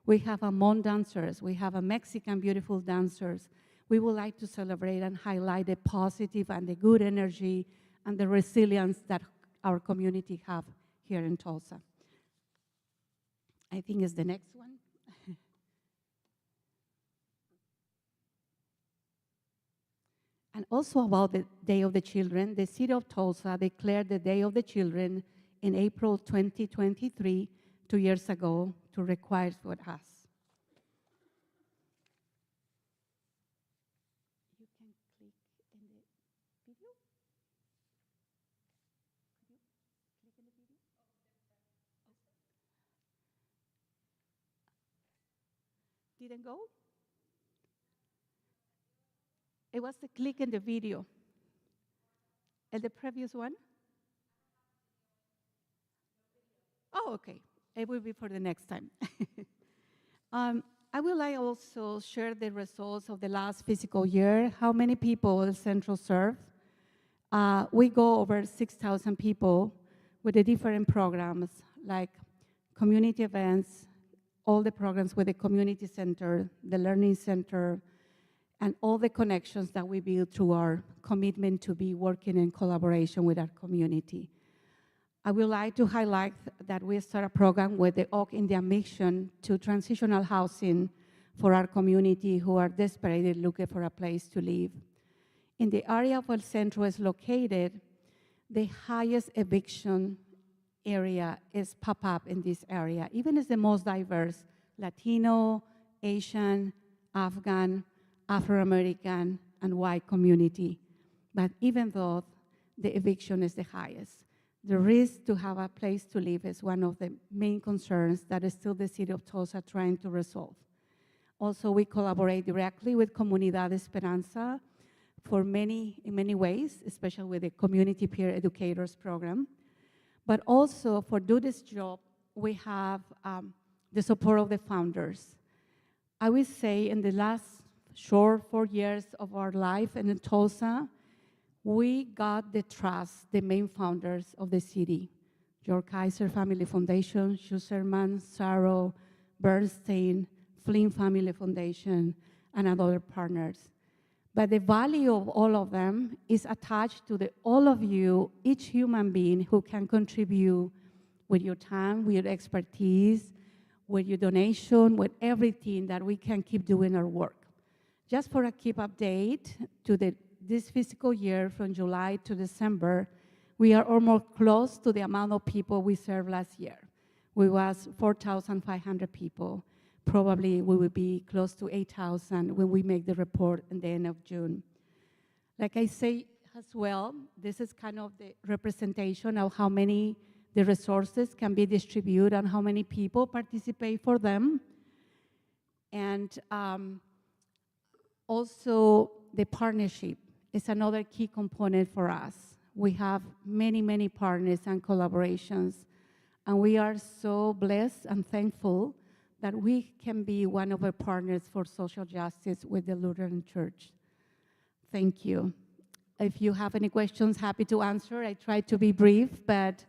We have a Hmong dancers, we have a Mexican beautiful dancers. We would like to celebrate and highlight the positive and the good energy and the resilience that our community have here in Tulsa. I think it's the next one. And also about the Day of the Children, the City of Tulsa declared the Day of the Children in April 2023, 2 years ago, to require for us. You can click in the video. Could you click in the video? Didn't go? It was the click in the video. And the previous one? Oh, okay. It will be for the next time. I would like also share the results of the last fiscal year. How many people Central serve? We go over 6,000 people with the different programs like community events, all the programs with the community center, the learning center, and all the connections that we build through our commitment to be working in collaboration with our community. I would like to highlight that we start a program with the Oak Indian Mission to transitional housing for our community who are desperately looking for a place to live. In the area where Centro is located, the highest eviction area is pop up in this area. Even as the most diverse, Latino, Asian, Afghan, Afro-American, and white community. But even though the eviction is the highest, the risk to have a place to live is one of the main concerns that is still the city of Tulsa trying to resolve. Also, we collaborate directly with Comunidad Esperanza in many ways, especially with the Community Peer Educators Program. But also, for do this job, we have the support of the founders. I would say in the last short 4 years of our life in Tulsa, we got the trust, the main founders of the city, George Kaiser Family Foundation, Schusterman, Sarro, Bernstein, Flynn Family Foundation, and other partners. But the value of all of them is attached to all of you, each human being who can contribute with your time, with your expertise, with your donation, with everything that we can keep doing our work. Just for a keep update to this fiscal year from July to December, we are almost close to the amount of people we served last year. We was 4,500 people. Probably we will be close to 8,000 when we make the report at the end of June. Like I say as well, this is kind of the representation of how many the resources can be distributed and how many people participate for them. And also the partnership is another key component for us. We have many, many partners and collaborations, and we are so blessed and thankful that we can be one of our partners for social justice with the Lutheran Church. Thank you. If you have any questions, happy to answer. I try to be brief, but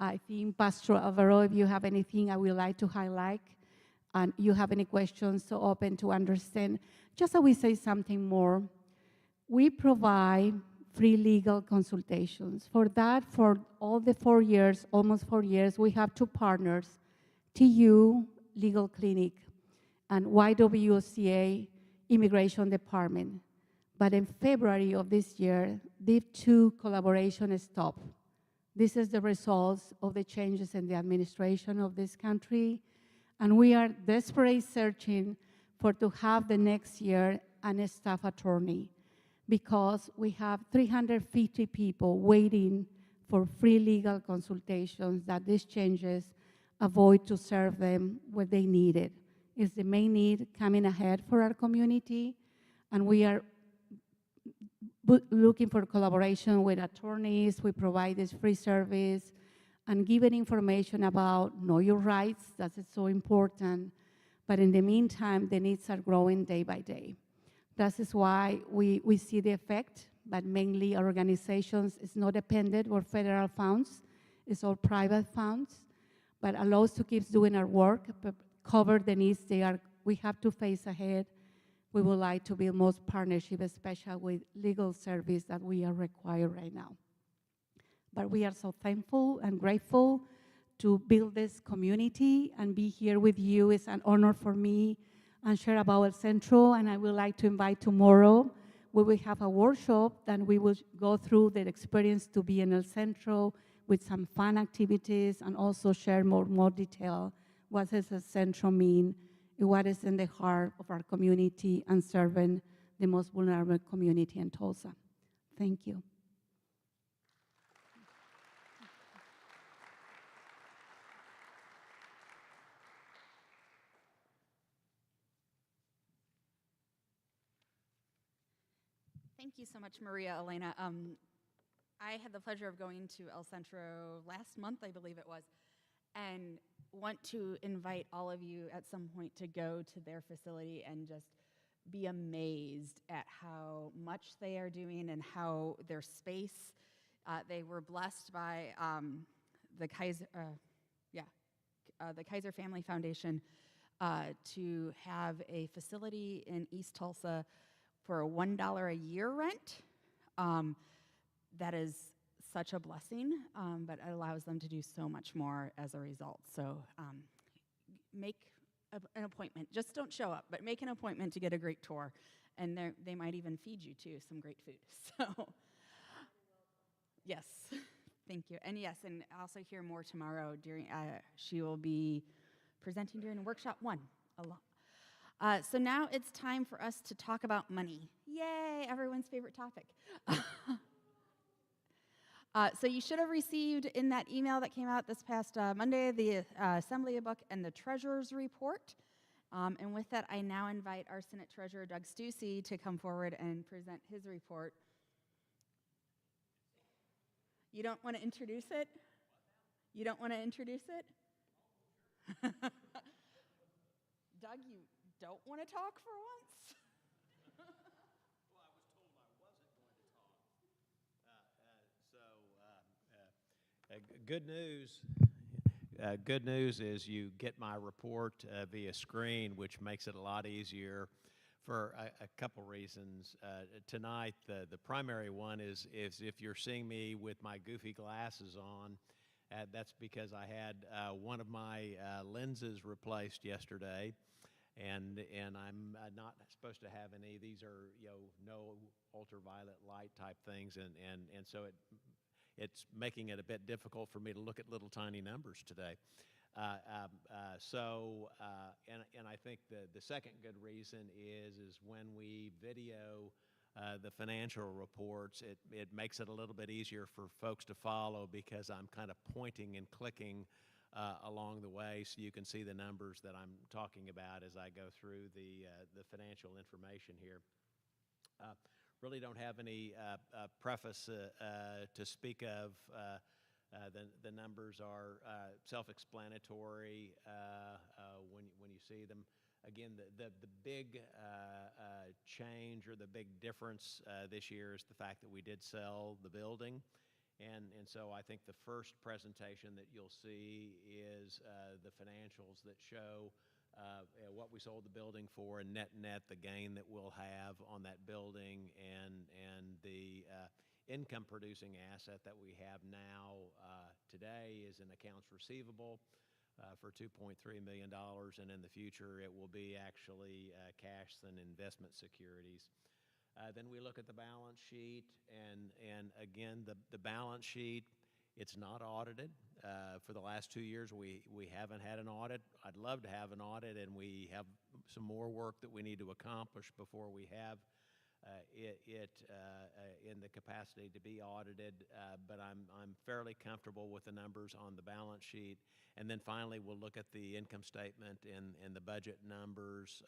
I think Pastor Alvaro, if you have anything I would like to highlight, and you have any questions, so open to understand. Just so we say something more, we provide free legal consultations. For that, for all the 4 years, almost 4 years, we have 2 partners, TU Legal Clinic and YWCA Immigration Department. But in February of this year, these 2 collaborations stopped. This is the results of the changes in the administration of this country, and we are desperately searching for to have the next year a staff attorney, because we have 350 people waiting for free legal consultations that these changes avoid to serve them where they need it. It's the main need coming ahead for our community, and we are looking for collaboration with attorneys. We provide this free service and giving information about know your rights, that is so important. But in the meantime, the needs are growing day by day. That is why we see the effect, but mainly our organizations is not dependent on federal funds, it's all private funds, but allows to keep doing our work, but cover the needs we have to face ahead. We would like to build most partnership, especially with legal service that we are required right now. But we are so thankful and grateful to build this community and be here with you. It's an honor for me and share about El Centro, and I would like to invite tomorrow, we will have a workshop, and we will go through the experience to be in El Centro with some fun activities and also share more detail. What does El Centro mean? What is in the heart of our community and serving the most vulnerable community in Tulsa. Thank you. Thank you so much, Maria Elena. I had the pleasure of going to El Centro last month, I believe it was, and want to invite all of you at some point to go to their facility and just be amazed at how much they are doing and how their space, they were blessed by the Kaiser Family Foundation to have a facility in East Tulsa for a $1 a year rent. That is such a blessing, but it allows them to do so much more as a result. So make an appointment. Just don't show up, but make an appointment to get a great tour. And they might even feed you, too, some great food. So, yes, thank you. And yes, and also hear more tomorrow. She will be presenting during workshop 1. So now it's time for us to talk about money. Yay, everyone's favorite topic. So you should have received in that email that came out this past Monday the Assembly book and the Treasurer's Report. And with that, I now invite our Senate Treasurer, Doug Stussy, to come forward and present his report. You don't want to introduce it? You don't want to introduce it? Doug, you don't want to talk for once? Good news. Good news is you get my report via screen, which makes it a lot easier for a couple reasons. Tonight, the primary one is if you're seeing me with my goofy glasses on, that's because I had one of my lenses replaced yesterday, and I'm not supposed to have any. These are no ultraviolet light type things, and so it's making it a bit difficult for me to look at little tiny numbers today. And I think the second good reason is when we video the financial reports, it makes it a little bit easier for folks to follow because I'm kind of pointing and clicking along the way so you can see the numbers that I'm talking about as I go through the financial information here. Really don't have any preface to speak of. The numbers are self-explanatory when you see them. Again, the big change or the big difference this year is the fact that we did sell the building. And so I think the first presentation that you'll see is the financials that show what we sold the building for and net the gain that we'll have on that building and the income producing asset that we have now today is an accounts receivable for $2.3 million, and in the future it will be actually cash and investment securities. Then we look at the balance sheet, and again, the balance sheet, it's not audited. For the last 2 years, we haven't had an audit. I'd love to have an audit, and we have some more work that we need to accomplish before we have it in the capacity to be audited. But I'm fairly comfortable with the numbers on the balance sheet. And then finally, we'll look at the income statement and the budget numbers,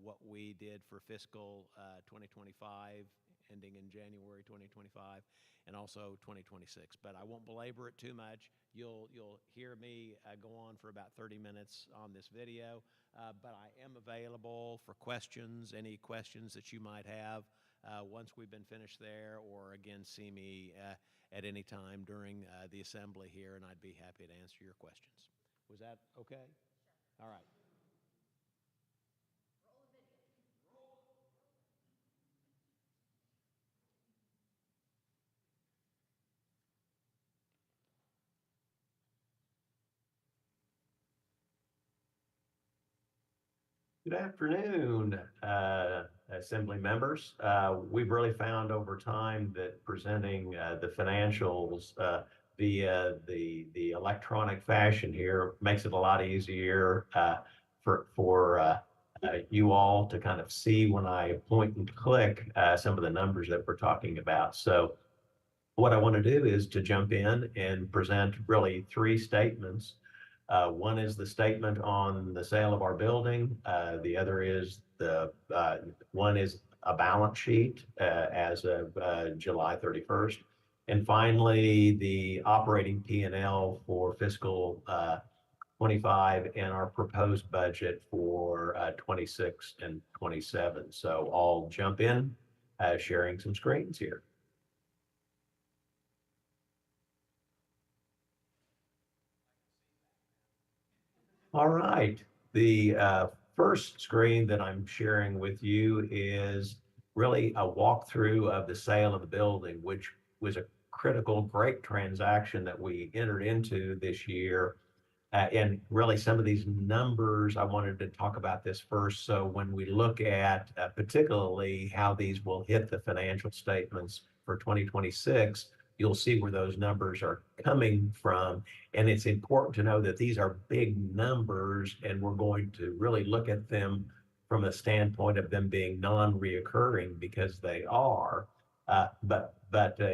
what we did for fiscal 2025, ending in January 2025, and also 2026. But I won't belabor it too much. You'll hear me go on for about 30 minutes on this video, but I am available for questions, any questions that you might have once we've been finished there, or again, see me at any time during the assembly here, and I'd be happy to answer your questions. Was that okay? Sure. All right. Good afternoon, Assembly members. We've really found over time that presenting the financials via the electronic fashion here makes it a lot easier for you all to kind of see when I point and click some of the numbers that we're talking about. So what I want to do is to jump in and present really 3 statements. One is the statement on the sale of our building. The other is one is a balance sheet as of July 31st. And finally, the operating P&L for fiscal 25 and our proposed budget for 26 and 27. So I'll jump in, sharing some screens here. All right. The first screen that I'm sharing with you is really a walkthrough of the sale of the building, which was a critical, great transaction that we entered into this year. And really some of these numbers, I wanted to talk about this first. So when we look at particularly how these will hit the financial statements for 2026, you'll see where those numbers are coming from. And it's important to know that these are big numbers, and we're going to really look at them from a standpoint of them being non-reoccurring, because they are. But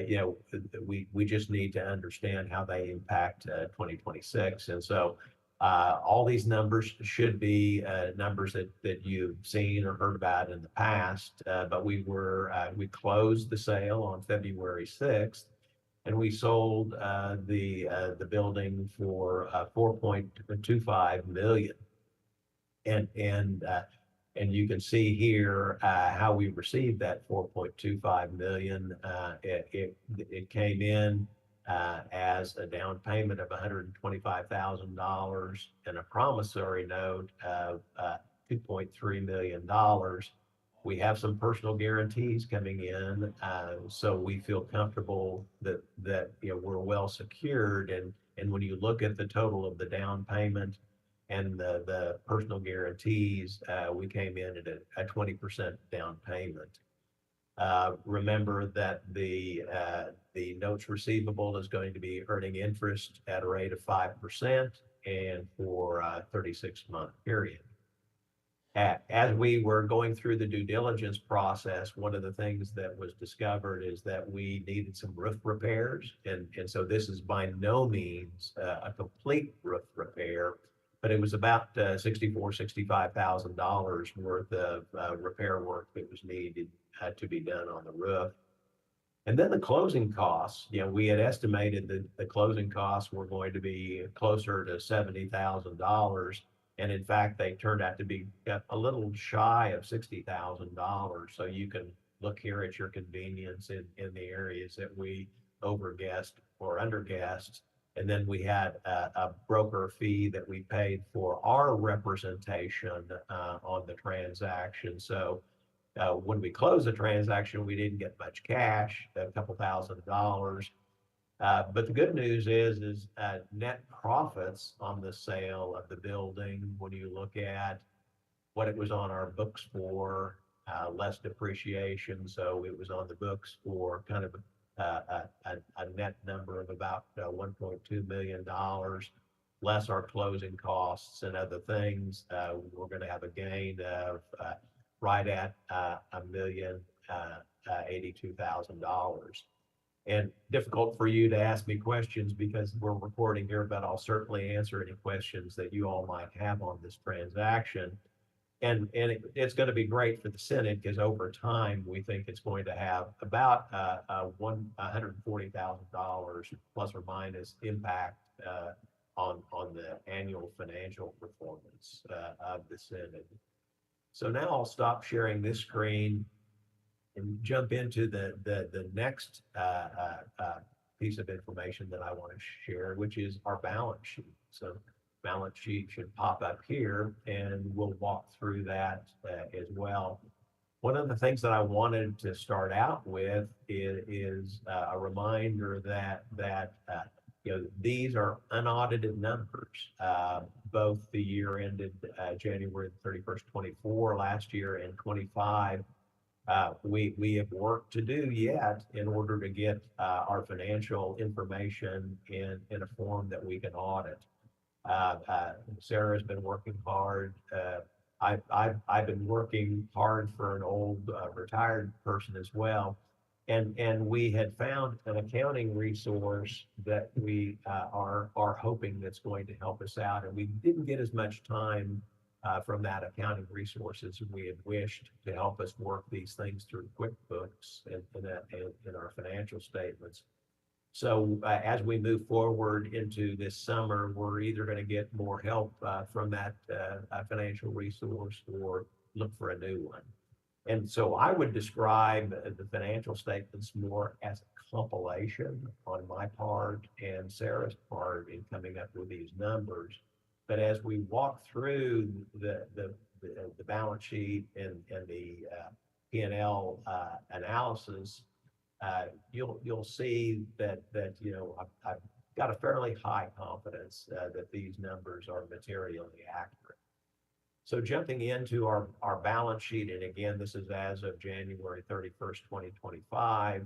you know, we just need to understand how they impact 2026. And so all these numbers should be numbers that you've seen or heard about in the past. But we closed the sale on February 6th. And we sold the building for $4.25 million. And you can see here how we received that $4.25 million. It came in as a down payment of $125,000 and a promissory note of $2.3 million. We have some personal guarantees coming in, so we feel comfortable that you know, we're well secured. And when you look at the total of the down payment and the personal guarantees, we came in at a 20% down payment. Remember that the notes receivable is going to be earning interest at a rate of 5% and for a 36-month period. As we were going through the due diligence process, one of the things that was discovered is that we needed some roof repairs. And so this is by no means a complete roof repair, but it was about $65,000 worth of repair work that was needed to be done on the roof. And then the closing costs, you know, we had estimated that the closing costs were going to be closer to $70,000. And in fact, they turned out to be a little shy of $60,000. So you can look here at your convenience in the areas that we overguessed or underguessed. And then we had a broker fee that we paid for our representation on the transaction. So when we closed the transaction, we didn't get much cash, a couple $1,000s. But the good news is net profits on the sale of the building, when you look at what it was on our books for, less depreciation. So it was on the books for kind of a net number of about $1.2 million, less our closing costs and other things. We're going to have a gain of right at $1,082,000. And difficult for you to ask me questions because we're recording here, but I'll certainly answer any questions that you all might have on this transaction. And it's going to be great for the Synod because over time, we think it's going to have about $140,000 plus or minus impact on the annual financial performance of the Synod. So now I'll stop sharing this screen and jump into the next piece of information that I want to share, which is our balance sheet. So balance sheet should pop up here, and we'll walk through that as well. One of the things that I wanted to start out with is a reminder that you know, these are unaudited numbers. Both the year ended January 31st, 24 last year and 25. We have work to do yet in order to get our financial information in a form that we can audit. Sarah's been working hard. I've been working hard for an old retired person as well. And we had found an accounting resource that we are hoping that's going to help us out. And we didn't get as much time from that accounting resource as we had wished to help us work these things through QuickBooks and in our financial statements. So as we move forward into this summer, we're either going to get more help from that financial resource or look for a new one. And so I would describe the financial statements more as a compilation on my part and Sarah's part in coming up with these numbers. But as we walk through the balance sheet and the P&L analysis, you'll see that I've got a fairly high confidence that these numbers are materially accurate. So jumping into our balance sheet, and again, this is as of January 31st, 2025,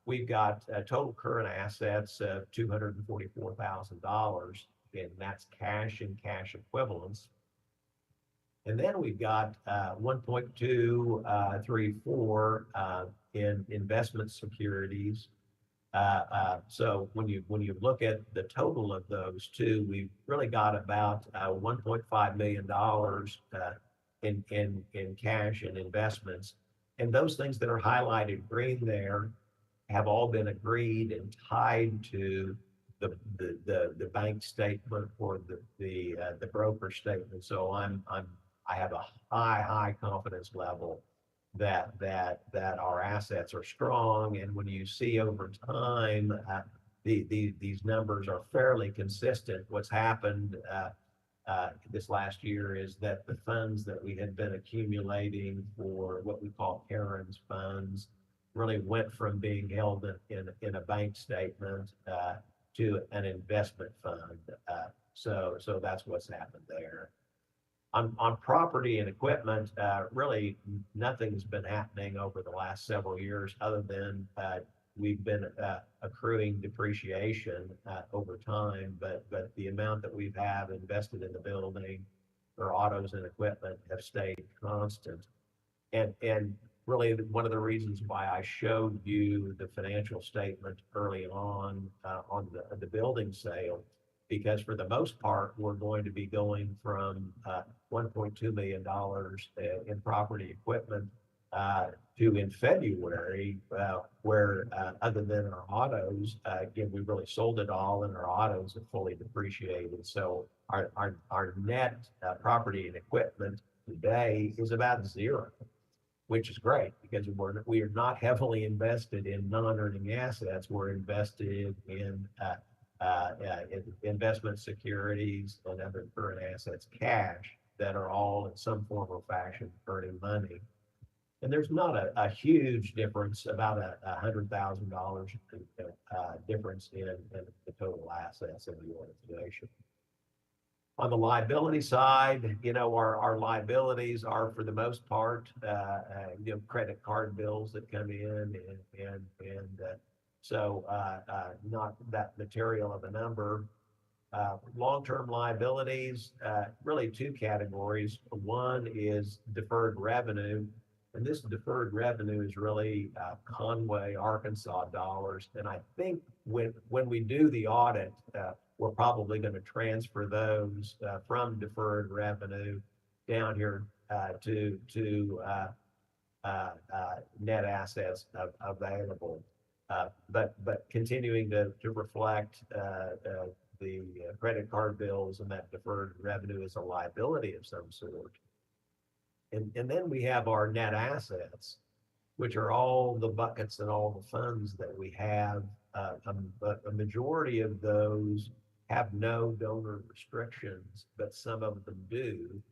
we've got total current assets of $244,000, and that's cash and cash equivalents. And then we've got 1.234 in investment securities. So when you look at the total of those two, we've really got about $1.5 million in cash and investments. And those things that are highlighted green there have all been agreed and tied to the bank statement or the broker statement. So I have a high confidence level that our assets are strong. And when you see over time, these numbers are fairly consistent. What's happened this last year is that the funds that we had been accumulating for what we call Karen's funds really went from being held in a bank statement to an investment fund. So that's what's happened there. On property and equipment, really nothing's been happening over the last several years other than we've been accruing depreciation over time, but the amount that we have invested in the building for autos and equipment have stayed constant. And really one of the reasons why I showed you the financial statement early on the building sale, because for the most part, we're going to be going from $1.2 million in property equipment to in February, where other than our autos, again, we really sold it all and our autos are fully depreciated. So our net property and equipment today is about zero, which is great because we are not heavily invested in non-earning assets. We're invested in investment securities and other current assets, cash, that are all in some form or fashion earning money. And there's not a huge difference, about $100,000 difference in the total assets of the organization. On the liability side, our liabilities are for the most part, credit card bills that come in and so not that material of a number. Long-term liabilities, really two categories. One is deferred revenue, and this deferred revenue is really Conway, Arkansas dollars. And I think when we do the audit, we're probably going to transfer those from deferred revenue down here to net assets available. But continuing to reflect the credit card bills and that deferred revenue as a liability of some sort. And then we have our net assets, which are all the buckets and all the funds that we have. A majority of those have no donor restrictions, but some of them do.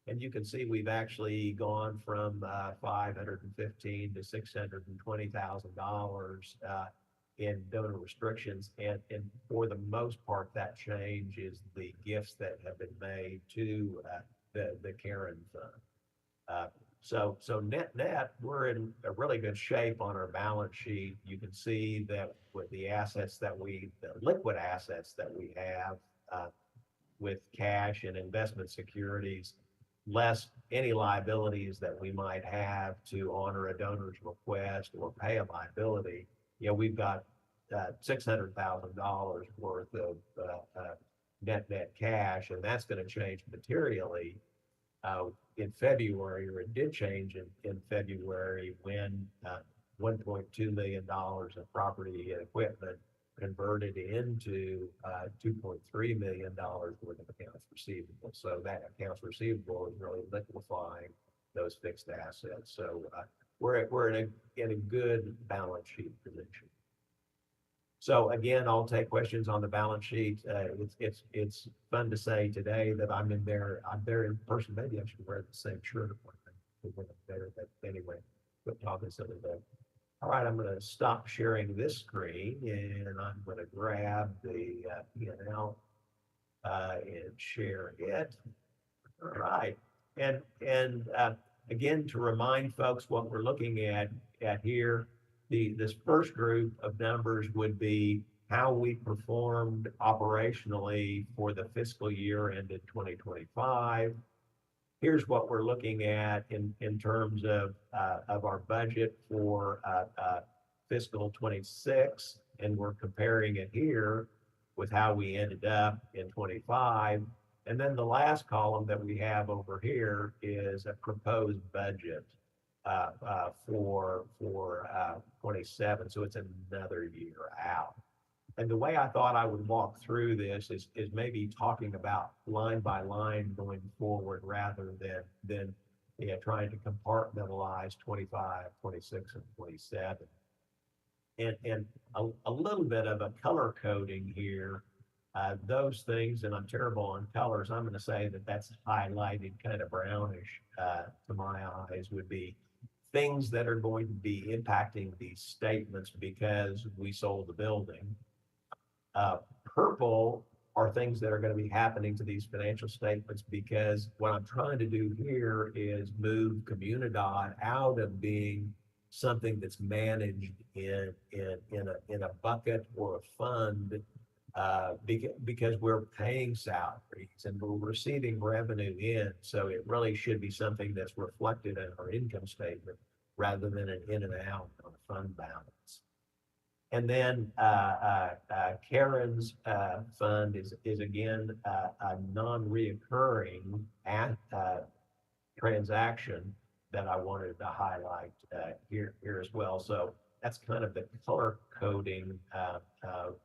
And you can see we've actually gone from $515,000 to $620,000 in donor restrictions. And for the most part, that change is the gifts that have been made to the Karen Fund. So net, we're in a really good shape on our balance sheet. You can see that with the assets the liquid assets that we have with cash and investment securities, less any liabilities that we might have to honor a donor's request or pay a liability, we've got $600,000 worth of net cash, and that's going to change materially in February, or it did change in February when $1.2 million of property and equipment converted into $2.3 million worth of accounts receivable. So that accounts receivable is really liquefying those fixed assets. So we're in a good balance sheet position. So again, I'll take questions on the balance sheet. It's fun to say today that I'm there in person. Maybe I should wear the same shirt or something. Better, but anyway, quit talking silly bit. All right, I'm going to stop sharing this screen and I'm going to grab the P&L and share it. All right, and again, to remind folks what we're looking at here, this first group of numbers would be how we performed operationally for the fiscal year ended 2025. Here's what we're looking at in terms of our budget for fiscal 26, and we're comparing it here with how we ended up in 25. And then the last column that we have over here is a proposed budget for 27. So it's another year out. And the way I thought I would walk through this is maybe talking about line by line going forward rather than trying to compartmentalize 25, 26, and 27. And a little bit of a color coding here. Those things, and I'm terrible on colors, I'm going to say that that's highlighted kind of brownish to my eyes, would be things that are going to be impacting these statements because we sold the building. Purple are things that are going to be happening to these financial statements because what I'm trying to do here is move Communidad out of being something that's managed in a bucket or a fund because we're paying salaries and we're receiving revenue in. So it really should be something that's reflected in our income statement rather than an in and out on a fund balance. And then Karen's fund is again a non-reoccurring transaction that I wanted to highlight here as well. So that's kind of the color coding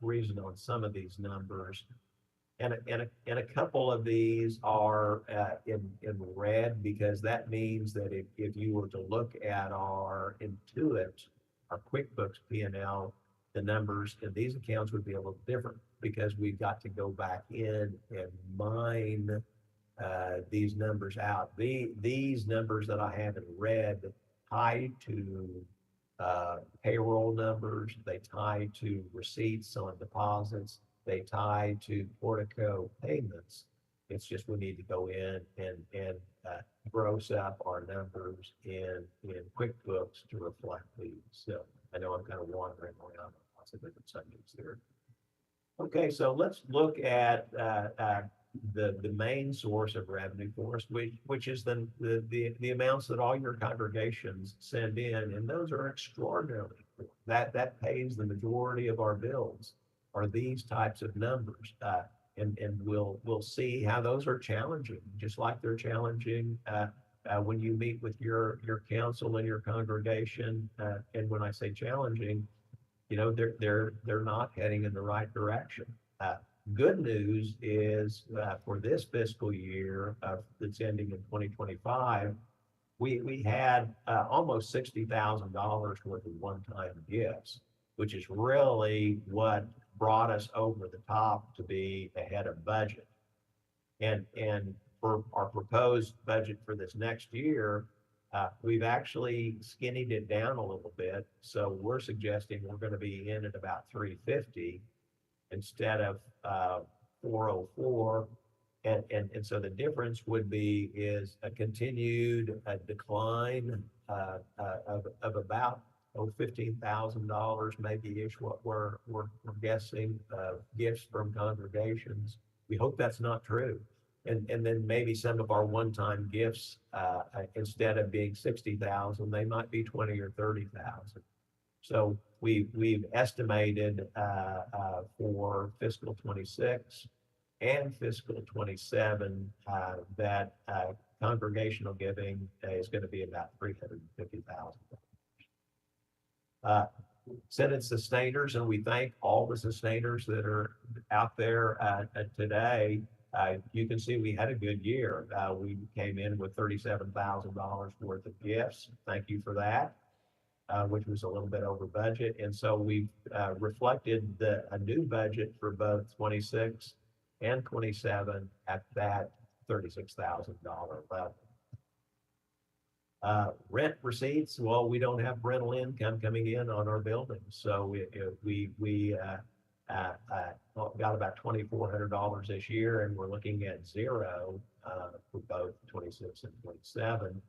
reason on some of these numbers. And a couple of these are in red because that means that if you were to look at our Intuit, our QuickBooks P&L, the numbers in these accounts would be a little different because we've got to go back in and mine these numbers out. These numbers that I have in red tie to payroll numbers, they tie to receipts on deposits, they tie to Portico payments. It's just we need to go in and gross up our numbers in QuickBooks to reflect these. So I know I'm kind of wandering around on lots of different subjects there. Okay, so let's look at the main source of revenue for us, which is the amounts that all your congregations send in, and those are extraordinarily important. That pays the majority of our bills are these types of numbers, and we'll see how those are challenging, just like they're challenging when you meet with your council and your congregation. And when I say challenging, they're not heading in the right direction. Good news is for this fiscal year that's ending in 2025, we had almost $60,000 worth of one-time gifts, which is really what brought us over the top to be ahead of budget. And for our proposed budget for this next year, we've actually skinnied it down a little bit. So we're suggesting we're going to be in at about 350 instead of 404. And so the difference would be is a continued decline of about $15,000 maybe-ish, what we're guessing, gifts from congregations. We hope that's not true. And then maybe some of our one-time gifts, instead of being 60,000, they might be 20 or 30,000. So we've estimated for fiscal 26 and fiscal 27 that congregational giving is going to be about $350,000. Synod sustainers, and we thank all the sustainers that are out there today. You can see we had a good year. We came in with $37,000 worth of gifts. Thank you for that. which was a little bit over budget. And so we've reflected a new budget for both 26 and 27 at that $36,000 level. Rent receipts, well, we don't have rental income coming in on our buildings. So we got about $2,400 this year, and we're looking at zero for both 26 and 27.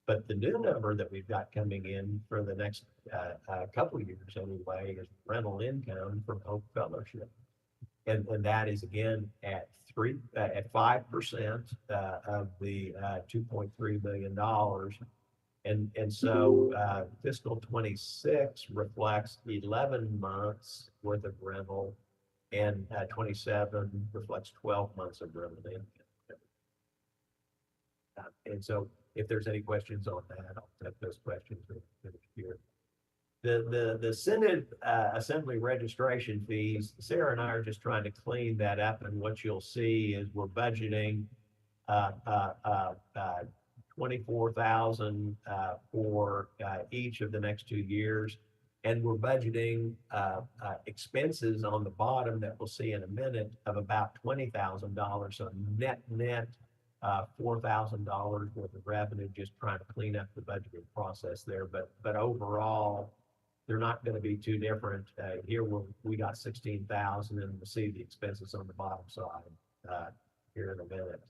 But the new number that we've got coming in for the next couple of years anyway is rental income from Hope Fellowship. And that is again at 5% of the $2.3 billion. And so fiscal 26 reflects 11 months worth of rental, and 27 reflects 12 months of rental income. And so if there's any questions on that, I'll take those questions here. The Synod Assembly registration fees, Sarah and I are just trying to clean that up, and what you'll see is we're budgeting $24,000 for each of the next 2 years, and we're budgeting expenses on the bottom that we'll see in a minute of about $20,000. So net $4,000 worth of revenue, just trying to clean up the budgeting process there. But overall, they're not going to be too different. Here we got 16,000, and we'll see the expenses on the bottom side here in a minute.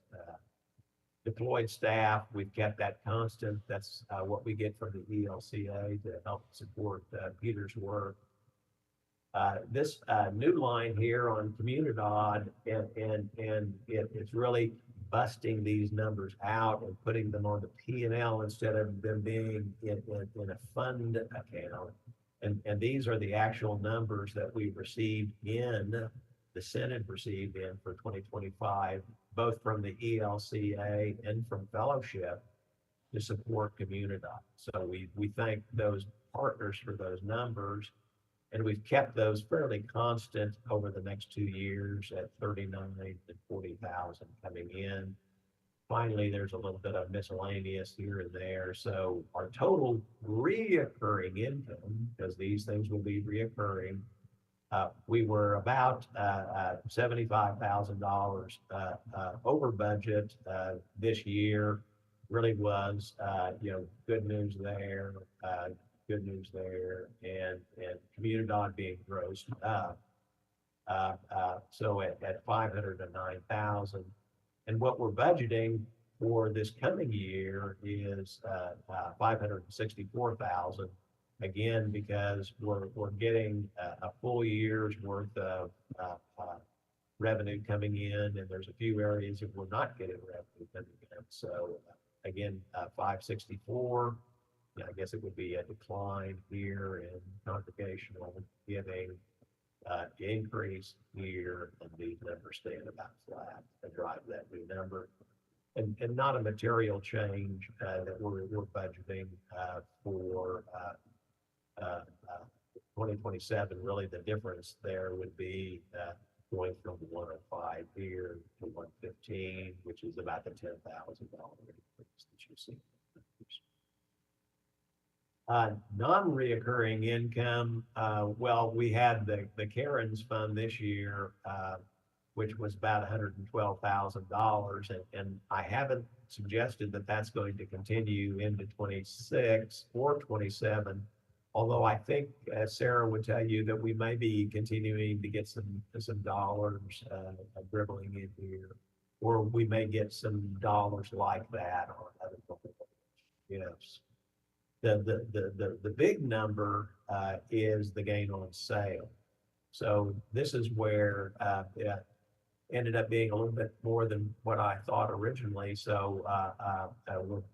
Deployed staff, we've kept that constant. That's what we get from the ELCA to help support Peter's work. This new line here on Communidad, and it's really busting these numbers out and putting them on the P&L instead of them being in a fund account. And these are the actual numbers that we received the Synod received in for 2025, both from the ELCA and from Fellowship to support Communidad. So we thank those partners for those numbers, and we've kept those fairly constant over the next 2 years at 39 and 40,000 coming in. Finally, there's a little bit of miscellaneous here and there. So our total reoccurring income, because these things will be reoccurring, we were about $75,000 over budget this year. Really was, good news there, and Communidad being grossed up. So at 509,000. And what we're budgeting for this coming year is 564,000. Again, because we're getting a full year's worth of revenue coming in, and there's a few areas that we're not getting revenue coming in. So again, 564. I guess it would be a decline here in congregational giving, increase here, and these numbers staying about flat and drive that new number. And not a material change that we're budgeting for 2027. Really, the difference there would be going from 105 here to 115, which is about the $10,000 increase that you see. Non-reoccurring income, well, we had the Karen's Fund this year, which was about $112,000, and I haven't suggested that that's going to continue into 26 or 27, although I think Sarah would tell you that we may be continuing to get some dollars dribbling in here, or we may get some dollars like that on other gifts. The big number is the gain on sale. So this is where it ended up being a little bit more than what I thought originally. So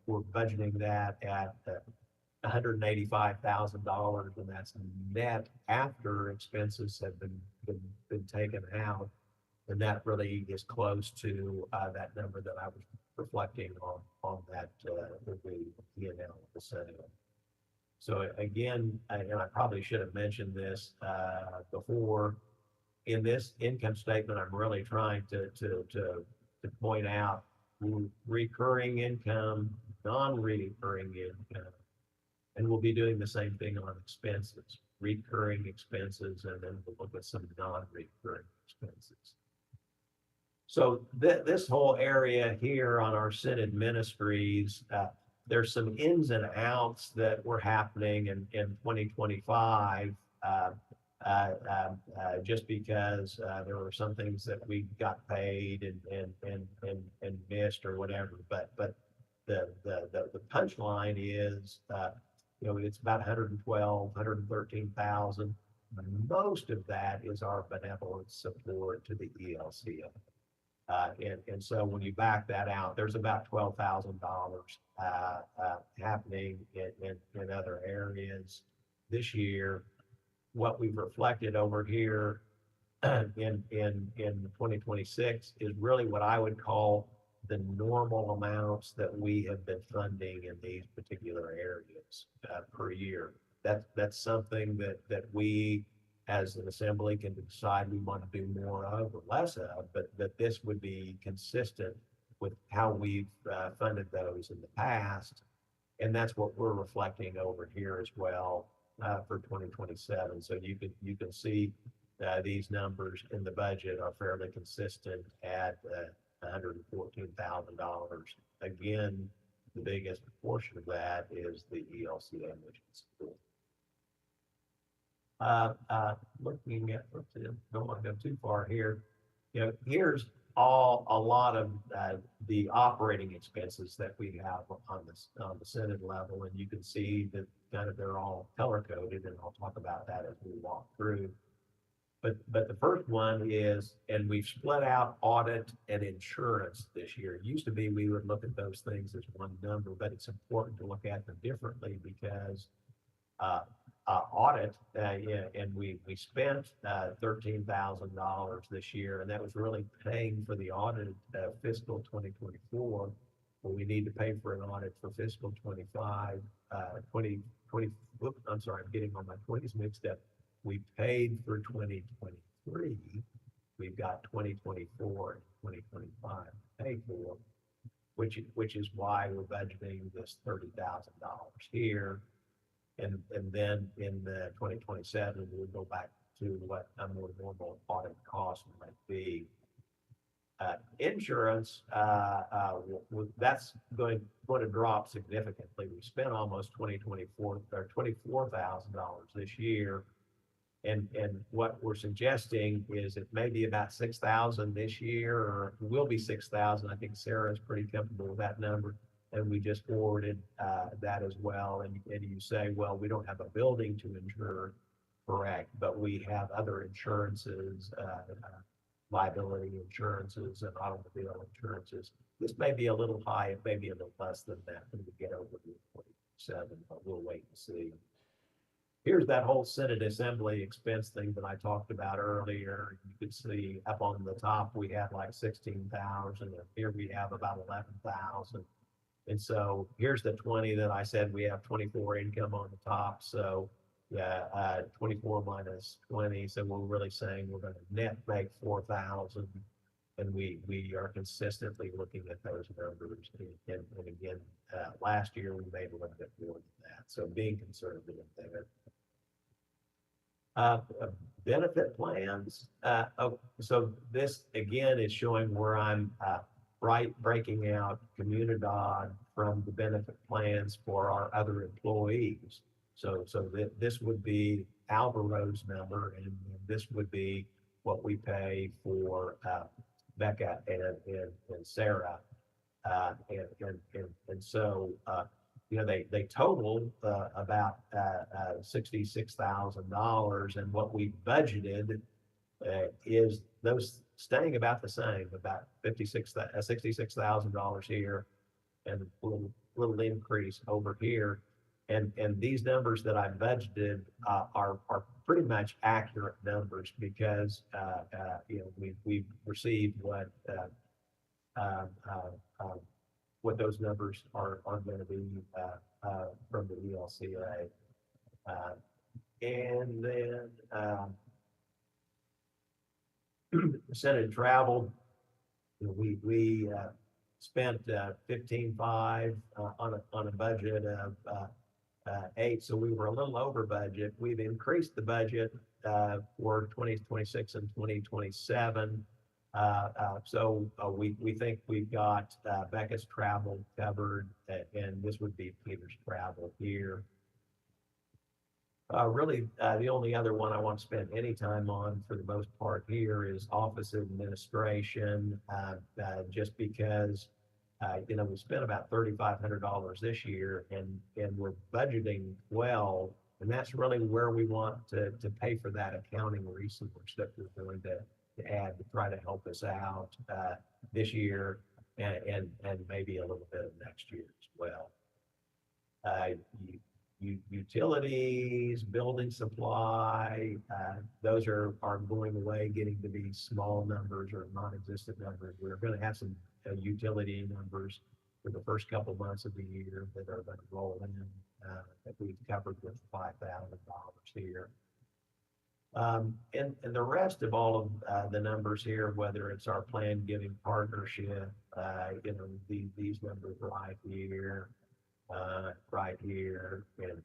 we're budgeting that at $185,000, and that's net after expenses have been taken out. And that really is close to that number that I was reflecting on that the P&L of the sale. So again, and I probably should have mentioned this before, in this income statement, I'm really trying to point out recurring income, non-recurring income, And we'll be doing the same thing on expenses, recurring expenses, and then we'll look at some non-recurring expenses. So this whole area here on our Synod ministries, there's some ins and outs that were happening in 2025, just because there were some things that we got paid and missed or whatever. But the punchline is, it's about 112, 113,000. Most of that is our benevolent support to the ELCA. And so when you back that out, there's about $12,000 happening in other areas this year. What we've reflected over here in 2026 is really what I would call the normal amounts that we have been funding in these particular areas per year. That's something that we as an assembly can decide we want to do more of or less of, but that this would be consistent with how we've funded those in the past. And that's what we're reflecting over here as well for 2027. So you can see these numbers in the budget are fairly consistent at $114,000. Again, the biggest portion of that is the ELCA mission support. Looking at, don't want to go too far here. Here's a lot of the operating expenses that we have on the Synod level, and you can see that kind of they're all color coded, and I'll talk about that as we walk through. But the first one is, and we've split out audit and insurance this year. It used to be we would look at those things as one number, but it's important to look at them differently because audit, and we spent $13,000 this year, and that was really paying for the audit fiscal 2024. But we need to pay for an audit for fiscal 25, 2020. I'm sorry, I'm getting all my 20s mixed up. We paid for 2023. We've got 2024 and 2025 to pay for, which is why we're budgeting this $30,000 here. And then in the 2027, we'll go back to what a more normal audit cost might be. Insurance, that's going to drop significantly. We spent almost $24,000 this year. And what we're suggesting is it may be about 6,000 this year, or it will be 6,000. I think Sarah's pretty comfortable with that number. And we just forwarded that as well. And you say, well, we don't have a building to insure, correct, but we have other insurances, liability insurances and automobile insurances. This may be a little high, it may be a little less than that when we get over the 27, but we'll wait and see. Here's that whole Synod assembly expense thing that I talked about earlier. You can see up on the top, we had like 16,000, and here we have about 11,000. And so here's the 20 that I said we have 24 income on the top. So yeah, 24 minus 20. So we're really saying we're going to net make 4,000. And we are consistently looking at those numbers. And again, last year we made a little bit more than that. So being conservative there. Benefit plans. So this again is showing where I'm breaking out Communidad from the benefit plans for our other employees. So this would be Alvaro's number, and this would be what we pay for Becca and Sarah, and so they total about $66,000, and what we budgeted is those staying about the same, about $66,000 here, and a little increase over here. And these numbers that I budgeted are pretty much accurate numbers because we've received what those numbers are going to be from the ELCA. And then Synod travel, we spent $15,500 on a budget of 8, so we were a little over budget. We've increased the budget for 2026 and 2027. We think we've got Becca's travel covered, and this would be Peter's travel here. Really, the only other one I want to spend any time on for the most part here is office administration, just because we spent about $3,500 this year, and we're budgeting well, and that's really where we want to pay for that accounting resource that we're going to add to try to help us out this year and maybe a little bit of next year as well. Utilities, building supply, those are going away, getting to be small numbers or non-existent numbers. We're going to have some utility numbers for the first couple months of the year that are going to roll in that we've covered with $5,000 here. And the rest of all of the numbers here, whether it's our plan giving partnership, these numbers right here, and right here, they're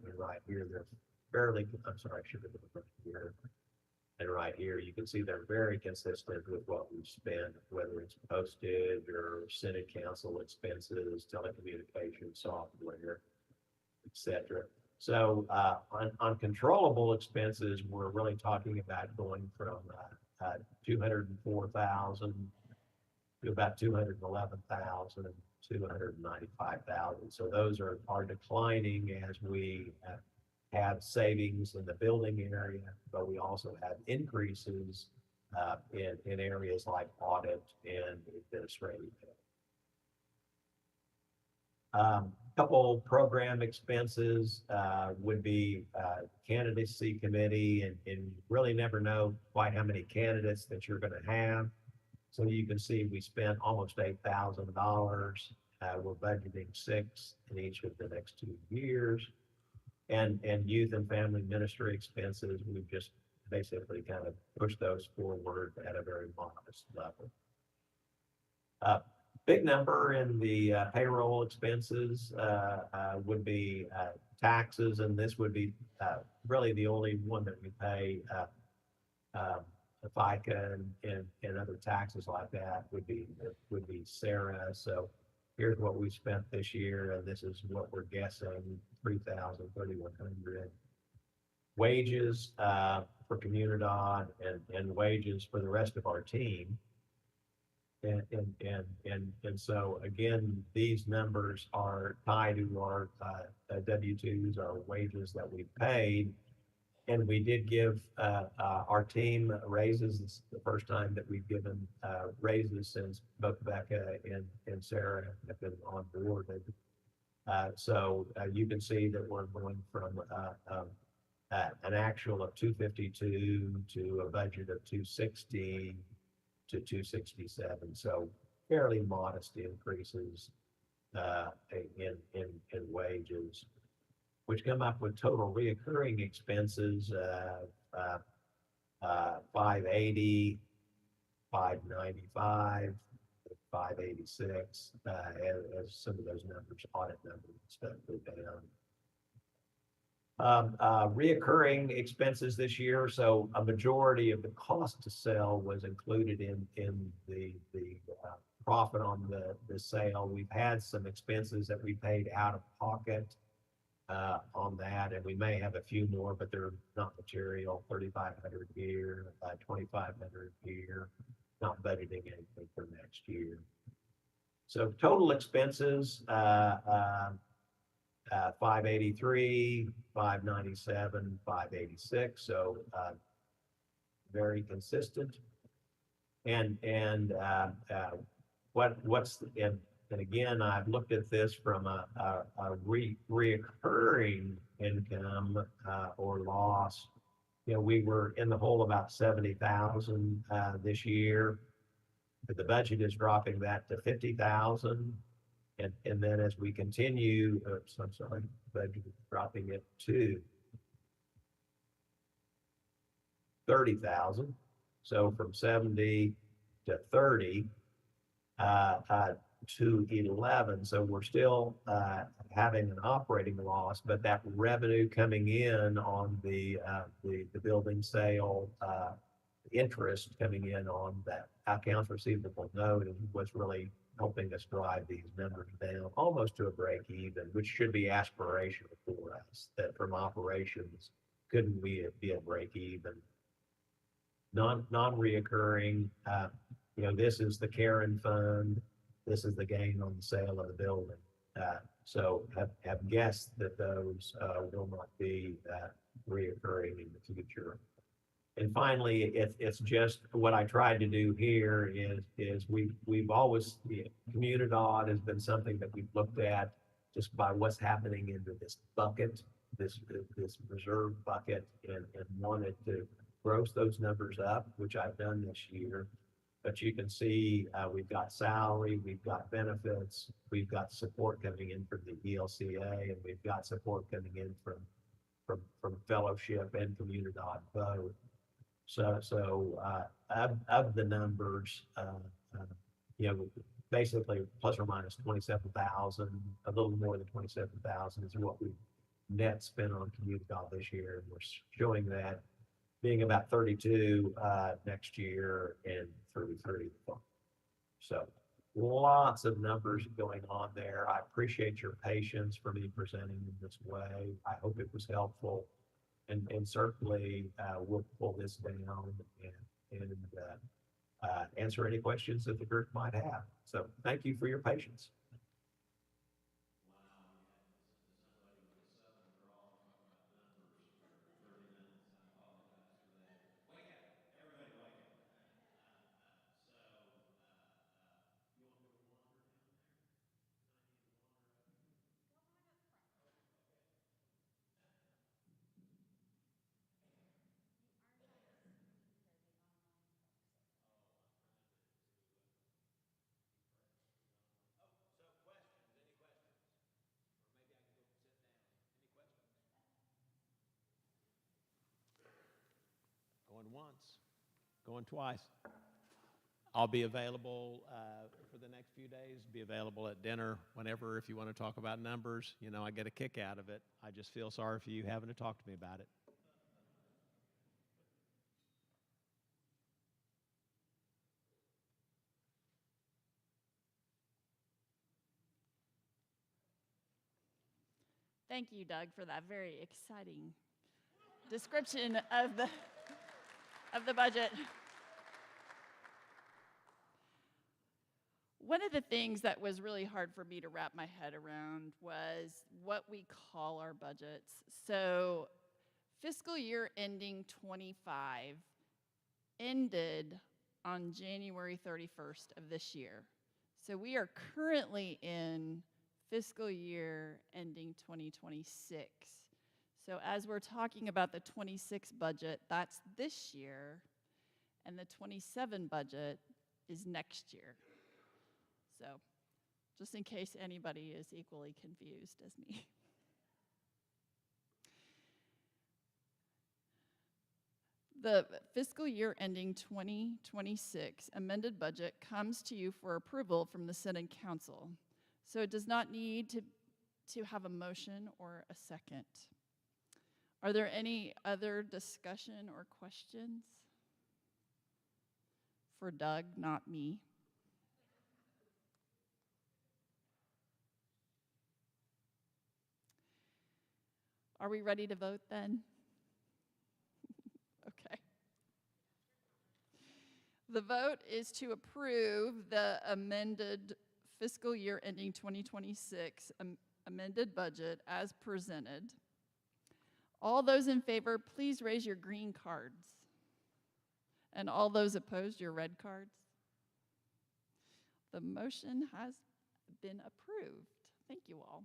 fairly, I'm sorry, I should have been right here. And right here, you can see they're very consistent with what we've spent, whether it's postage or Synod council expenses, telecommunication software, etc. So on controllable expenses, we're really talking about going from 204,000 to about 211,000, 295,000. So those are declining as we have savings in the building area, but we also have increases in areas like audit and administrative. Couple program expenses would be candidacy committee, and you really never know quite how many candidates that you're going to have. So you can see we spent almost $8,000. We're budgeting $6,000 in each of the next 2 years. And youth and family ministry expenses, we've just basically kind of pushed those forward at a very modest level. Big number in the payroll expenses would be taxes, and this would be really the only one that we pay. FICA and other taxes like that would be Sarah. So here's what we spent this year, and this is what we're guessing: $3,000, $3,100. Wages for Communidad and wages for the rest of our team. And so again, these numbers are tied to our W-2s, our wages that we paid. And we did give our team raises. This is the first time that we've given raises since both Becca and Sarah have been on board. So you can see that we're going from an actual of 252 to a budget of 260 to 267. So fairly modest increases in wages, which come up with total reoccurring expenses 580, 595, 586, as some of those numbers, audit numbers, stuff go down. Reoccurring expenses this year, so a majority of the cost to sell was included in the profit on the sale. We've had some expenses that we paid out of pocket on that, and we may have a few more, but they're not material. 3,500 here, 2,500 here, not budgeting anything for next year. So total expenses, 583, 597, 586. So very consistent. And again, I've looked at this from a reoccurring income or loss. We were in the hole about 70,000 this year, but the budget is dropping that to 50,000. And then as we continue, I'm sorry, budget is dropping it to 30,000. So from 70 to 30. to 11. So we're still having an operating loss, but that revenue coming in on the building sale, interest coming in on that accounts receivable note is what's really helping us drive these numbers down almost to a break even, which should be aspirational for us, that from operations, couldn't we be a break even? Non-reoccurring, this is the Karen fund. This is the gain on the sale of the building. So have guessed that those will not be reoccurring in the future. And finally, it's just what I tried to do here is we've always, Communidad has been something that we've looked at just by what's happening into this bucket, this reserve bucket, and wanted to gross those numbers up, which I've done this year. But you can see we've got salary, we've got benefits, we've got support coming in from the ELCA, and we've got support coming in from fellowship and Communidad both. So of the numbers, basically plus or minus 27,000, a little more than 27,000 is what we net spent on Communidad this year. And we're showing that being about 32 next year and 33. So lots of numbers going on there. I appreciate your patience for me presenting in this way. I hope it was helpful. And certainly we'll pull this down and answer any questions that the group might have. So thank you for your patience. Going once, going twice. I'll be available for the next few days, be available at dinner whenever if you want to talk about numbers. I get a kick out of it. I just feel sorry for you having to talk to me about it. Thank you, Doug, for that very exciting description of the budget. One of the things that was really hard for me to wrap my head around was what we call our budgets. So fiscal year ending 25 ended on January 31st of this year. So we are currently in fiscal year ending 2026. So as we're talking about the 26 budget, that's this year, and the 27 budget is next year. So just in case anybody is equally confused as me. The fiscal year ending 2026 amended budget comes to you for approval from the Synod Council. So it does not need to have a motion or a second. Are there any other discussion or questions? For Doug, not me. Are we ready to vote then? Okay. The vote is to approve the amended fiscal year ending 2026 amended budget as presented. All those in favor, please raise your green cards. And all those opposed, your red cards. The motion has been approved. Thank you all.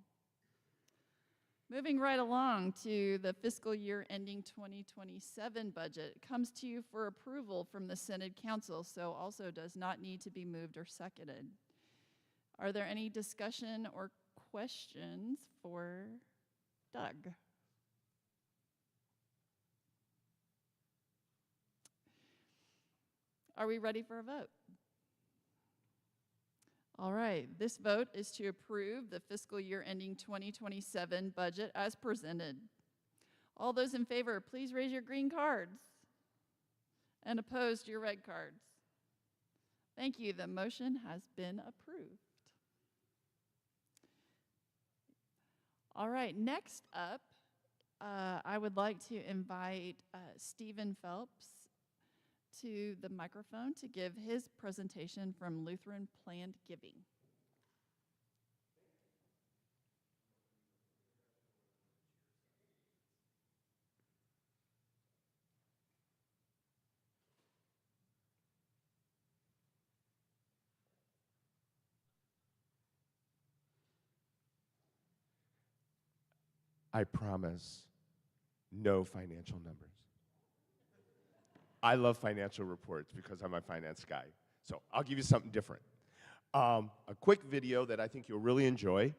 Moving right along to the fiscal year ending 2027 budget. It comes to you for approval from the Synod Council, so also does not need to be moved or seconded. Are there any discussion or questions for Doug? Are we ready for a vote? All right, this vote is to approve the fiscal year ending 2027 budget as presented. All those in favor, please raise your green cards. And opposed, your red cards. Thank you. The motion has been approved. All right, next up, I would like to invite Stephen Phelps to the microphone to give his presentation from Lutheran Planned Giving. I promise no financial numbers. I love financial reports because I'm a finance guy. So I'll give you something different. A quick video that I think you'll really enjoy.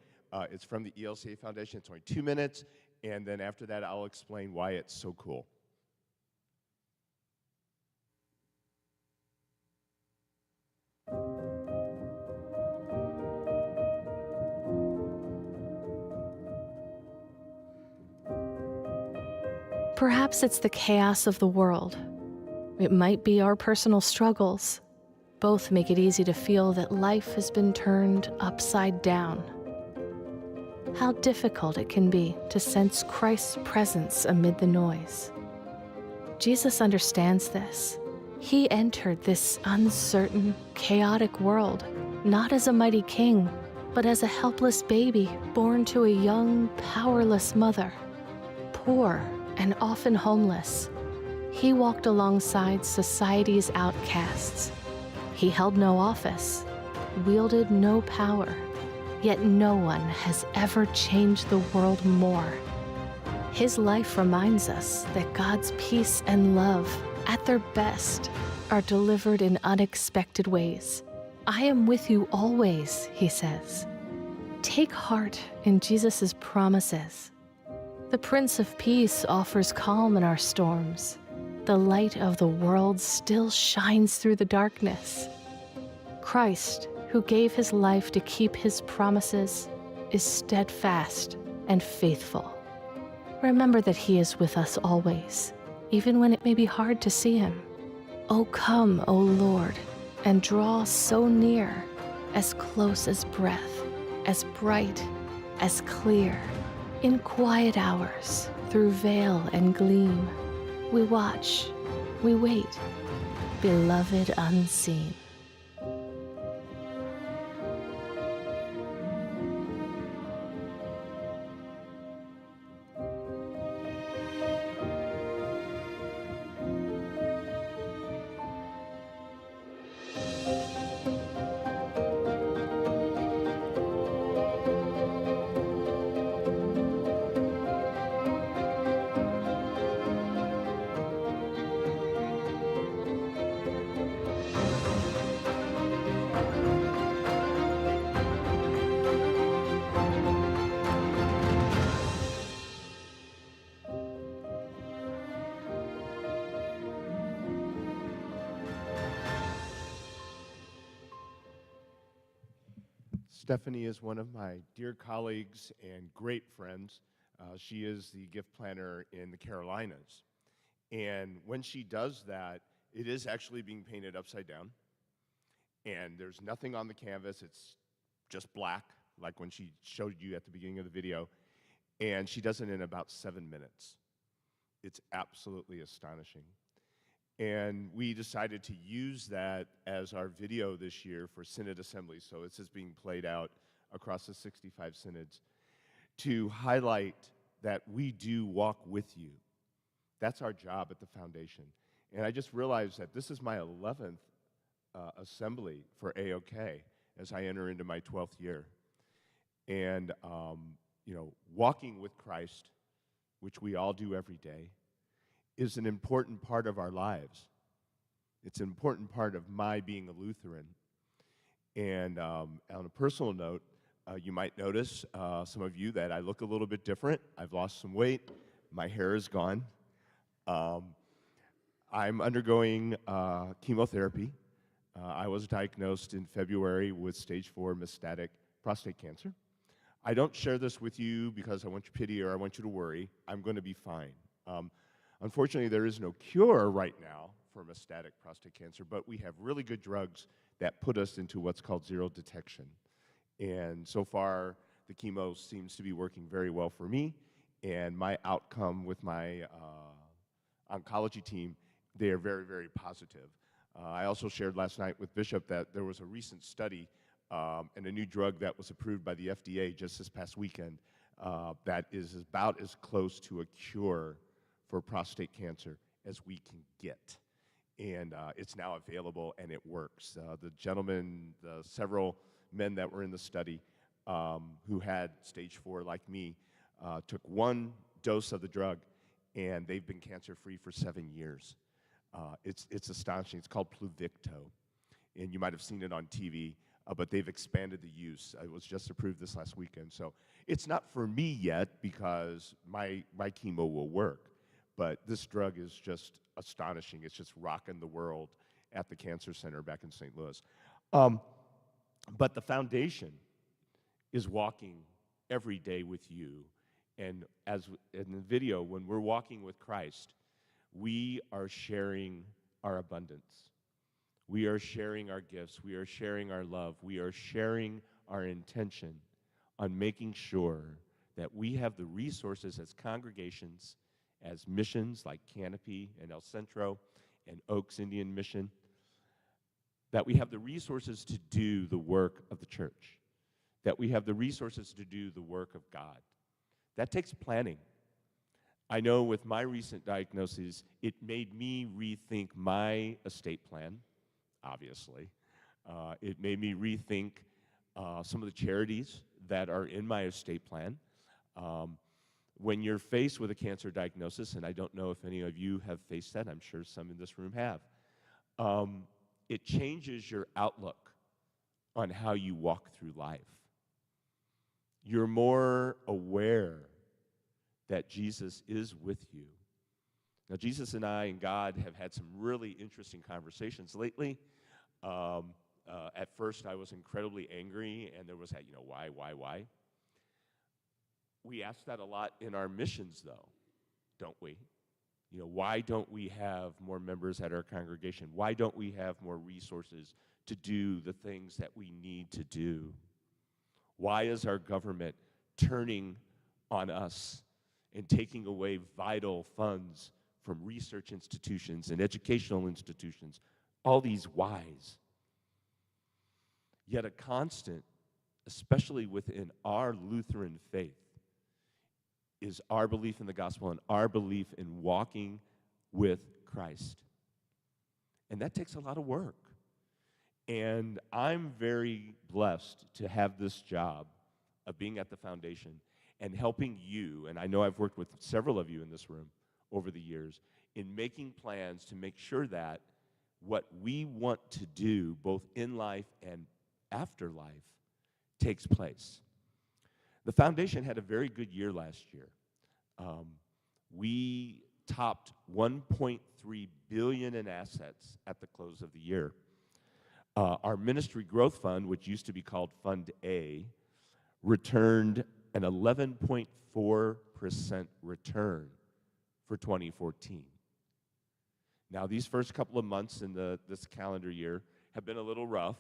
It's from the ELCA Foundation. It's only 2 minutes. And then after that, I'll explain why it's so cool. Perhaps it's the chaos of the world. It might be our personal struggles. Both make it easy to feel that life has been turned upside down. How difficult it can be to sense Christ's presence amid the noise. Jesus understands this. He entered this uncertain, chaotic world, not as a mighty king, but as a helpless baby born to a young, powerless mother. Poor and often homeless, he walked alongside society's outcasts. He held no office, wielded no power, yet no one has ever changed the world more. His life reminds us that God's peace and love, at their best, are delivered in unexpected ways. I am with you always, he says. Take heart in Jesus' promises. The Prince of Peace offers calm in our storms. The light of the world still shines through the darkness. Christ, who gave his life to keep his promises, is steadfast and faithful. Remember that he is with us always, even when it may be hard to see him. Oh, come, O Lord, and draw so near, as close as breath, as bright, as clear. In quiet hours, through veil and gleam, we watch, we wait, beloved unseen. Stephanie is one of my dear colleagues and great friends. She is the gift planner in the Carolinas. And when she does that, it is actually being painted upside down. And there's nothing on the canvas. It's just black, like when she showed you at the beginning of the video. And she does it in about 7 minutes. It's absolutely astonishing. And we decided to use that as our video this year for Synod Assembly. So this is being played out across the 65 synods to highlight that we do walk with you. That's our job at the foundation. And I just realized that this is my 11th assembly for AOK as I enter into my 12th year. And, walking with Christ, which we all do every day, is an important part of our lives. It's an important part of my being a Lutheran. And on a personal note, you might notice, some of you, that I look a little bit different. I've lost some weight. My hair is gone. I'm undergoing chemotherapy I was diagnosed in February with stage 4 metastatic prostate cancer. I don't share this with you because I want your pity or I want you to worry. I'm going to be fine. Unfortunately, there is no cure right now for metastatic prostate cancer, but we have really good drugs that put us into what's called zero detection. And so far, the chemo seems to be working very well for me, and my outcome with my oncology team, they are very, very positive. I also shared last night with Bishop that there was a recent study and a new drug that was approved by the FDA just this past weekend that is about as close to a cure for prostate cancer as we can get. And it's now available and it works. The gentleman, several men that were in the study who had stage 4 like me, took one dose of the drug and they've been cancer-free for 7 years. It's astonishing. It's called Pluvicto, and you might have seen it on TV, but they've expanded the use. It was just approved this last weekend. So it's not for me yet because my chemo will work, but this drug is just astonishing. It's just rocking the world at the Cancer Center back in St. Louis. But the foundation is walking every day with you. And as in the video, when we're walking with Christ, we are sharing our abundance. We are sharing our gifts. We are sharing our love. We are sharing our intention on making sure that we have the resources as congregations, as missions like Canopy and El Centro and Oaks Indian Mission, that we have the resources to do the work of the church, that we have the resources to do the work of God. That takes planning. I know with my recent diagnosis, it made me rethink my estate plan, obviously. It made me rethink some of the charities that are in my estate plan. When you're faced with a cancer diagnosis, and I don't know if any of you have faced that, I'm sure some in this room have, it changes your outlook on how you walk through life. You're more aware that Jesus is with you. Now, Jesus and I and God have had some really interesting conversations lately. At first, I was incredibly angry, and there was that, why? We ask that a lot in our missions, though, don't we? Why don't we have more members at our congregation? Why don't we have more resources to do the things that we need to do? Why is our government turning on us and taking away vital funds from research institutions and educational institutions? All these whys. Yet a constant, especially within our Lutheran faith, is our belief in the gospel and our belief in walking with Christ. And that takes a lot of work. And I'm very blessed to have this job of being at the foundation and helping you, and I know I've worked with several of you in this room over the years, in making plans to make sure that what we want to do, both in life and after life, takes place. The foundation had a very good year last year. We topped $1.3 billion in assets at the close of the year. Our Ministry Growth Fund, which used to be called Fund A, returned an 11.4% return for 2014. Now, these first couple of months in this calendar year have been a little rough.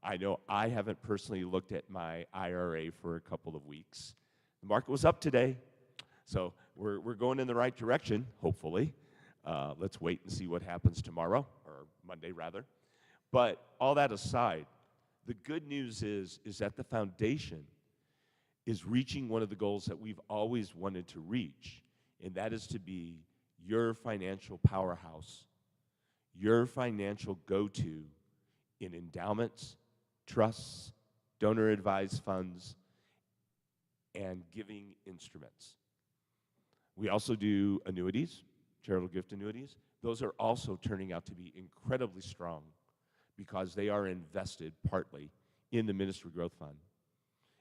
I know I haven't personally looked at my IRA for a couple of weeks. The market was up today, so we're going in the right direction, hopefully. Let's wait and see what happens tomorrow, or Monday rather. But all that aside, the good news is that the foundation is reaching one of the goals that we've always wanted to reach, and that is to be your financial powerhouse, your financial go-to in endowments, trusts, donor-advised funds, and giving instruments. We also do annuities, charitable gift annuities. Those are also turning out to be incredibly strong because they are invested partly in the Ministry Growth Fund.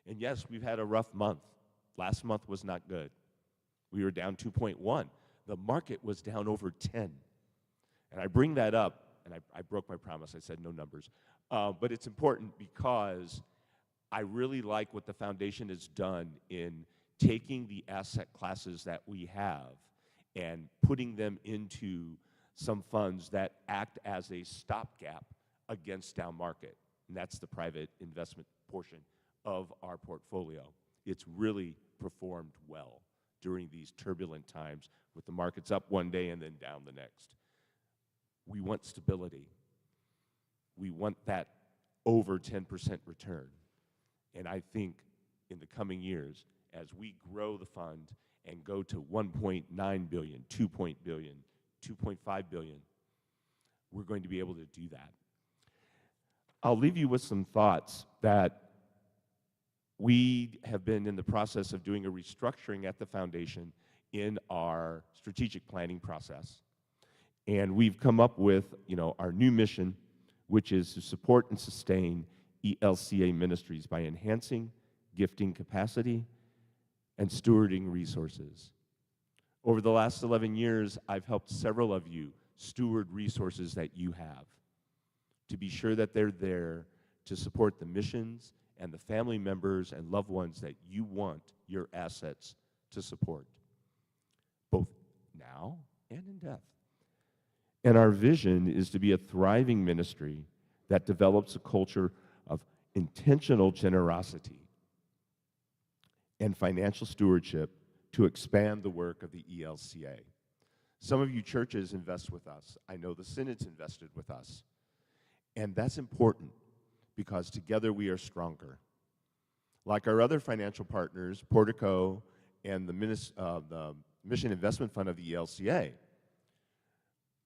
And yes, we've had a rough month. Last month was not good. We were down 2.1. The market was down over 10. And I bring that up and I broke my promise, I said no numbers, but it's important because I really like what the foundation has done in taking the asset classes that we have and putting them into some funds that act as a stopgap against down market, and that's the private investment portion of our portfolio. It's really performed well during these turbulent times with the markets up one day and then down the next. We want stability. We want that over 10% return. And I think in the coming years, as we grow the fund and go to 1.9 billion, 2 billion, 2.5 billion, we're going to be able to do that. I'll leave you with some thoughts that we have been in the process of doing a restructuring at the foundation in our strategic planning process. And we've come up with, our new mission, which is to support and sustain ELCA ministries by enhancing gifting capacity and stewarding resources. Over the last 11 years, I've helped several of you steward resources that you have to be sure that they're there to support the missions and the family members and loved ones that you want your assets to support, both now and in death. And our vision is to be a thriving ministry that develops a culture of intentional generosity and financial stewardship to expand the work of the ELCA. Some of you churches invest with us. I know the Synod's invested with us. And that's important because together we are stronger. Like our other financial partners, Portico and the Mission Investment Fund of the ELCA,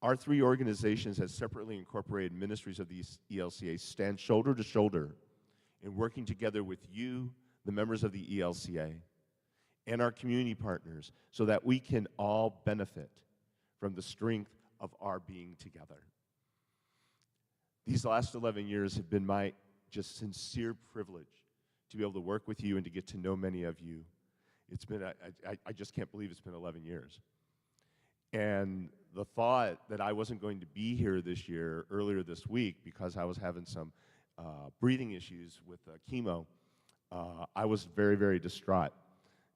our three organizations as separately incorporated ministries of the ELCA stand shoulder to shoulder in working together with you, the members of the ELCA, and our community partners so that we can all benefit from the strength of our being together. These last 11 years have been my just sincere privilege to be able to work with you and to get to know many of you. It's been, I just can't believe it's been 11 years. And the thought that I wasn't going to be here this year, earlier this week, because I was having some breathing issues with chemo, I was very, very distraught.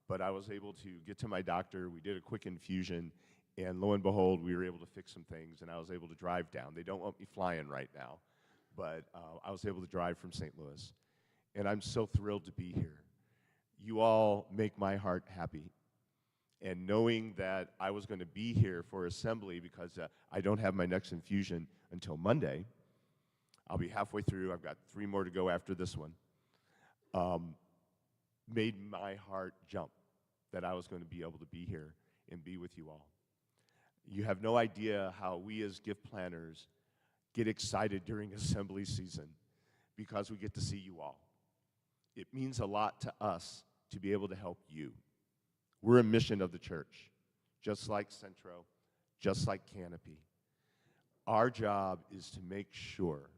But I was able to get to my doctor, we did a quick infusion, and lo and behold, we were able to fix some things, and I was able to drive down. They don't want me flying right now, but I was able to drive from St. Louis. And I'm so thrilled to be here. You all make my heart happy. And knowing that I was going to be here for assembly because I don't have my next infusion until Monday, I'll be halfway through, I've got 3 more to go after this one, made my heart jump that I was going to be able to be here and be with you all. You have no idea how we as gift planners get excited during assembly season because we get to see you all. It means a lot to us to be able to help you. We're a mission of the church, just like Centro, just like Canopy. Our job is to make sure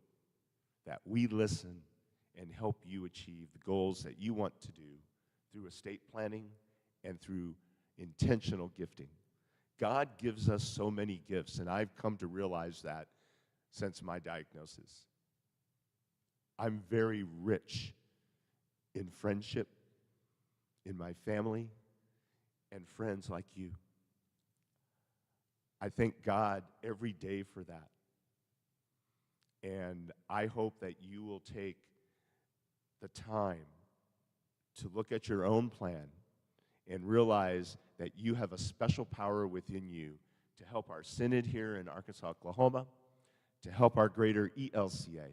that we listen and help you achieve the goals that you want to do through estate planning and through intentional gifting. God gives us so many gifts, and I've come to realize that since my diagnosis. I'm very rich in friendship, in my family, and friends like you. I thank God every day for that. And I hope that you will take the time to look at your own plan and realize that you have a special power within you to help our Synod here in Arkansas, Oklahoma, to help our greater ELCA,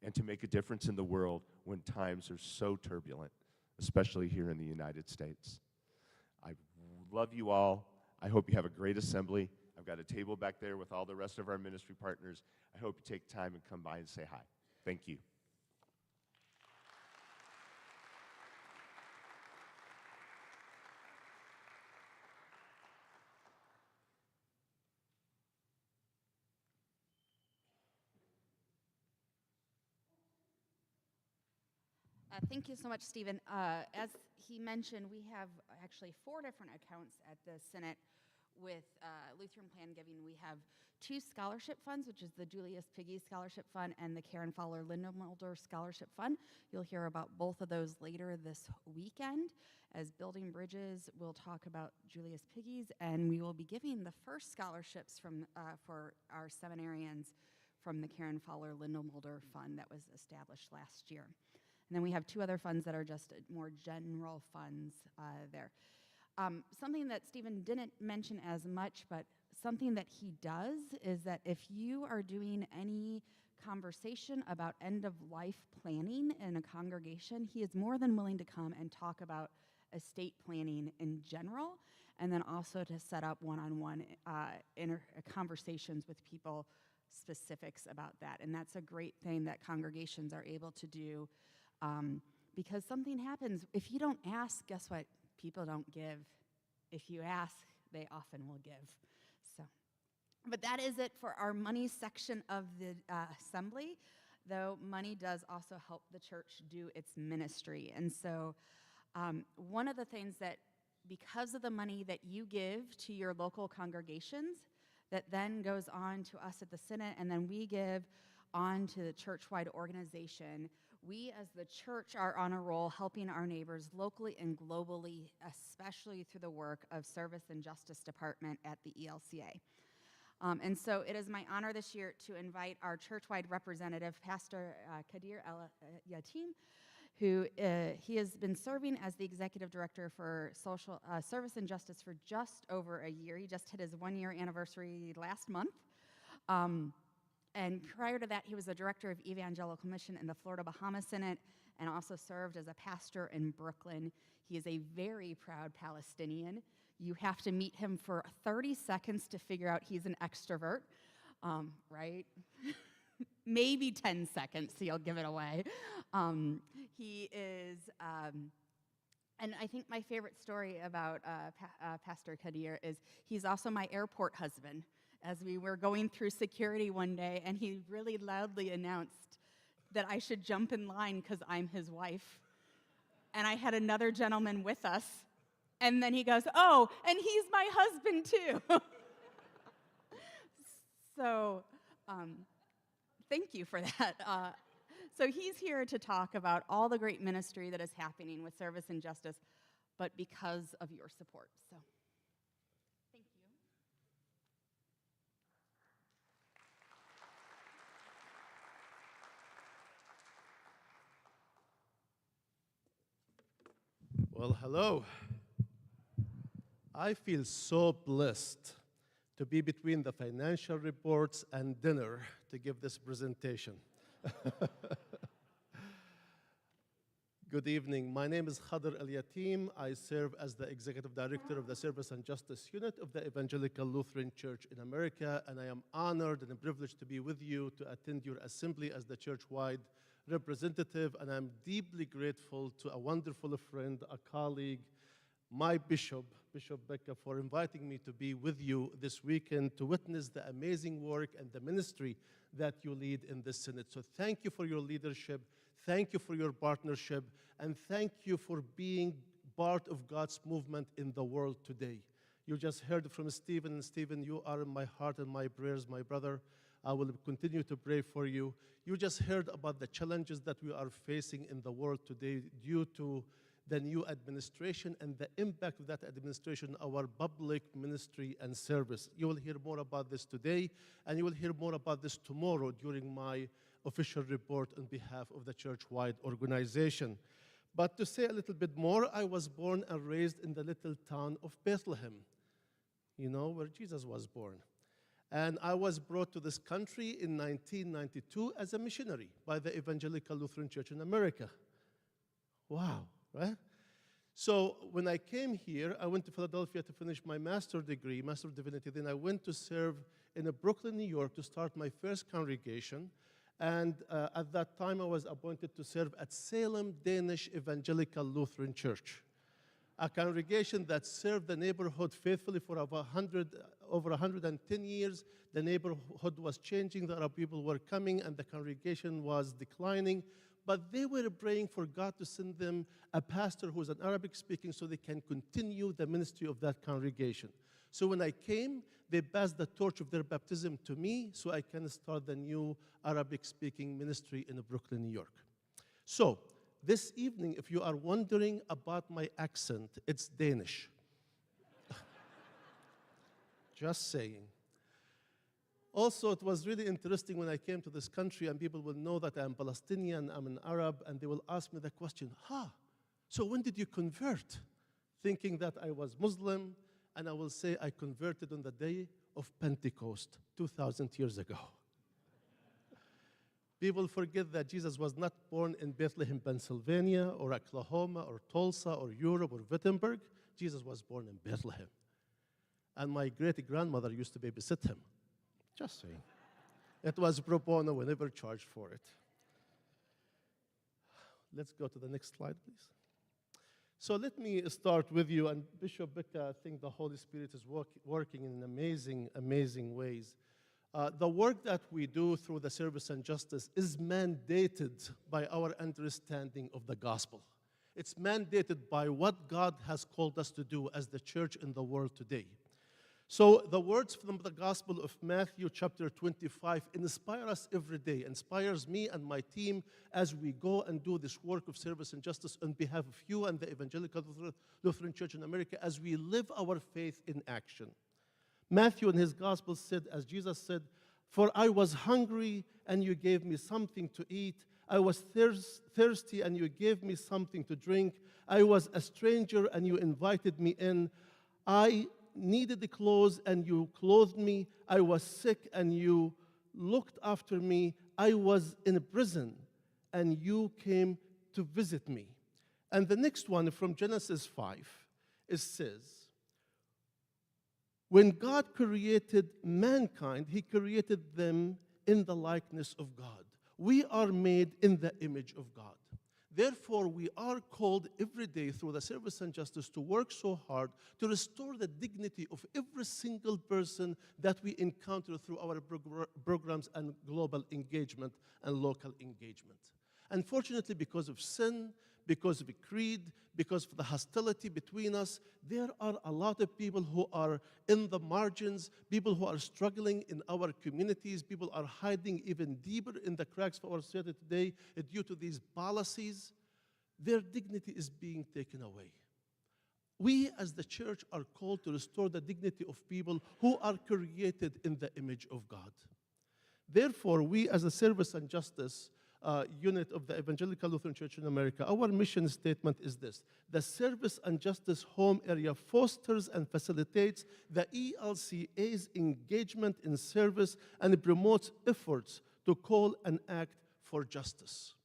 and to make a difference in the world when times are so turbulent, especially here in the United States. I love you all. I hope you have a great assembly. I've got a table back there with all the rest of our ministry partners. I hope you take time and come by and say hi. Thank you. Thank you so much, Stephen. As he mentioned, we have actually 4 different accounts at the Synod. with Lutheran Plan Giving, we have 2 scholarship funds, which is the Julius Piggy Scholarship Fund and the Karen Fowler Lindenmulder Scholarship Fund. You'll hear about both of those later this weekend. As Building Bridges, we'll talk about Julius Piggy's, and we will be giving the first scholarships for our seminarians from the Karen Fowler Lindenmulder Fund that was established last year. And then we have 2 other funds that are just more general funds there. Something that Stephen didn't mention as much, but something that he does is that if you are doing any conversation about end-of-life planning in a congregation, he is more than willing to come and talk about estate planning in general, and then also to set up one-on-one conversations with people, specifics about that. And that's a great thing that congregations are able to do, because something happens. If you don't ask, guess what? People don't give. If you ask, they often will give. So, but that is it for our money section of the assembly, though money does also help the church do its ministry. And so one of the things that, because of the money that you give to your local congregations, that then goes on to us at the Synod, and then we give on to the church-wide organization. We as the church are on a roll helping our neighbors locally and globally, especially through the work of Service and Justice Department at the ELCA. And so it is my honor this year to invite our church-wide representative, Pastor Kadir El-Yatim, who he has been serving as the executive director for social service and justice for just over a year. He just hit his 1-year anniversary last month. And prior to that, he was the director of Evangelical Mission in the Florida Bahama Synod and also served as a pastor in Brooklyn. He is a very proud Palestinian. You have to meet him for 30 seconds to figure out he's an extrovert, right? Maybe 10 seconds, so you'll give it away. He is, and I think my favorite story about Pastor Kadir is he's also my airport husband. As we were going through security one day, and he really loudly announced that I should jump in line because I'm his wife. And I had another gentleman with us, and then he goes, "Oh, and he's my husband too." So, thank you for that. So he's here to talk about all the great ministry that is happening with Service and Justice, but because of your support. So, thank you. Well, hello. I feel so blessed to be between the financial reports and dinner to give this presentation. Good evening. My name is Khader El-Yatim. I serve as the Executive Director of the Service and Justice Unit of the Evangelical Lutheran Church in America, and I am honored and privileged to be with you to attend your assembly as the church-wide representative, and I'm deeply grateful to a wonderful friend, a colleague, my bishop, Bishop Becca, for inviting me to be with you this weekend to witness the amazing work and the ministry that you lead in this Synod. So thank you for your leadership, thank you for your partnership, and thank you for being part of God's movement in the world today. You just heard from Stephen, and Stephen, you are in my heart and my prayers, my brother. I will continue to pray for you. You just heard about the challenges that we are facing in the world today due to the new administration and the impact of that administration on our public ministry and service. You will hear more about this today, and you will hear more about this tomorrow during my official report on behalf of the church-wide organization. But to say a little bit more, I was born and raised in the little town of Bethlehem, you know, where Jesus was born. And I was brought to this country in 1992 as a missionary by the Evangelical Lutheran Church in America. Wow, right? So when I came here, I went to Philadelphia to finish my master's degree, Master of Divinity. Then I went to serve in Brooklyn, New York to start my first congregation. And at that time, I was appointed to serve at Salem Danish Evangelical Lutheran Church, a congregation that served the neighborhood faithfully for over 110 years. The neighborhood was changing, the Arab people were coming, and the congregation was declining. But they were praying for God to send them a pastor who is an Arabic speaking so they can continue the ministry of that congregation. So when I came, they passed the torch of their baptism to me so I can start the new Arabic-speaking ministry in Brooklyn, New York. So this evening, if you are wondering about my accent, it's Danish. Just saying. Also, it was really interesting when I came to this country, and people will know that I'm Palestinian, I'm an Arab, and they will ask me the question, so when did you convert? Thinking that I was Muslim, and I will say I converted on the day of Pentecost, 2,000 years ago. People forget that Jesus was not born in Bethlehem, Pennsylvania, or Oklahoma, or Tulsa, or Europe, or Wittenberg. Jesus was born in Bethlehem. And my great-grandmother used to babysit him. Just saying. It was pro bono, we never charged for it. Let's go to the next slide, please. So let me start with you, and Bishop Becca, I think the Holy Spirit is working in amazing, amazing ways. The work that we do through the Service and Justice is mandated by our understanding of the gospel. It's mandated by what God has called us to do as the church in the world today. So the words from the Gospel of Matthew chapter 25 inspire us every day, inspires me and my team as we go and do this work of service and justice on behalf of you and the Evangelical Lutheran Church in America as we live our faith in action. Matthew in his Gospel said, as Jesus said, "For I was hungry and you gave me something to eat. I was thirsty and you gave me something to drink. I was a stranger and you invited me in. I needed the clothes and you clothed me. I was sick and you looked after me. I was in prison and you came to visit me." And the next one from Genesis 5, it says, when God created mankind, he created them in the likeness of God. We are made in the image of God. Therefore, we are called every day through the service and justice to work so hard to restore the dignity of every single person that we encounter through our programs and global engagement and local engagement. Unfortunately, because of sin, because of creed, because of the hostility between us, there are a lot of people who are in the margins, people who are struggling in our communities, people are hiding even deeper in the cracks of our society today due to these policies. Their dignity is being taken away. We as the church are called to restore the dignity of people who are created in the image of God. Therefore, we as a service and justice unit of the Evangelical Lutheran Church in America, our mission statement is this: the Service and Justice Home Area fosters and facilitates the ELCA's engagement in service and promotes efforts to call and act for justice.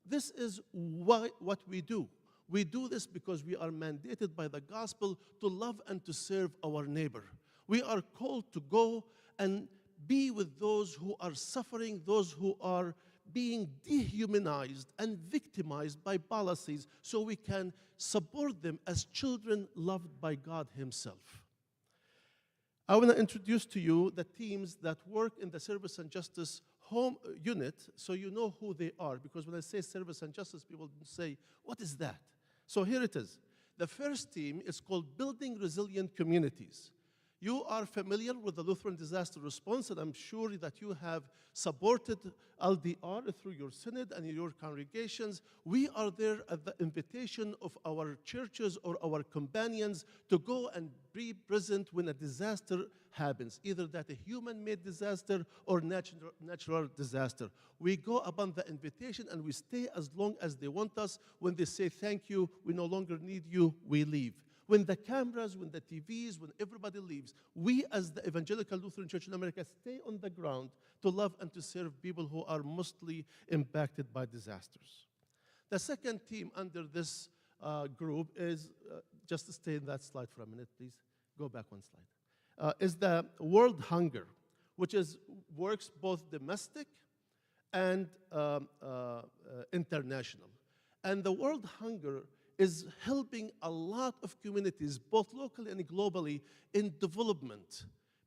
This is what we do. We do this because we are mandated by the gospel to love and to serve our neighbor. We are called to go and be with those who are suffering, those who are being dehumanized and victimized by policies, so we can support them as children loved by God himself. I want to introduce to you the teams that work in the Service and Justice Home Unit, so you know who they are, because when I say service and justice, people say, what is that? So here it is. The first team is called Building Resilient Communities. You are familiar with the Lutheran disaster response, and I'm sure that you have supported LDR through your synod and your congregations. We are there at the invitation of our churches or our companions to go and be present when a disaster happens, either that a human-made disaster or natural disaster. We go upon the invitation and we stay as long as they want us. When they say, thank you, we no longer need you, we leave. When the cameras, when the TVs, when everybody leaves, we as the Evangelical Lutheran Church in America stay on the ground to love and to serve people who are mostly impacted by disasters. The second team under this group is, just to stay in that slide for a minute, please. Go back one slide. Is the World Hunger, which works both domestic and international. And the World Hunger is helping a lot of communities, both locally and globally, in development,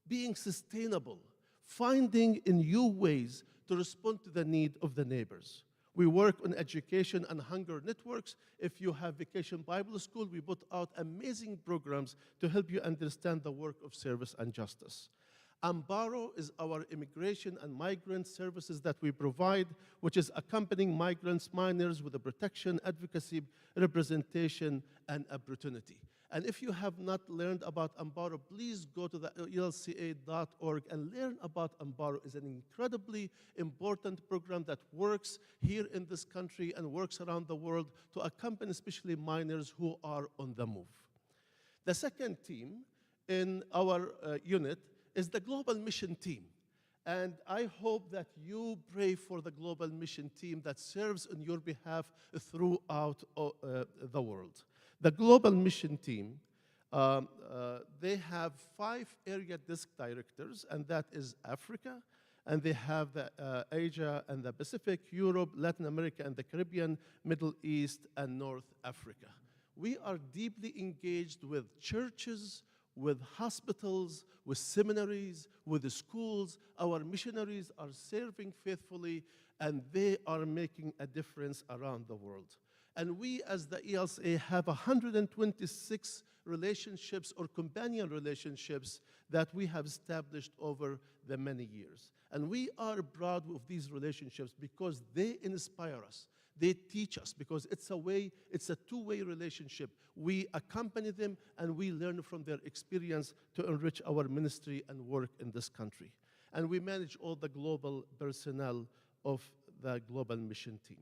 being sustainable, finding new ways to respond to the need of the neighbors. We work on education and hunger networks. If you have Vacation Bible School, we put out amazing programs to help you understand the work of service and justice. Amparo is our immigration and migrant services that we provide, which is accompanying migrants, minors with the protection, advocacy, representation, and opportunity. And if you have not learned about Amparo, please go to the elca.org and learn about Amparo. It's an incredibly important program that works here in this country and works around the world to accompany especially minors who are on the move. The second team in our unit is the Global Mission Team. And I hope that you pray for the Global Mission Team that serves on your behalf throughout the world. The Global Mission Team, they have 5 area desk directors, and that is Africa, and they have the Asia and the Pacific, Europe, Latin America, and the Caribbean, Middle East, and North Africa. We are deeply engaged with churches, with hospitals, with seminaries, with the schools. Our missionaries are serving faithfully, and they are making a difference around the world. And we, as the ELCA, have 126 relationships or companion relationships that we have established over the many years. And we are proud of these relationships because they inspire us. They teach us because it's a two-way relationship. We accompany them and we learn from their experience to enrich our ministry and work in this country. And we manage all the global personnel of the Global Mission Team.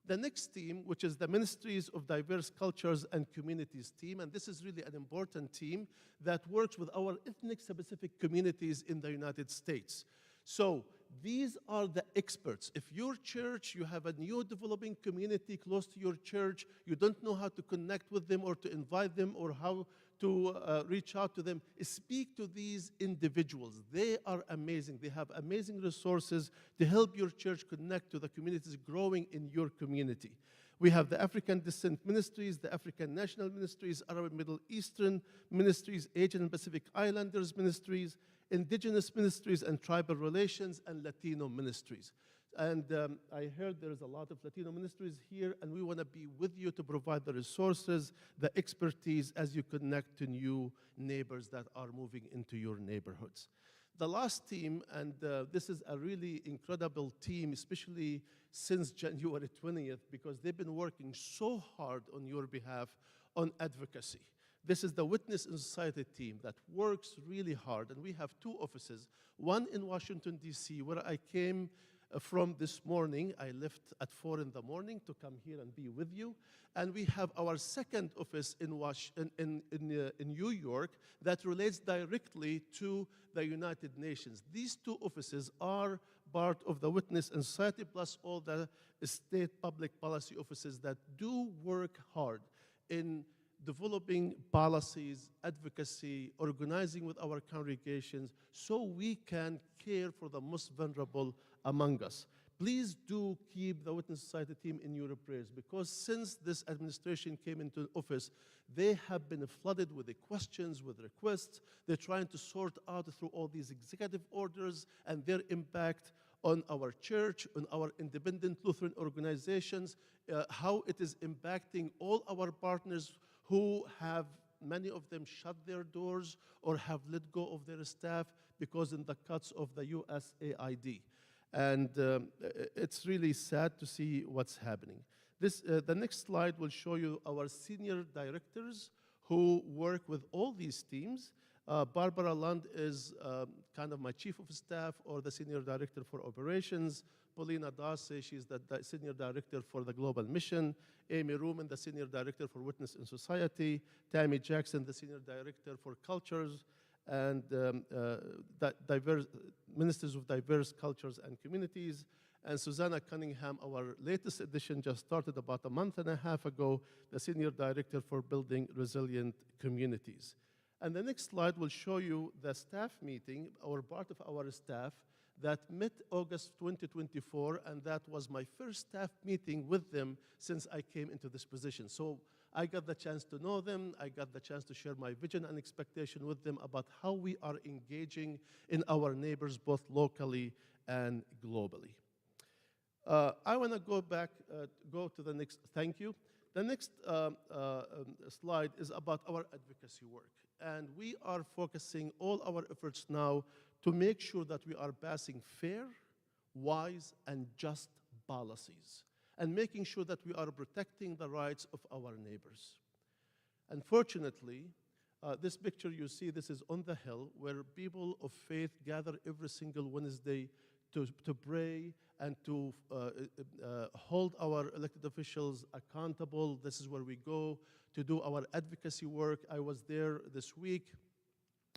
The next team, which is the Ministries of Diverse Cultures and Communities team, and this is really an important team that works with our ethnic-specific communities in the United States. So these are the experts. If your church, you have a new developing community close to your church, you don't know how to connect with them or to invite them or how to reach out to them, speak to these individuals. They are amazing. They have amazing resources to help your church connect to the communities growing in your community. We have the African Descent Ministries, the African National Ministries, Arab and Middle Eastern Ministries, Asian and Pacific Islanders Ministries, Indigenous Ministries and Tribal Relations, and Latino Ministries. And I heard there's a lot of Latino ministries here, and we want to be with you to provide the resources, the expertise as you connect to new neighbors that are moving into your neighborhoods. The last team, and this is a really incredible team, especially since January 20th, because they've been working so hard on your behalf on advocacy. This is the Witness in Society team that works really hard, and we have 2 offices, one in Washington, D.C., where I came from this morning. I left at 4 in the morning to come here and be with you. And we have our second office in New York that relates directly to the United Nations. These 2 offices are part of the Witness in Society, plus all the state public policy offices that do work hard in developing policies, advocacy, organizing with our congregations so we can care for the most vulnerable among us. Please do keep the Witness Society team in your prayers, because since this administration came into office, they have been flooded with the questions, with requests. They're trying to sort out through all these executive orders and their impact on our church, on our independent Lutheran organizations, how it is impacting all our partners who have, many of them, shut their doors or have let go of their staff because in the cuts of the USAID. And it's really sad to see what's happening. The next slide will show you our senior directors who work with all these teams. Barbara Lund is kind of my chief of staff or the senior director for operations. Paulina Darcy, she's the senior director for the Global Mission. Amy Ruman, the senior director for Witness in Society. Tammy Jackson, the senior director for cultures and ministers of diverse cultures and communities. And Susanna Cunningham, our latest addition, just started about a month and a half ago, the senior director for building resilient communities. And the next slide will show you the staff meeting, or part of our staff, that met August 2024, and that was my first staff meeting with them since I came into this position. So I got the chance to know them, I got the chance to share my vision and expectation with them about how we are engaging in our neighbors, both locally and globally. I want to go to the next, thank you. The next slide is about our advocacy work. And we are focusing all our efforts now to make sure that we are passing fair, wise, and just policies, and making sure that we are protecting the rights of our neighbors. Unfortunately, this picture you see, this is on the Hill, where people of faith gather every single Wednesday to pray and to hold our elected officials accountable. This is where we go to do our advocacy work. I was there this week.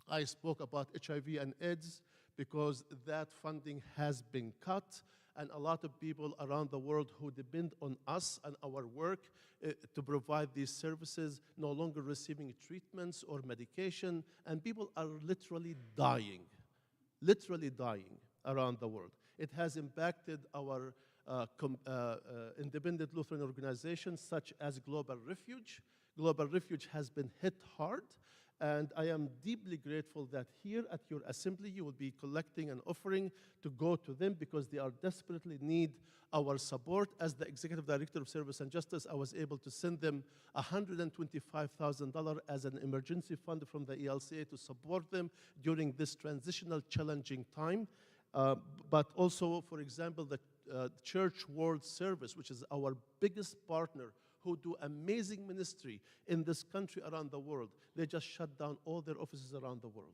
I spoke about HIV and AIDS because that funding has been cut, and a lot of people around the world who depend on us and our work to provide these services no longer receiving treatments or medication, and people are literally dying around the world. It has impacted our independent Lutheran organizations such as Global Refuge. Global Refuge has been hit hard, and I am deeply grateful that here at your assembly you will be collecting an offering to go to them because they are desperately need our support. As the Executive Director of Service and Justice, I was able to send them $125,000 as an emergency fund from the ELCA to support them during this transitional challenging time. But also, for example, the Church World Service, which is our biggest partner, who do amazing ministry in this country around the world. They just shut down all their offices around the world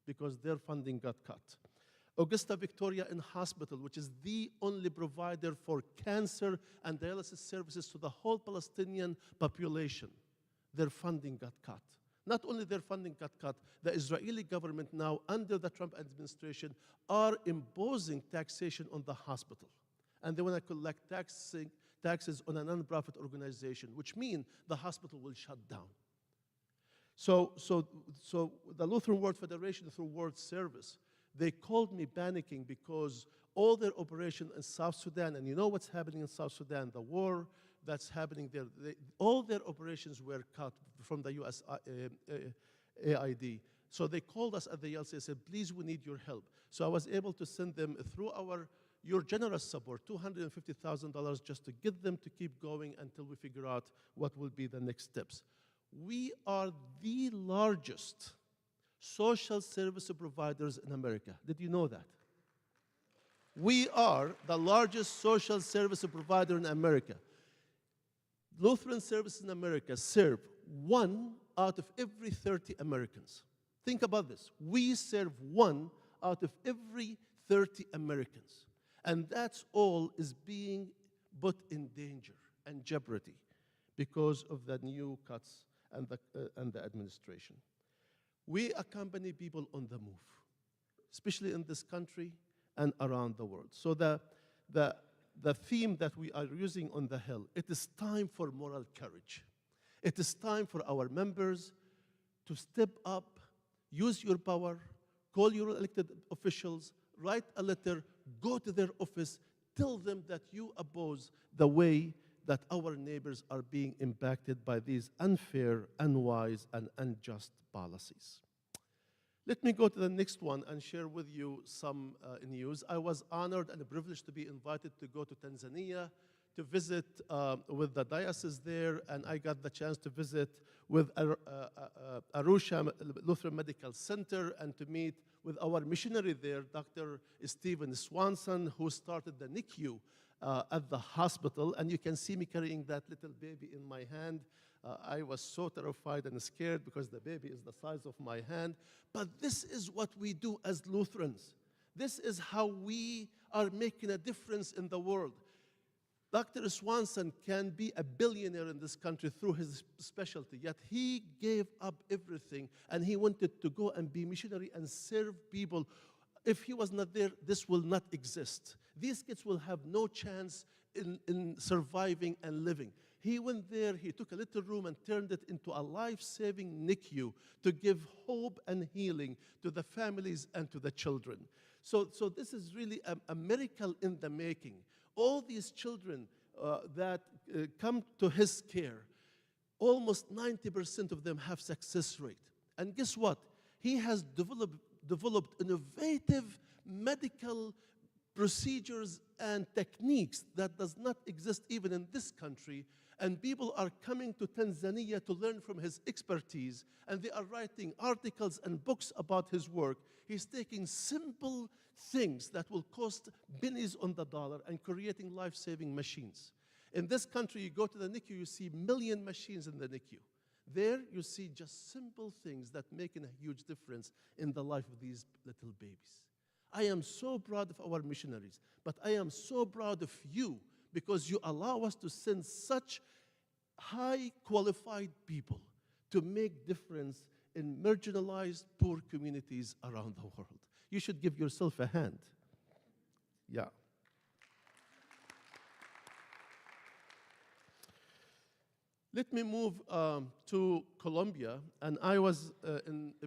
because their funding got cut. Augusta Victoria in Hospital, which is the only provider for cancer and dialysis services to the whole Palestinian population, their funding got cut. Not only their funding got cut, the Israeli government now, under the Trump administration, are imposing taxation on the hospital. And they want to collect taxes on a nonprofit organization, which means the hospital will shut down. So the Lutheran World Federation through World Service, they called me panicking because all their operation in South Sudan, and you know what's happening in South Sudan, the war that's happening there, all their operations were cut from the US AID. So they called us at the ELC and said, please, we need your help. So I was able to send them through your generous support, $250,000 just to get them to keep going until we figure out what will be the next steps. We are the largest social service providers in America. Did you know that? We are the largest social service provider in America. Lutheran services in America serve 1 out of every 30 Americans. Think about this. We serve 1 out of every 30 Americans. And that's all is being put in danger and jeopardy because of the new cuts and the administration. We accompany people on the move, especially in this country and around the world. So the theme that we are using on the Hill, it is time for moral courage. It is time for our members to step up, use your power, call your elected officials, write a letter, go to their office, tell them that you oppose the way that our neighbors are being impacted by these unfair, unwise, and unjust policies. Let me go to the next one and share with you some news. I was honored and privileged to be invited to go to Tanzania to visit with the diocese there, and I got the chance to visit with Arusha Lutheran Medical Center and to meet with our missionary there, Dr. Stephen Swanson, who started the NICU at the hospital. And you can see me carrying that little baby in my hand. I was so terrified and scared because the baby is the size of my hand. But this is what we do as Lutherans. This is how we are making a difference in the world. Dr. Swanson can be a billionaire in this country through his specialty, yet he gave up everything and he wanted to go and be missionary and serve people. If he was not there, this will not exist. These kids will have no chance in surviving and living. He went there, he took a little room and turned it into a life-saving NICU to give hope and healing to the families and to the children. So this is really a miracle in the making. All these children that come to his care, almost 90% of them have success rate. And guess what? He has developed innovative medical procedures and techniques that does not exist even in this country, and people are coming to Tanzania to learn from his expertise, and they are writing articles and books about his work. He's taking simple things that will cost pennies on the dollar and creating life-saving machines. In this country, you go to the NICU, you see million machines in the NICU. There, you see just simple things that make a huge difference in the life of these little babies. I am so proud of our missionaries, but I am so proud of you because you allow us to send such high qualified people to make difference in marginalized poor communities around the world. You should give yourself a hand. Yeah. Let me move to Colombia, and I was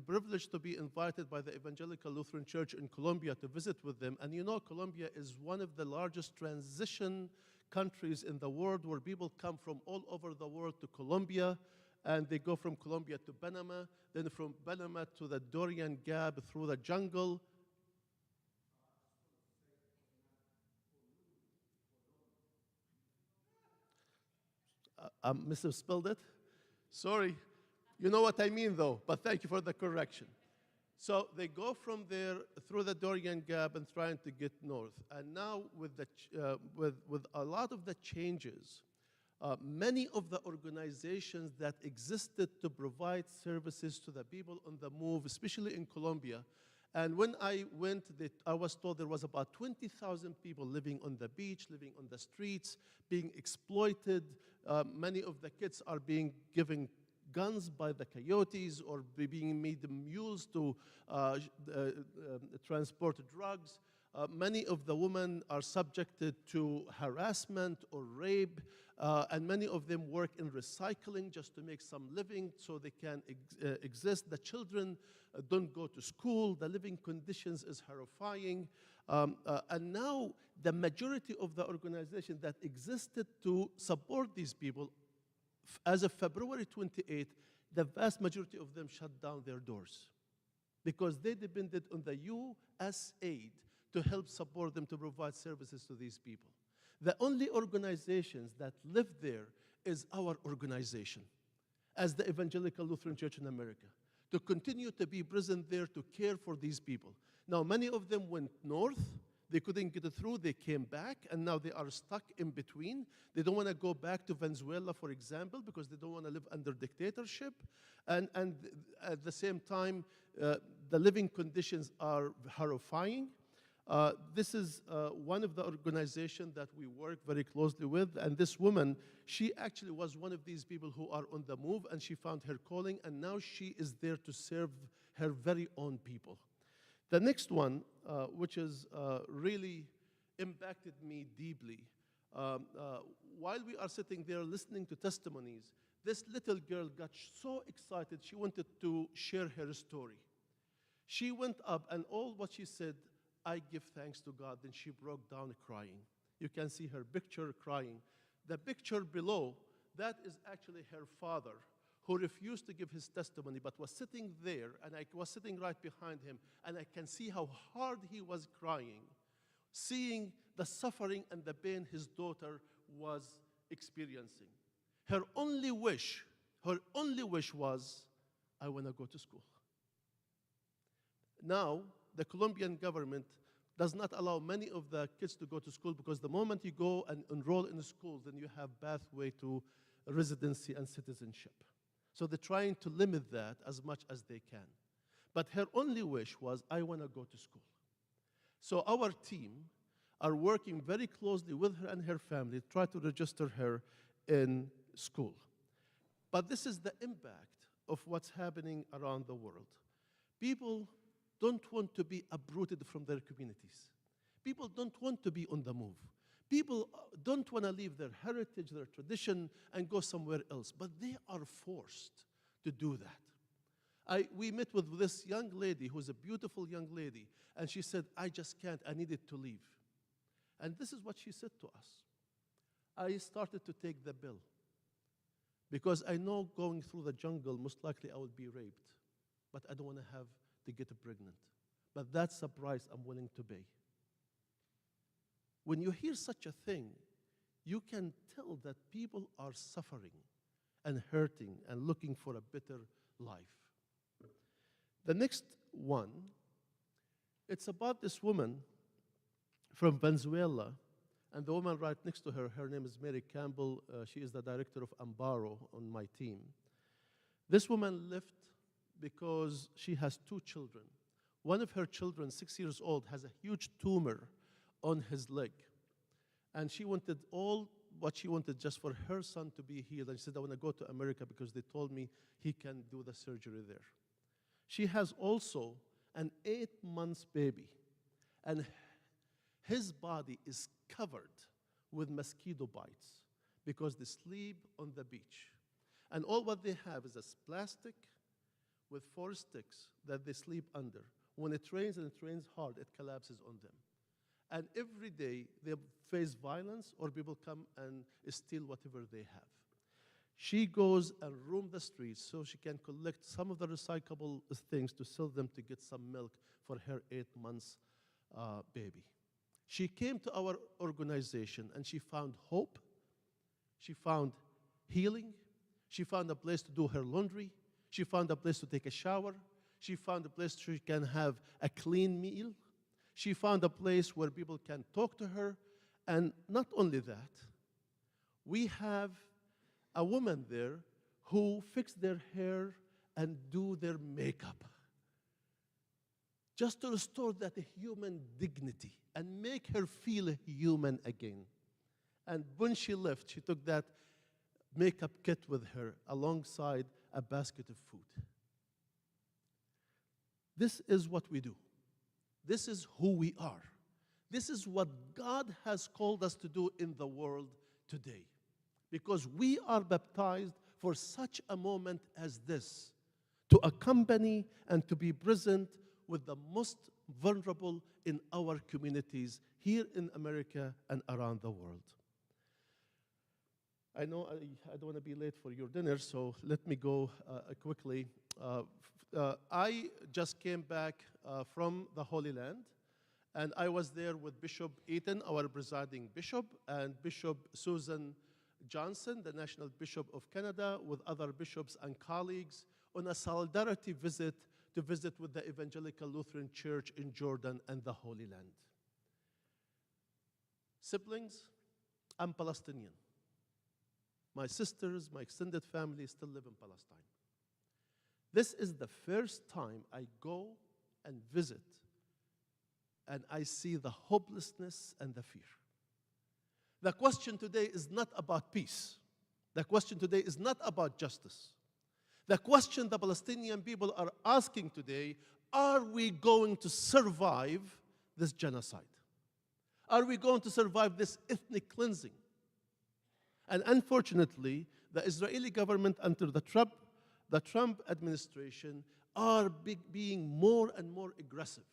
privileged to be invited by the Evangelical Lutheran Church in Colombia to visit with them. And you know, Colombia is one of the largest transition countries in the world where people come from all over the world to Colombia, and they go from Colombia to Panama, then from Panama to the Dorian Gap through the jungle. Misspelled it? Sorry. You know what I mean, though, but thank you for the correction. So they go from there through the Dorian Gap and trying to get north. And now with a lot of the changes, many of the organizations that existed to provide services to the people on the move, especially in Colombia, and when I went, I was told there was about 20,000 people living on the beach, living on the streets, being exploited. Many of the kids are being given guns by the coyotes or being made mules to transport drugs. Many of the women are subjected to harassment or rape, and many of them work in recycling just to make some living so they can exist. The children don't go to school. The living conditions is horrifying. And now the majority of the organization that existed to support these people, as of February 28th, the vast majority of them shut down their doors because they depended on the U.S. aid to help support them to provide services to these people. The only organizations that live there is our organization as the Evangelical Lutheran Church in America, to continue to be present there to care for these people. Now, many of them went north. They couldn't get through. They came back, and now they are stuck in between. They don't want to go back to Venezuela, for example, because they don't want to live under dictatorship. And at the same time, the living conditions are horrifying. This is one of the organizations that we work very closely with, and this woman, she actually was one of these people who are on the move, and she found her calling, and now she is there to serve her very own people. The next one, which is really impacted me deeply, while we are sitting there listening to testimonies, this little girl got so excited, she wanted to share her story. She went up, and all what she said, I give thanks to God. Then she broke down crying. You can see her picture crying. The picture below, that is actually her father, who refused to give his testimony, but was sitting there, and I was sitting right behind him, and I can see how hard he was crying, seeing the suffering and the pain his daughter was experiencing. Her only wish was, I want to go to school. Now, the Colombian government does not allow many of the kids to go to school because the moment you go and enroll in a school, then you have pathway to residency and citizenship. So they're trying to limit that as much as they can. But her only wish was, I want to go to school. So our team are working very closely with her and her family to try to register her in school. But this is the impact of what's happening around the world. People don't want to be uprooted from their communities. People don't want to be on the move. People don't want to leave their heritage, their tradition, and go somewhere else, but they are forced to do that. We met with this young lady, who's a beautiful young lady, and she said, I just can't, I needed to leave. And this is what she said to us. I started to take the bill because I know going through the jungle, most likely I will be raped, but I don't want to have to get pregnant. But that's a price I'm willing to pay. When you hear such a thing, you can tell that people are suffering and hurting and looking for a better life. The next one, it's about this woman from Venezuela, and the woman right next to her, her name is Mary Campbell. She is the director of Amparo on my team. This woman left because she has 2 children. One of her children, 6 years old, has a huge tumor on his leg. And she wanted all what she wanted just for her son to be healed. And she said, I want to go to America because they told me he can do the surgery there. She has also an 8-month baby. And his body is covered with mosquito bites because they sleep on the beach. And all what they have is a plastic with 4 sticks that they sleep under. When it rains and it rains hard, it collapses on them. And every day they face violence or people come and steal whatever they have. She goes and roam the streets so she can collect some of the recyclable things to sell them to get some milk for her 8-month baby. She came to our organization and she found hope. She found healing. She found a place to do her laundry. She found a place to take a shower. She found a place she can have a clean meal. She found a place where people can talk to her. And not only that, we have a woman there who fix their hair and do their makeup, just to restore that human dignity and make her feel human again. And when she left, she took that makeup kit with her alongside a basket of food. This is what we do. This is who we are. This is what God has called us to do in the world today. Because we are baptized for such a moment as this, to accompany and to be present with the most vulnerable in our communities here in America and around the world. I know I don't want to be late for your dinner, so let me go quickly. I just came back from the Holy Land, and I was there with Bishop Eaton, our presiding bishop, and Bishop Susan Johnson, the National Bishop of Canada, with other bishops and colleagues on a solidarity visit to visit with the Evangelical Lutheran Church in Jordan and the Holy Land. Siblings, I'm Palestinian. My sisters, my extended family still live in Palestine. This is the first time I go and visit and I see the hopelessness and the fear. The question today is not about peace. The question today is not about justice. The question the Palestinian people are asking today, are we going to survive this genocide? Are we going to survive this ethnic cleansing? And unfortunately, the Israeli government under the Trump administration are being more and more aggressive.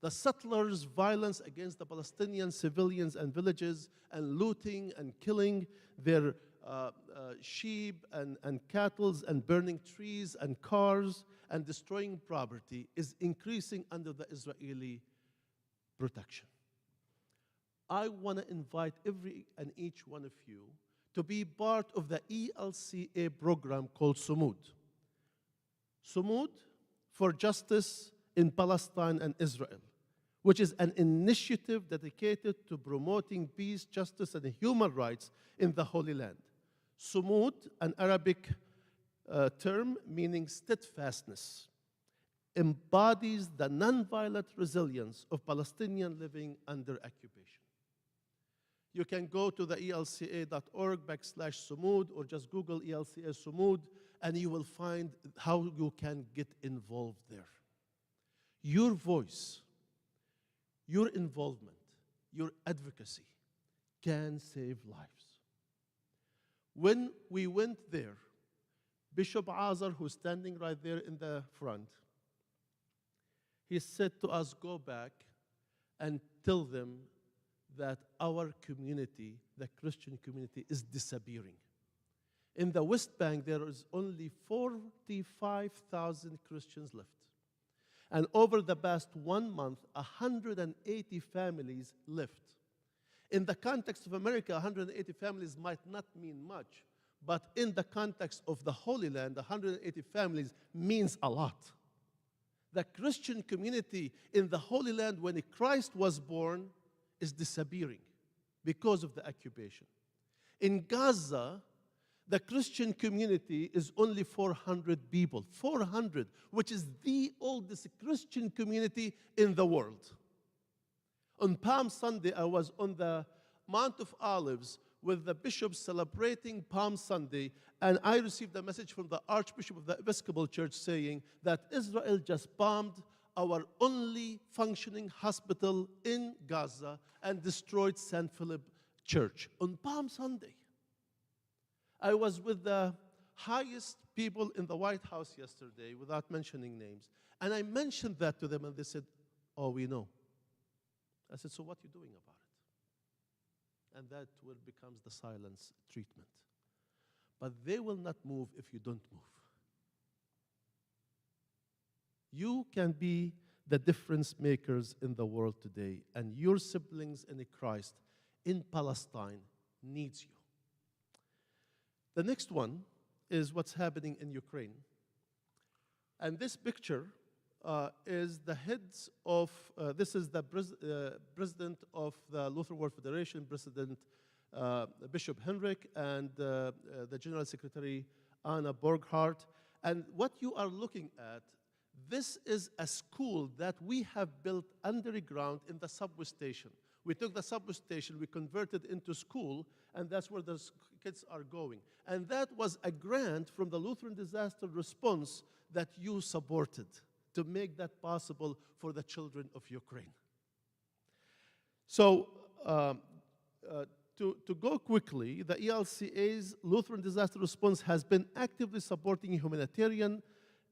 The settlers' violence against the Palestinian civilians and villages and looting and killing their sheep and cattle and burning trees and cars and destroying property is increasing under the Israeli protection. I want to invite every and each one of you to be part of the ELCA program called Synod. Synod for Justice in Palestine and Israel, which is an initiative dedicated to promoting peace, justice, and human rights in the Holy Land. Sumud, an Arabic term meaning steadfastness, embodies the nonviolent resilience of Palestinians living under occupation. You can go to the elca.org/Sumud or just Google ELCA Sumud, and you will find how you can get involved there. Your voice, your involvement, your advocacy can save lives. When we went there, Bishop Azar, who's standing right there in the front, he said to us, go back and tell them that our community, the Christian community, is disappearing. In the West Bank, there is only 45,000 Christians left. And over the past 1 month, 180 families left. In the context of America, 180 families might not mean much, but in the context of the Holy Land, 180 families means a lot. The Christian community in the Holy Land when Christ was born is disappearing because of the occupation. In Gaza, the Christian community is only 400 people, 400, which is the oldest Christian community in the world. On Palm Sunday, I was on the Mount of Olives with the bishops celebrating Palm Sunday, and I received a message from the Archbishop of the Episcopal Church saying that Israel just bombed our only functioning hospital in Gaza and destroyed St. Philip Church on Palm Sunday. I was with the highest people in the White House yesterday, without mentioning names, and I mentioned that to them, and they said, "Oh, we know." I said, "So what are you doing about it?" And that will becomes the silence treatment. But they will not move if you don't move. You can be the difference makers in the world today, and your siblings in Christ in Palestine needs you. The next one is what's happening in Ukraine. And this picture is the heads of, this is the president of the Lutheran World Federation, President Bishop Henrik, and the General Secretary Anna Borghardt. And what you are looking at, this is a school that we have built underground in the subway station. We took the subway station, we converted into school, and that's where the kids are going. And that was a grant from the Lutheran Disaster Response that you supported to make that possible for the children of Ukraine. So, to go quickly, the ELCA's Lutheran Disaster Response has been actively supporting humanitarian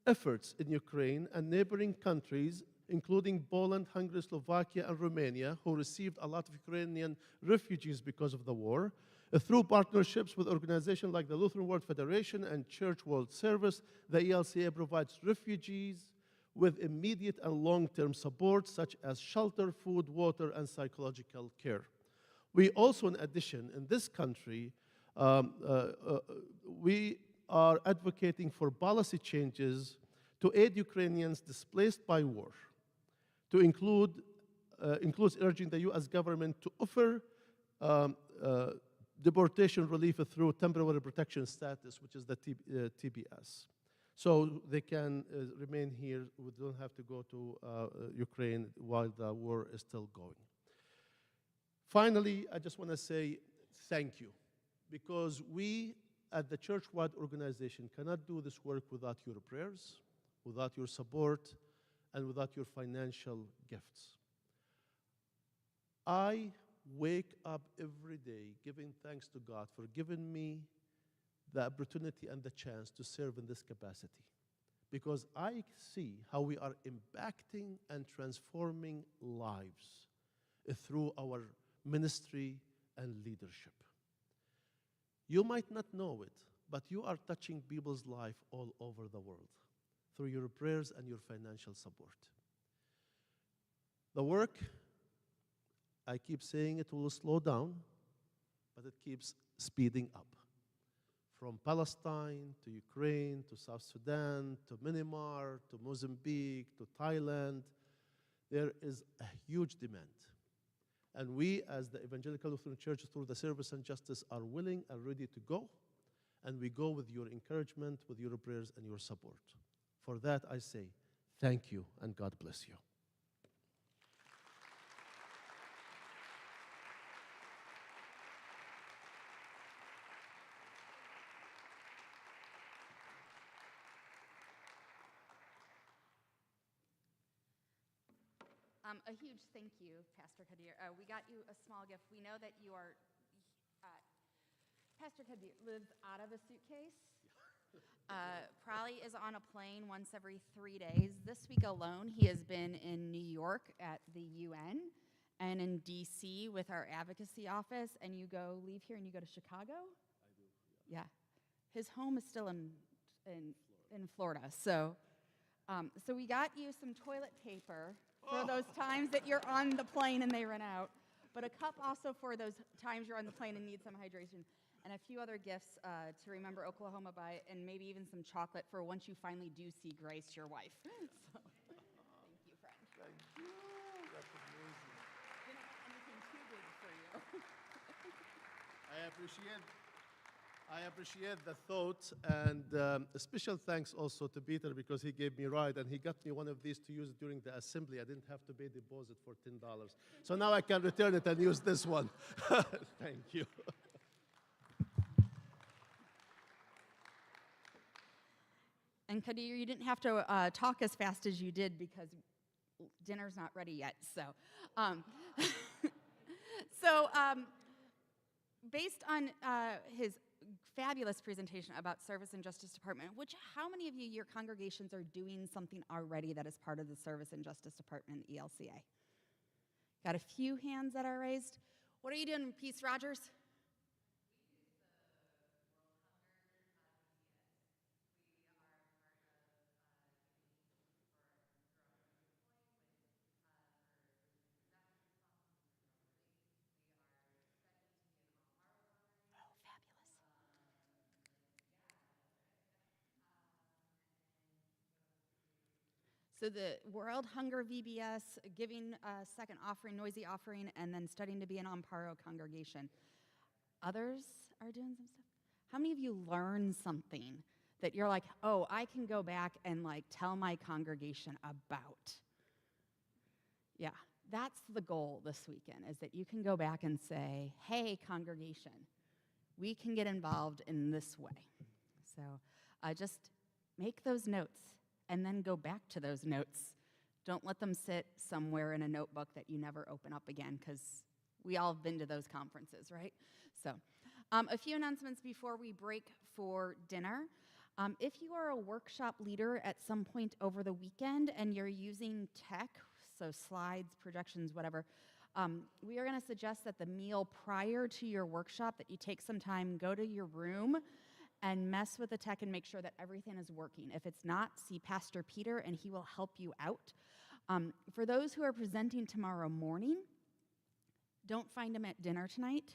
efforts in Ukraine and neighboring countries, including Poland, Hungary, Slovakia, and Romania, who received a lot of Ukrainian refugees because of the war. Through partnerships with organizations like the Lutheran World Federation and Church World Service, the ELCA provides refugees with immediate and long-term support, such as shelter, food, water, and psychological care. We also, in addition, in this country, we are advocating for policy changes to aid Ukrainians displaced by war, to includes urging the U.S. government to offer deportation relief through temporary protection status, which is the TPS. So they can remain here. We don't have to go to Ukraine while the war is still going. Finally, I just want to say thank you, because we at the church-wide organization cannot do this work without your prayers, without your support, and without your financial gifts. I wake up every day giving thanks to God for giving me the opportunity and the chance to serve in this capacity, because I see how we are impacting and transforming lives through our ministry and leadership. You might not know it, but you are touching people's life all over the world through your prayers and your financial support. The work, I keep saying it will slow down, but it keeps speeding up. From Palestine to Ukraine to South Sudan to Myanmar to Mozambique to Thailand, there is a huge demand. And we, as the Evangelical Lutheran Church, through the Service and Justice, are willing and ready to go. And we go with your encouragement, with your prayers, and your support. For that, I say thank you, and God bless you. A huge thank you, Pastor Kadir. We got you a small gift. We know that you are, Pastor Kadir lives out of a suitcase. Probably is on a plane once every 3 days. This week alone, he has been in New York at the UN and in DC with our advocacy office. And you leave here and you go to Chicago? I do. Yeah. His home is still in Florida. So we got you some toilet paper for those times that you're on the plane and they run out. but a cup also for those times you're on the plane and need some hydration, and a few other gifts to remember Oklahoma by, and maybe even some chocolate for once you finally do see Grace, your wife. So, thank you, friend. Thank you. That's amazing. Didn't want anything too big for you. I appreciate the thought, and a special thanks also to Peter because he gave me a ride and he got me one of these to use during the assembly. I didn't have to pay deposit for $10. So now I can return it and use this one. Thank you. And Kadir, you didn't have to talk as fast as you did because dinner's not ready yet. So, based on his fabulous presentation about Service and Justice Department, how many of you, your congregations, are doing something already that is part of the Service and Justice Department ELCA? Got a few hands that are raised. What are you doing, Peace Rogers? So the World Hunger VBS, giving a second offering, noisy offering, and then studying to be an Amparo congregation. Others are doing some stuff. How many of you learn something that you're like, oh, I can go back and like tell my congregation about? Yeah, that's the goal this weekend, is that you can go back and say, hey, congregation, we can get involved in this way. So just make those notes. And then go back to those notes. Don't let them sit somewhere in a notebook that you never open up again, because we all have been to those conferences, right? So a few announcements before we break for dinner. If you are a workshop leader at some point over the weekend and you're using tech, so slides, projections, whatever, we are going to suggest that the meal prior to your workshop, that you take some time, go to your room, and mess with the tech and make sure that everything is working. If it's not, see Pastor Peter and he will help you out. For those who are presenting tomorrow morning, don't find him at dinner tonight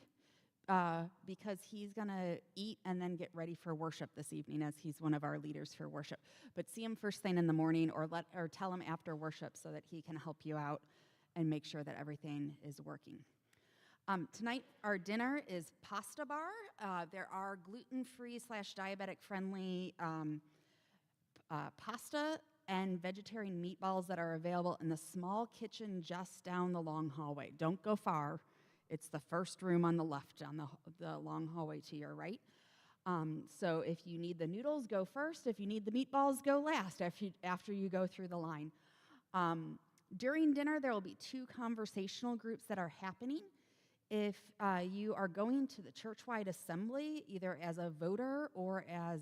because he's gonna eat and then get ready for worship this evening, as he's one of our leaders for worship. But see him first thing in the morning, or tell him after worship so that he can help you out and make sure that everything is working. Tonight, our dinner is pasta bar. There are gluten-free / diabetic-friendly pasta and vegetarian meatballs that are available in the small kitchen just down the long hallway. Don't go far. It's the first room on the left, on the long hallway to your right. So if you need the noodles, go first. If you need the meatballs, go last after you go through the line. During dinner, there will be 2 conversational groups that are happening. If you are going to the church-wide assembly, either as a voter or as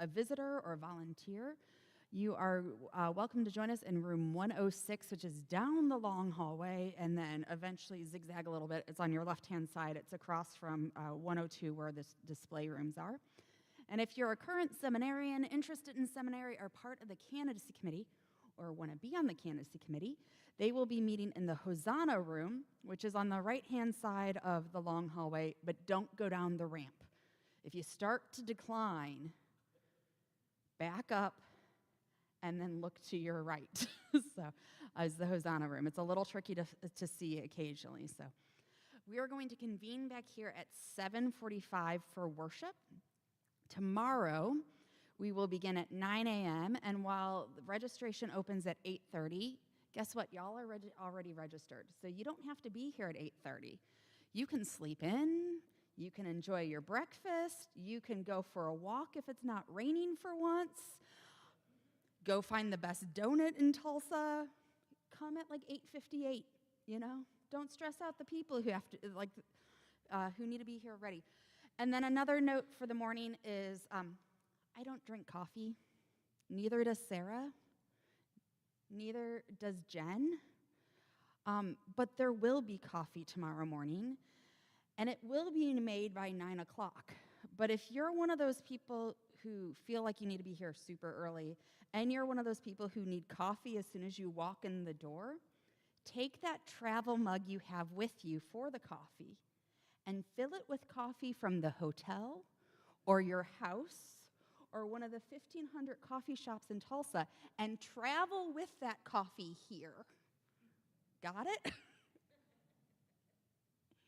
a visitor or volunteer, you are welcome to join us in room 106, which is down the long hallway, and then eventually zigzag a little bit. It's on your left-hand side. It's across from 102, where the display rooms are. And if you're a current seminarian interested in seminary or part of the candidacy committee, or want to be on the candidacy committee, they will be meeting in the Hosanna room, which is on the right-hand side of the long hallway, but don't go down the ramp. If you start to decline, back up and then look to your right. So, is the Hosanna room. It's a little tricky to see occasionally. So, we are going to convene back here at 7:45 for worship. Tomorrow, we will begin at 9 a.m., and while the registration opens at 8:30, guess what? Y'all are already registered, so you don't have to be here at 8:30. You can sleep in, you can enjoy your breakfast, you can go for a walk if it's not raining for once, go find the best donut in Tulsa, come at like 8:58, you know? Don't stress out the people who have to, who need to be here already. And then another note for the morning is, I don't drink coffee, neither does Sarah, neither does Jen, but there will be coffee tomorrow morning, and it will be made by 9 o'clock. But if you're one of those people who feel like you need to be here super early, and you're one of those people who need coffee as soon as you walk in the door, take that travel mug you have with you for the coffee and fill it with coffee from the hotel or your house or one of the 1,500 coffee shops in Tulsa and travel with that coffee here. Got it?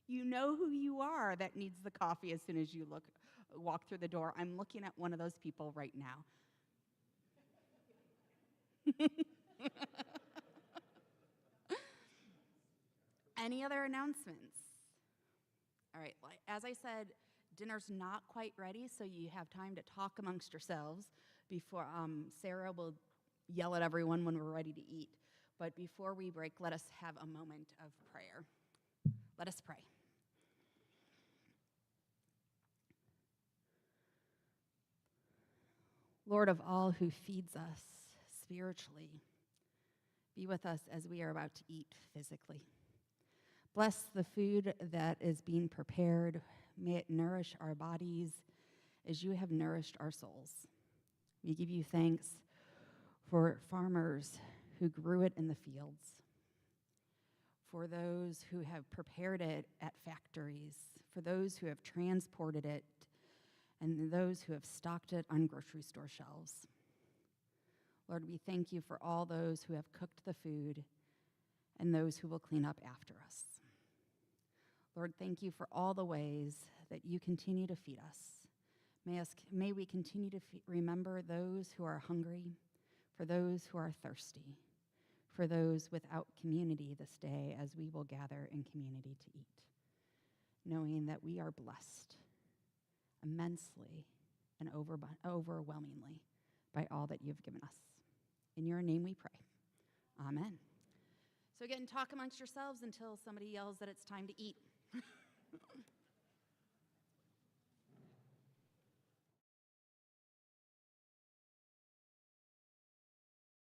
You know who you are that needs the coffee as soon as you walk through the door. I'm looking at one of those people right now. Any other announcements? All right, as I said, dinner's not quite ready, so you have time to talk amongst yourselves before Sarah will yell at everyone when we're ready to eat. But before we break, let us have a moment of prayer. Let us pray. Lord of all who feeds us spiritually, be with us as we are about to eat physically. Bless the food that is being prepared. May it nourish our bodies as you have nourished our souls. We give you thanks for farmers who grew it in the fields, for those who have prepared it at factories, for those who have transported it, and those who have stocked it on grocery store shelves. Lord, we thank you for all those who have cooked the food and those who will clean up after us. Lord, thank you for all the ways that you continue to feed us. May we continue to remember those who are hungry, for those who are thirsty, for those without community this day as we will gather in community to eat, knowing that we are blessed immensely and overwhelmingly by all that you've given us. In your name we pray. Amen. So again, talk amongst yourselves until somebody yells that it's time to eat.